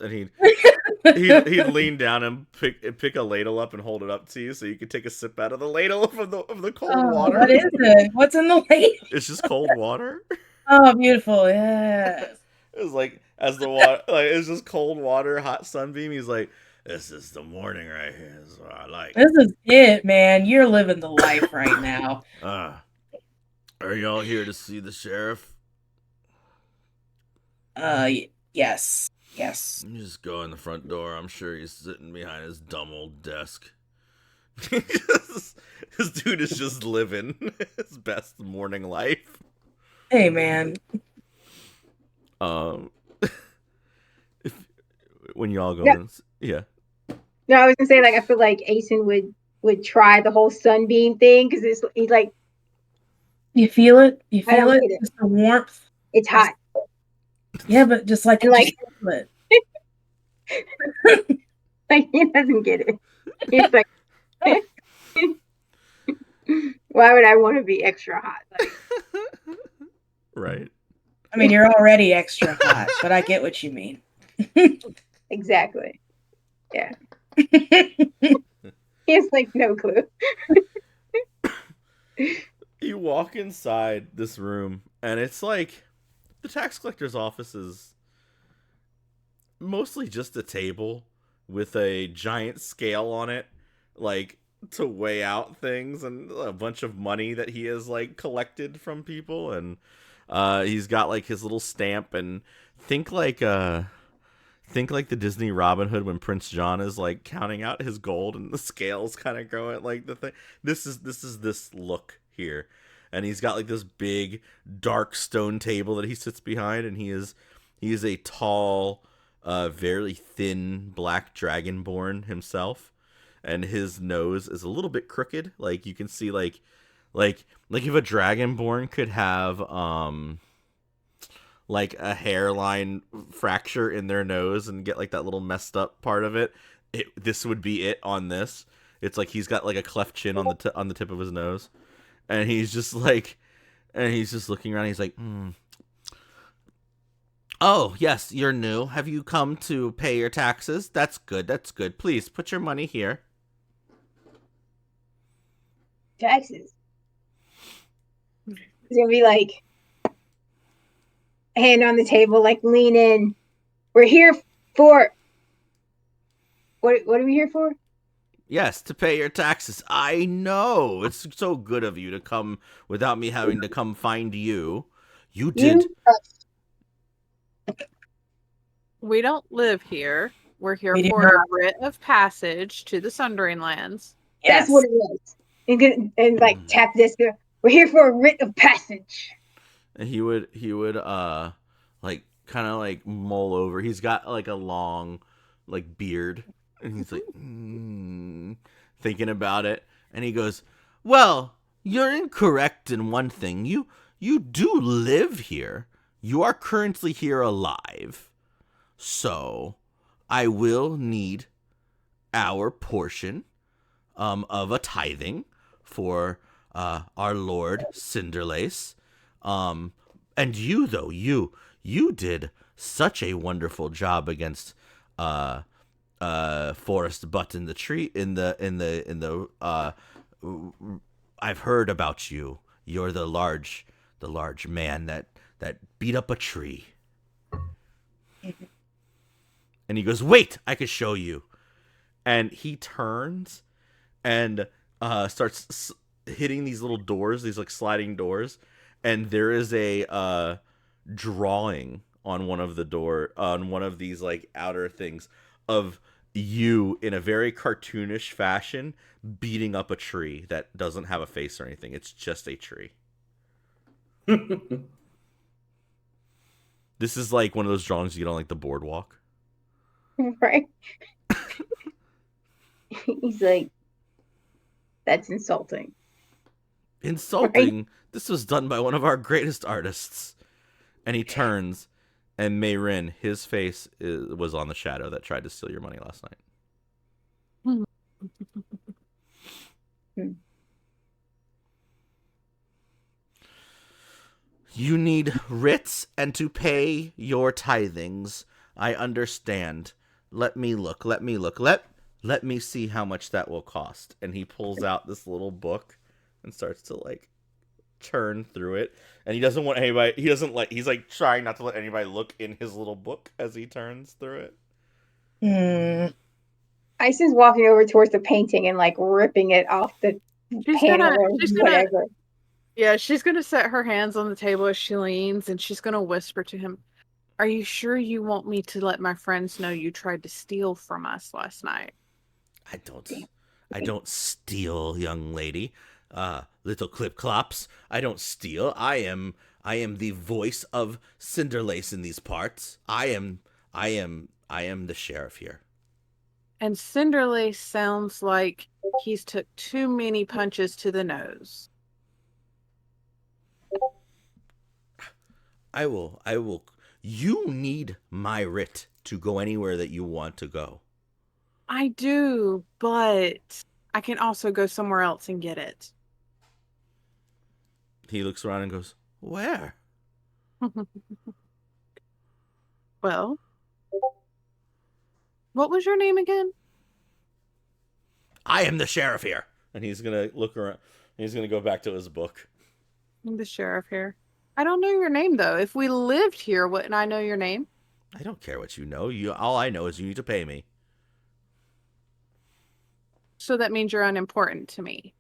And he'd lean down and pick a ladle up and hold it up to you so you could take a sip out of the ladle of the cold water. What is it? What's in the ladle? It's just cold water. Oh, beautiful. Yes. It was like as the water, like it's just cold water, hot sunbeam. He's like, "This is the morning right here. This is what I like." This is it, man. You're living the life right now. Are y'all here to see the sheriff? Yes. Yes. You just go in the front door. I'm sure he's sitting behind his dumb old desk. This dude is just living his best morning life. Hey, man. If when y'all go Yeah. in, yeah. No, I was gonna say like I feel like Asen would try the whole sunbeam thing because he's like You feel it? You I feel don't it? get it. Just the warmth. It's hot Yeah, but just like and like it. like he doesn't get it. He's like, why would I want to be extra hot? Like Right. I mean, you're already extra hot, but I get what you mean. exactly. Yeah. He has like no clue. You walk inside this room, and it's like the tax collector's office is mostly just a table with a giant scale on it, like to weigh out things, and a bunch of money that he has like collected from people, and he's got like his little stamp, and think like the Disney Robin Hood when Prince John is like counting out his gold and the scales kind of growing like the thing. This is this look here. And he's got like this big dark stone table that he sits behind, and he is a tall, very thin black dragonborn himself, and his nose is a little bit crooked. Like you can see like if a dragonborn could have like a hairline fracture in their nose and get like that little messed up part of it, this would be it on this. It's like he's got like a cleft chin on the tip of his nose, and he's just looking around. He's like, "Oh yes, you're new. Have you come to pay your taxes? That's good. That's good. Please put your money here." Taxes. It's gonna be like hand on the table, like lean in. We're here for what are we here for? Yes, to pay your taxes. I know. It's so good of you to come without me having to come find you. You did. We don't live here. We're here We do for not. a writ of passage to the Sundering Lands. That's what it was. And like tap this. We're here for a writ of passage. And he would like kind of like mull over. He's got like a long like beard, and he's like thinking about it, and he goes, "Well, you're incorrect in one thing. You do live here. You are currently here alive. So, I will need our portion of a tithing for our Lord Cinderlace. And you though, you did such a wonderful job against Forrest Butt in the tree in the I've heard about you. You're the large man that beat up a tree." And he goes, "Wait, I could show you." And he turns and starts hitting these little doors, these like sliding doors, and there is a drawing on one of these like outer things of you in a very cartoonish fashion beating up a tree that doesn't have a face or anything. It's just a tree. This is like one of those drawings you get on like the boardwalk. Right. He's like, that's insulting. Insulting? Right? This was done by one of our greatest artists. And he turns, and Mayrin, his face was on the shadow that tried to steal your money last night. You need writs and to pay your tithings. I understand. Let me look. Let me see how much that will cost. And he pulls out this little book and starts to like turn through it. And he doesn't want anybody, he's like trying not to let anybody look in his little book as he turns through it. Ice's walking over towards the painting and like ripping it off the panel or whatever. Yeah, she's gonna set her hands on the table as she leans, and she's gonna whisper to him, "Are you sure you want me to let my friends know you tried to steal from us last night?" I don't steal, young lady. Little clip clops. I don't steal. I am the voice of Cinderlace in these parts. I am the sheriff here. And Cinderlace sounds like he's took too many punches to the nose. I will. You need my writ to go anywhere that you want to go. I do, but I can also go somewhere else and get it. He looks around and goes, "Where?" Well, what was your name again? I am the sheriff here. And he's going to look around. He's going to go back to his book. I'm the sheriff here. I don't know your name, though. If we lived here, wouldn't I know your name? I don't care what you know. All I know is you need to pay me. So that means you're unimportant to me.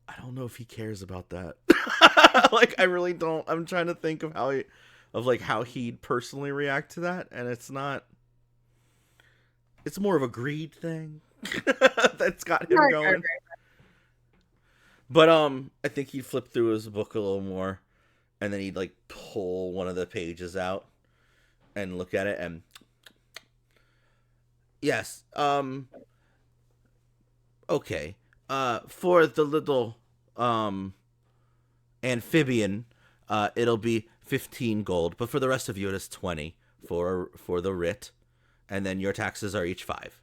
I don't know if he cares about that. Like, I really don't. I'm trying to think of how he'd personally react to that, and it's not. It's more of a greed thing that's got him going. Right. But I think he'd flip through his book a little more, and then he'd like pull one of the pages out and look at it, and yes, okay, for the little amphibian, it'll be 15 gold, but for the rest of you, it is 20 for the writ. And then your taxes are each 5.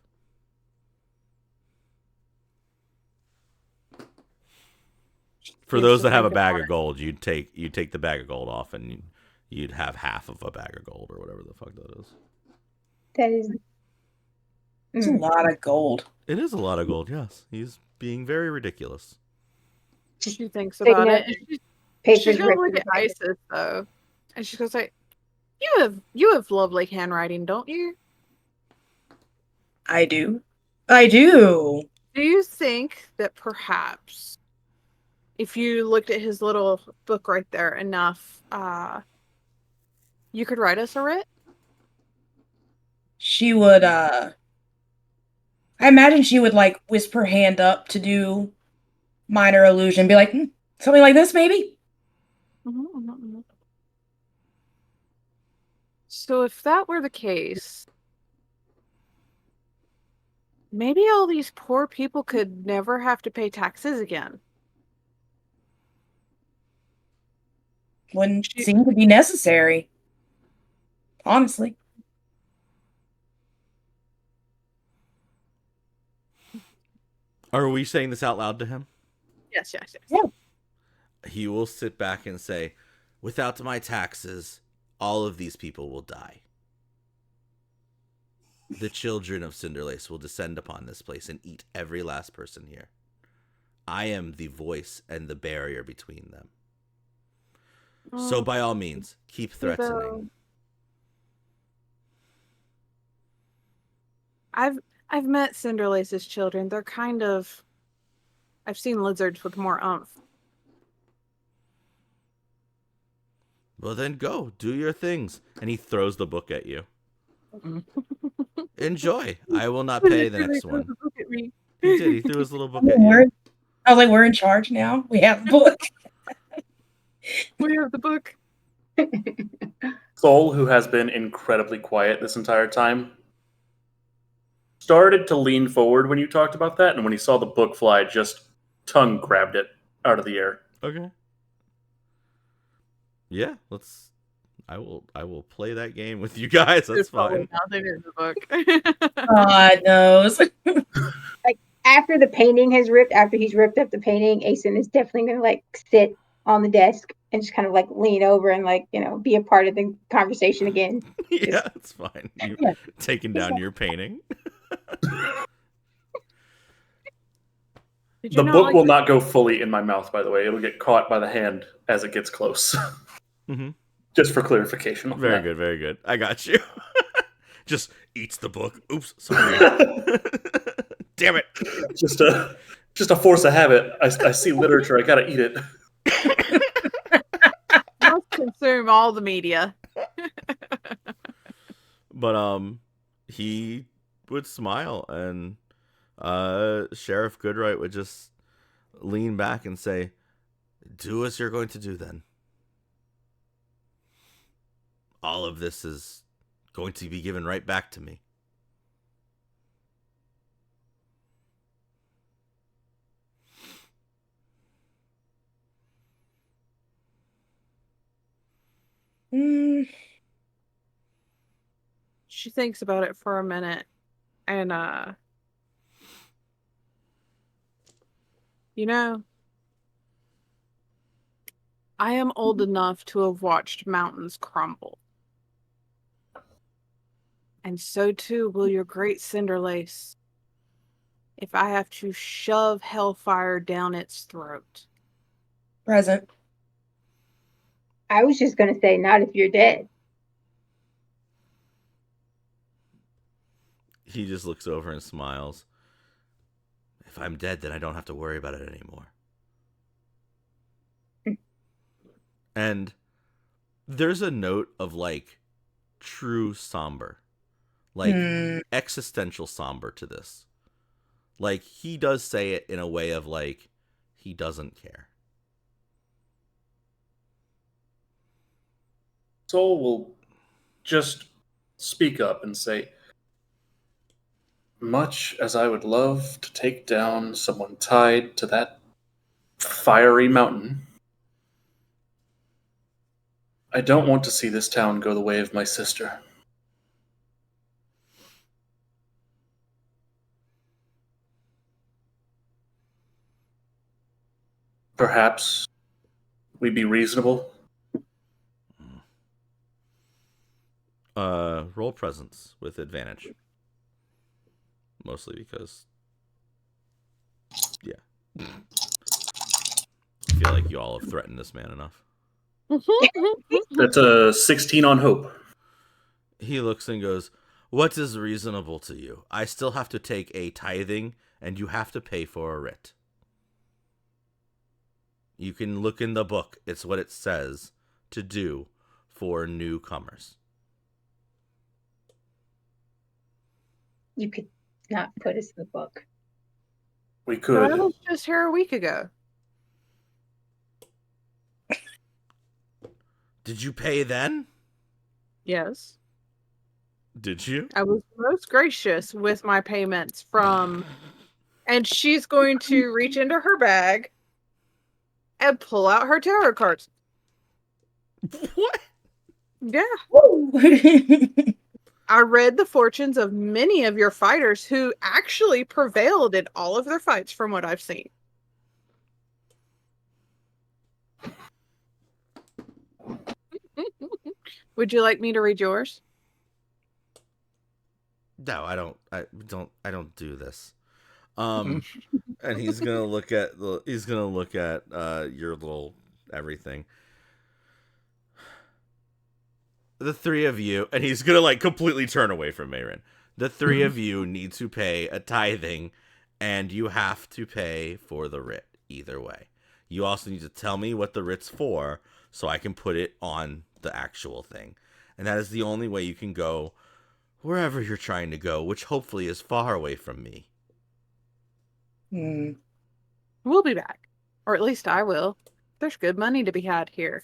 For those that have a bag of gold, you'd take the bag of gold off, and you'd have half of a bag of gold or whatever the fuck that is. That is. It's a lot of gold. It is a lot of gold. Yes, he's being very ridiculous. She thinks about it. She's gonna look at Isis though, and she goes like, "You have lovely handwriting, don't you?" I do. Do you think that perhaps if you looked at his little book right there enough, you could write us a writ? She would, I imagine she would, like, whisper hand up to do minor illusion, be like, something like this, maybe? Mm-hmm. So if that were the case, maybe all these poor people could never have to pay taxes again. Wouldn't seem to be necessary. Honestly. Are we saying this out loud to him? Yes. Yeah. He will sit back and say, "Without my taxes, all of these people will die. The children of Cinderlace will descend upon this place and eat every last person here. I am the voice and the barrier between them. So by all means, keep threatening." I've met Cinderlace's children. They're kind of... I've seen lizards with more oomph. Well, then go. Do your things. And he throws the book at you. Enjoy. I will not pay the next one. He did. He threw his little book at you. I was like, we're in charge now. We have the book. We have the book. Soul, who has been incredibly quiet this entire time, started to lean forward when you talked about that, and when he saw the book fly, just tongue grabbed it out of the air. Okay. Yeah, I will play that game with you guys. That's fine. Nothing in the book. God knows. Like after the painting has ripped, after he's ripped up the painting, Asen is definitely gonna like sit on the desk and just kind of like lean over and like, be a part of the conversation again. Yeah, it's fine. You taking down your painting. The book will not go fully in my mouth, by the way. It'll get caught by the hand as it gets close. Mm-hmm. Just for clarification. Very good, very good. I got you. Just eats the book. Oops, sorry. Damn it. Just a force of habit. I see literature. I gotta eat it. Must consume all the media. But he would smile, and Sheriff Goodright would just lean back and say, "Do as you're going to do, then. All of this is going to be given right back to me." She thinks about it for a minute, and you know, I am old enough to have watched mountains crumble. And so too will your great Cinderlace, if I have to shove hellfire down its throat. Present. I was just going to say, not if you're dead. He just looks over and smiles. If I'm dead, then I don't have to worry about it anymore. And there's a note of like true somber, like existential somber to this. Like he does say it in a way of like he doesn't care. Soul will just speak up and say, much as I would love to take down someone tied to that fiery mountain, I don't want to see this town go the way of my sister. Perhaps we be reasonable. Roll presence with advantage. Mostly because, yeah, I feel like you all have threatened this man enough. That's a 16 on hope. He looks and goes, "What is reasonable to you? I still have to take a tithing, and you have to pay for a writ. You can look in the book. It's what it says to do for newcomers." You could not put us in the book. We I could. was just here a week ago. Did you pay then? Yes. Did you? I was most gracious with my payments from... And she's going to reach into her bag and pull out her tarot cards. What? Yeah. Woo! I read the fortunes of many of your fighters who actually prevailed in all of their fights from what I've seen. Would you like me to read yours? No, I don't. I don't do this. And he's gonna look at your little everything. The three of you, and he's gonna like completely turn away from Mayrin. The three of you need to pay a tithing, and you have to pay for the writ either way. You also need to tell me what the writ's for, so I can put it on the actual thing. And that is the only way you can go wherever you're trying to go, which hopefully is far away from me. We'll be back. Or at least I will. There's good money to be had here.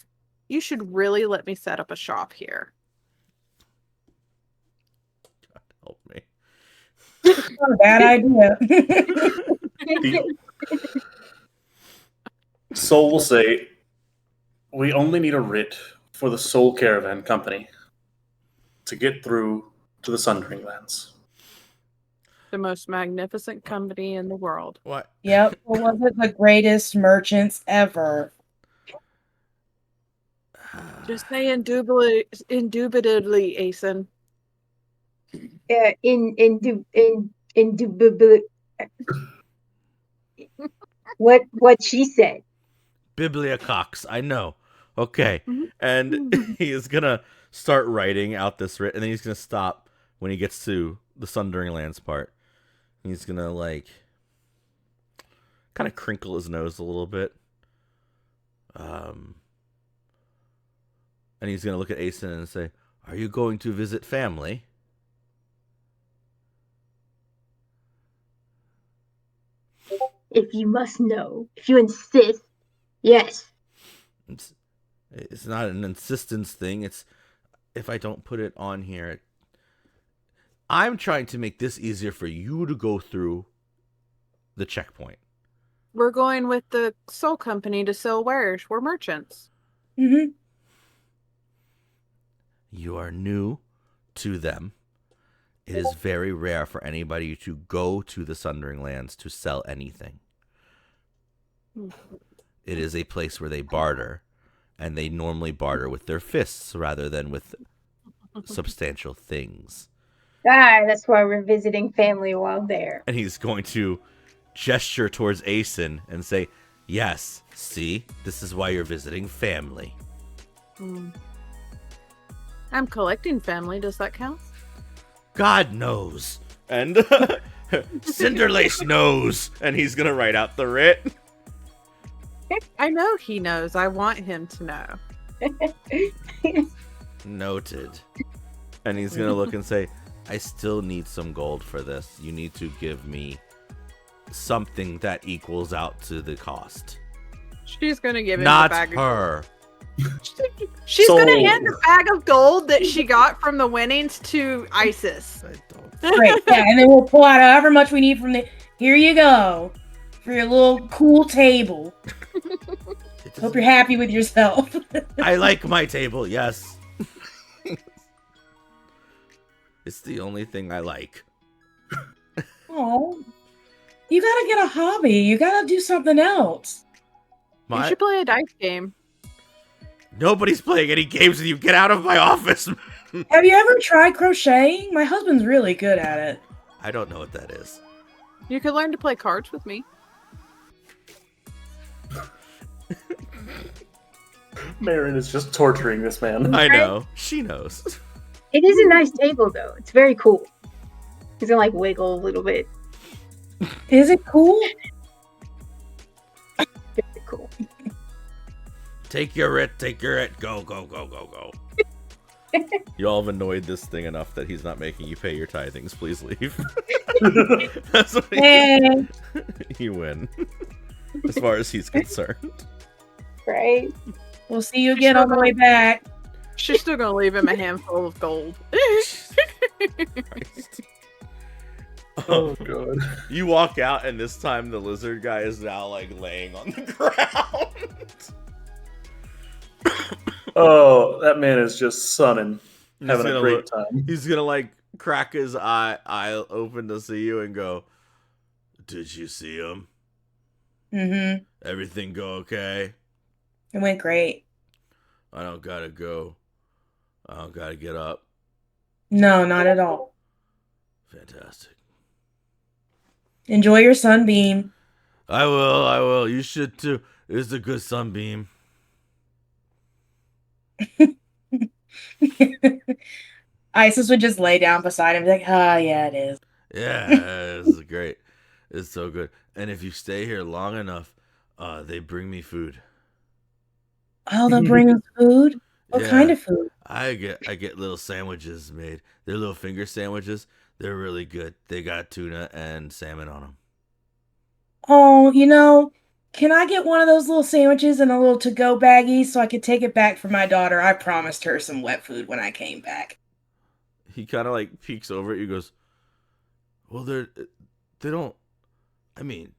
You should really let me set up a shop here. God help me. Not a bad idea. Soul will say, we only need a writ for the Soul Caravan Company to get through to the Sundering Lands. The most magnificent company in the world. What? Yep, was it the greatest merchants ever? Just say indubitably, Asen. What she said. Bibliocox, I know. Okay. And he is going to start writing out this writ, and then he's going to stop when he gets to the Sundering Lands part. He's going to, like, kind of crinkle his nose a little bit. And he's going to look at Asen and say, "Are you going to visit family?" If you must know, if you insist, yes. It's not an insistence thing. It's if I don't put it on here. I'm trying to make this easier for you to go through the checkpoint. We're going with the Soul Company to sell wares. We're merchants. Mm-hmm. You are new to them. It is very rare for anybody to go to the Sundering Lands to sell anything. It is a place where they barter, and they normally barter with their fists rather than with substantial things. That's why we're visiting family while there. And he's going to gesture towards Aeson and say, yes, see, this is why you're visiting family. I'm collecting family. Does that count? God knows. And Cinderlace knows. And he's going to write out the writ. I know he knows. I want him to know. Noted. And he's going to look and say, I still need some gold for this. You need to give me something that equals out to the cost. She's going to give him Not the bag her. She's So- going to hand the bag of gold that she got from the winnings to Isis. I don't. Great. Yeah, and then we'll pull out however much we need from the. Here you go for your little cool table. Hope you're happy with yourself. I like my table, yes. It's the only thing I like. Oh, you gotta get a hobby. You gotta do something else. You should play a dice game. Nobody's playing any games with you. Get out of my office. Have you ever tried crocheting? My husband's really good at it. I don't know what that is. You could learn to play cards with me. Marin is just torturing this man. I know. She knows. It is a nice table, though. It's very cool. He's gonna like wiggle a little bit. Is it cool? Very cool. Take your it. Go, go, go, go, go. You all have annoyed this thing enough that he's not making you pay your tithings. Please leave. That's what Hey. you win. As far as he's concerned. Right? We'll see you again on the way back. She's still going to leave him a handful of gold. Christ. Oh god. You walk out, and this time the lizard guy is now like laying on the ground. Oh, that man is just sunning, He's having a gonna great look- time. He's gonna like crack his eye open to see you and go, "Did you see him? Mm-hmm. Everything go okay? It went great. I don't gotta go. I don't gotta get up. No, not at all. Fantastic. Enjoy your sunbeam. I will. You should too. It's a good sunbeam." Isis would just lay down beside him and be like, yeah, it is. Yeah, this is great. It's so good. And if you stay here long enough, they bring me food. Oh, they'll bring us food? What Yeah. kind of food? I get little sandwiches made. They're little finger sandwiches. They're really good. They got tuna and salmon on them. Oh, can I get one of those little sandwiches in a little to-go baggie so I could take it back for my daughter? I promised her some wet food when I came back. He kind of like peeks over at you, goes, "Well, they don't. I mean,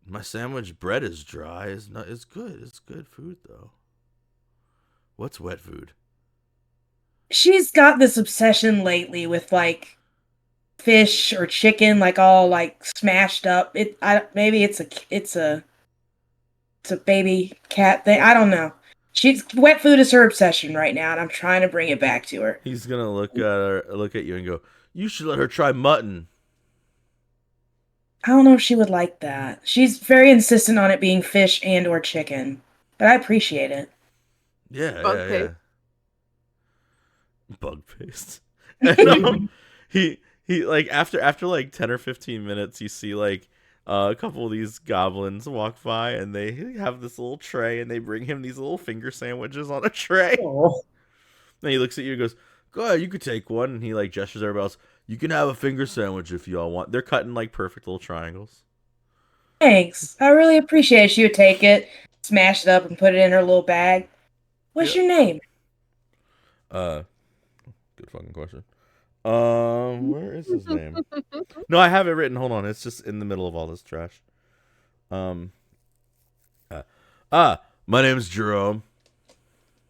my sandwich bread is dry. It's not. It's good. It's good food though. What's wet food?" She's got this obsession lately with like fish or chicken, like all like smashed up. Maybe it's a baby cat thing. I don't know. Wet food is her obsession right now, and I'm trying to bring it back to her. He's gonna look at you and go, "You should let her try mutton." I don't know if she would like that. She's very insistent on it being fish and or chicken, but I appreciate it. Yeah, Bug yeah, paste. yeah. Bug paste. And, he like after like 10 or 15 minutes, you see like a couple of these goblins walk by, and they have this little tray, and they bring him these little finger sandwiches on a tray. Oh. And he looks at you and goes, "Go ahead, you could take one." And he like gestures at everybody else. "You can have a finger sandwich if y'all want." They're cut in like perfect little triangles. Thanks. I really appreciate it. She would take it, smash it up, and put it in her little bag. What's your name? Good fucking question. Where is his name? No, I have it written. Hold on, it's just in the middle of all this trash. My name's Jerome.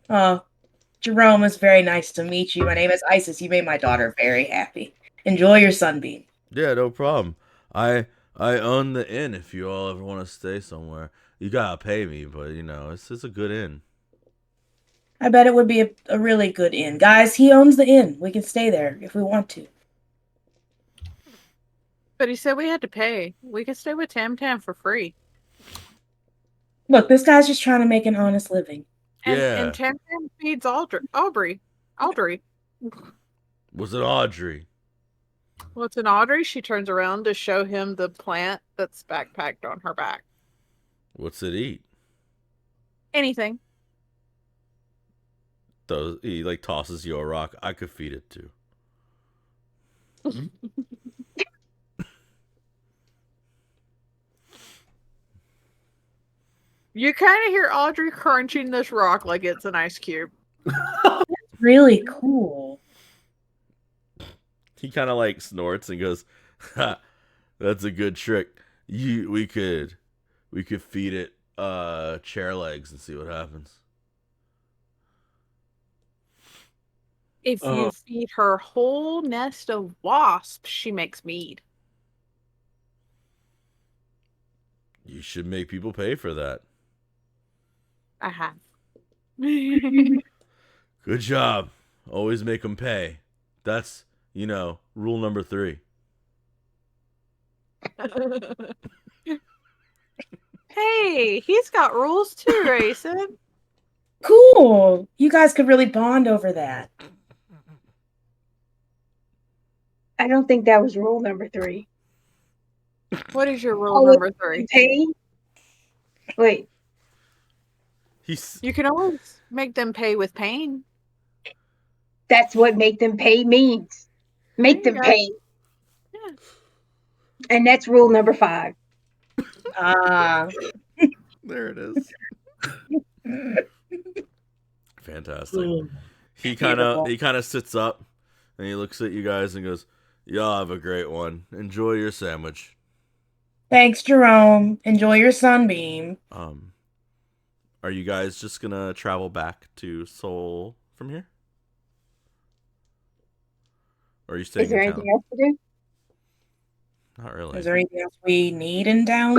Jerome, it's very nice to meet you. My name is Isis. You made my daughter very happy. Enjoy your sunbeam. Yeah, no problem. I own the inn. If you all ever want to stay somewhere, you gotta pay me, but it's a good inn. I bet it would be a really good inn. Guys, he owns the inn. We can stay there if we want to. But he said we had to pay. We could stay with Tam Tam for free. Look, this guy's just trying to make an honest living. And Tam Tam feeds Aubrey. Was it Audrey? Well, it's an Audrey. She turns around to show him the plant that's backpacked on her back. What's it eat? Anything. He tosses you a rock. I could feed it too. You kind of hear Audrey crunching this rock like it's an ice cube. Really cool. He kind of snorts and goes, "Ha, that's a good trick. We could feed it chair legs and see what happens." If you feed her whole nest of wasps, she makes mead. You should make people pay for that. I have. Good job. Always make them pay. That's, rule number 3. Hey, he's got rules too, Rayson. Cool. You guys could really bond over that. I don't think that was rule number 3. What is your rule number 3? Pay? Wait. You can always make them pay with pain. That's what make them pay means. Make them pay. Yeah. And that's rule number 5. There it is. Fantastic. He kind of sits up and he looks at you guys and goes, "Y'all have a great one. Enjoy your sandwich." Thanks, Jerome. Enjoy your sunbeam. Are you guys just gonna travel back to Seoul from here? Or are you staying Is there in town? anything else to do? Not really. Is there anything else we need in town?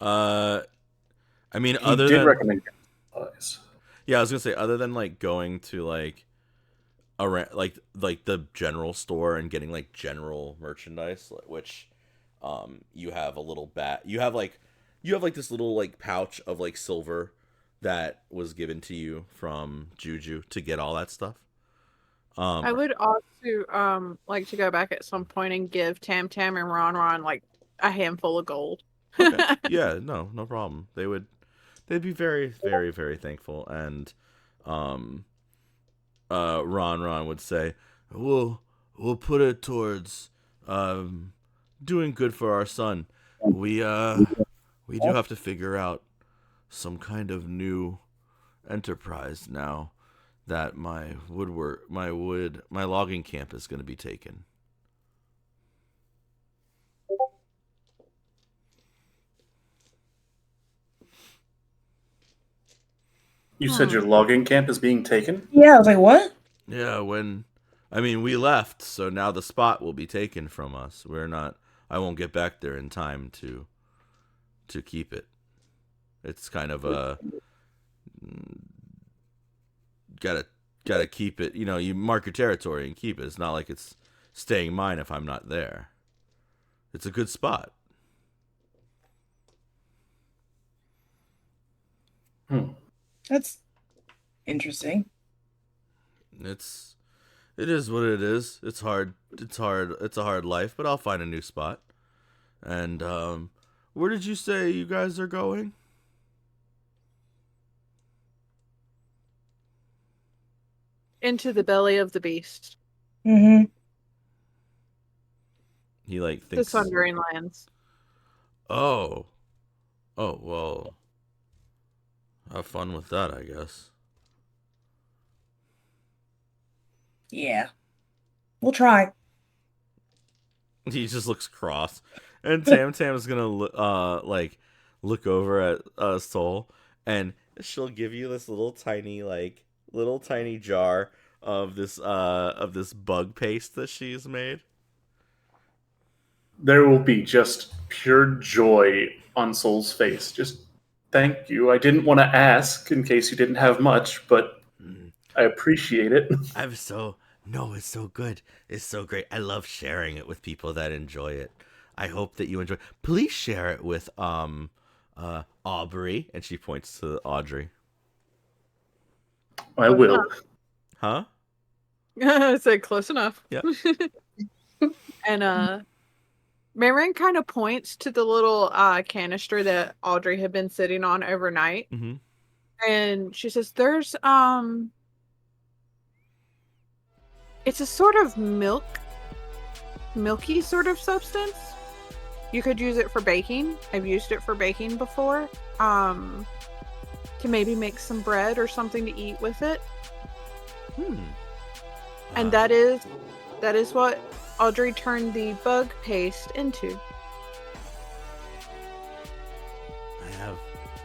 I mean, He other did than recommend supplies. yeah, I was gonna say other than going to around the general store and getting general merchandise, which you have a little you have this little pouch of silver that was given to you from Juju to get all that stuff. I would also like to go back at some point and give Tam Tam and Ron a handful of gold. Okay. Yeah, no problem. They'd be very, very, very thankful. And Ron would say, we'll put it towards doing good for our son. We do have to figure out some kind of new enterprise now that my logging camp is going to be taken. You said your logging camp is being taken? Yeah, I was like, what? Yeah, we left, so now the spot will be taken from us. I won't get back there in time to keep it. It's kind of a gotta keep it. You mark your territory and keep it. It's not like it's staying mine if I'm not there. It's a good spot. That's interesting. It is what it is. It's hard. It's a hard life, but I'll find a new spot. And where did you say you guys are going? Into the belly of the beast. Mm-hmm. He The thinks Sundering Lands. Oh. Oh, well. Have fun with that, I guess. Yeah. We'll try. He just looks cross. And Tam Tam's gonna look over at Soul, and she'll give you this little tiny jar of this bug paste that she's made. There will be just pure joy on Soul's face. Just thank you. I didn't want to ask in case you didn't have much, but I appreciate it. No, it's so good. It's so great. I love sharing it with people that enjoy it. I hope that you enjoy. Please share it with Aubrey, and she points to Audrey. I will. Huh? I said close enough. Yeah. And Marin kind of points to the little canister that Audrey had been sitting on overnight. Mm-hmm. And she says, there's it's a sort of milky sort of substance. You could use it for baking. I've used it for baking before. To maybe make some bread or something to eat with it. And that is what Audrey turned the bug paste into. I have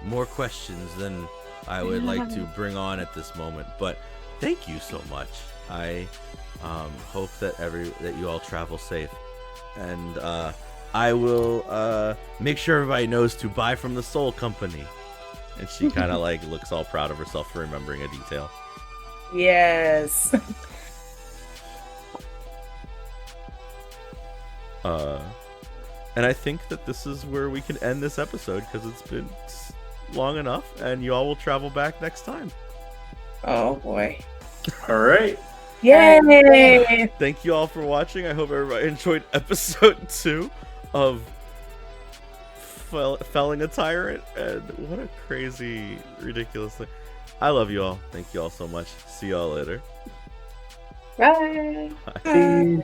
more questions than I would like to bring on at this moment, but thank you so much. I hope that you all travel safe, and I will make sure everybody knows to buy from the Soul Company. And she kind of looks all proud of herself for remembering a detail. Yes. And I think that this is where we can end this episode because it's been long enough, and you all will travel back next time. Oh boy. All right. Yay! Thank you all for watching. I hope everybody enjoyed episode 2 of Felling a Tyrant, and what a crazy, ridiculous thing. I love you all. Thank you all so much. See y'all later. Bye. Bye.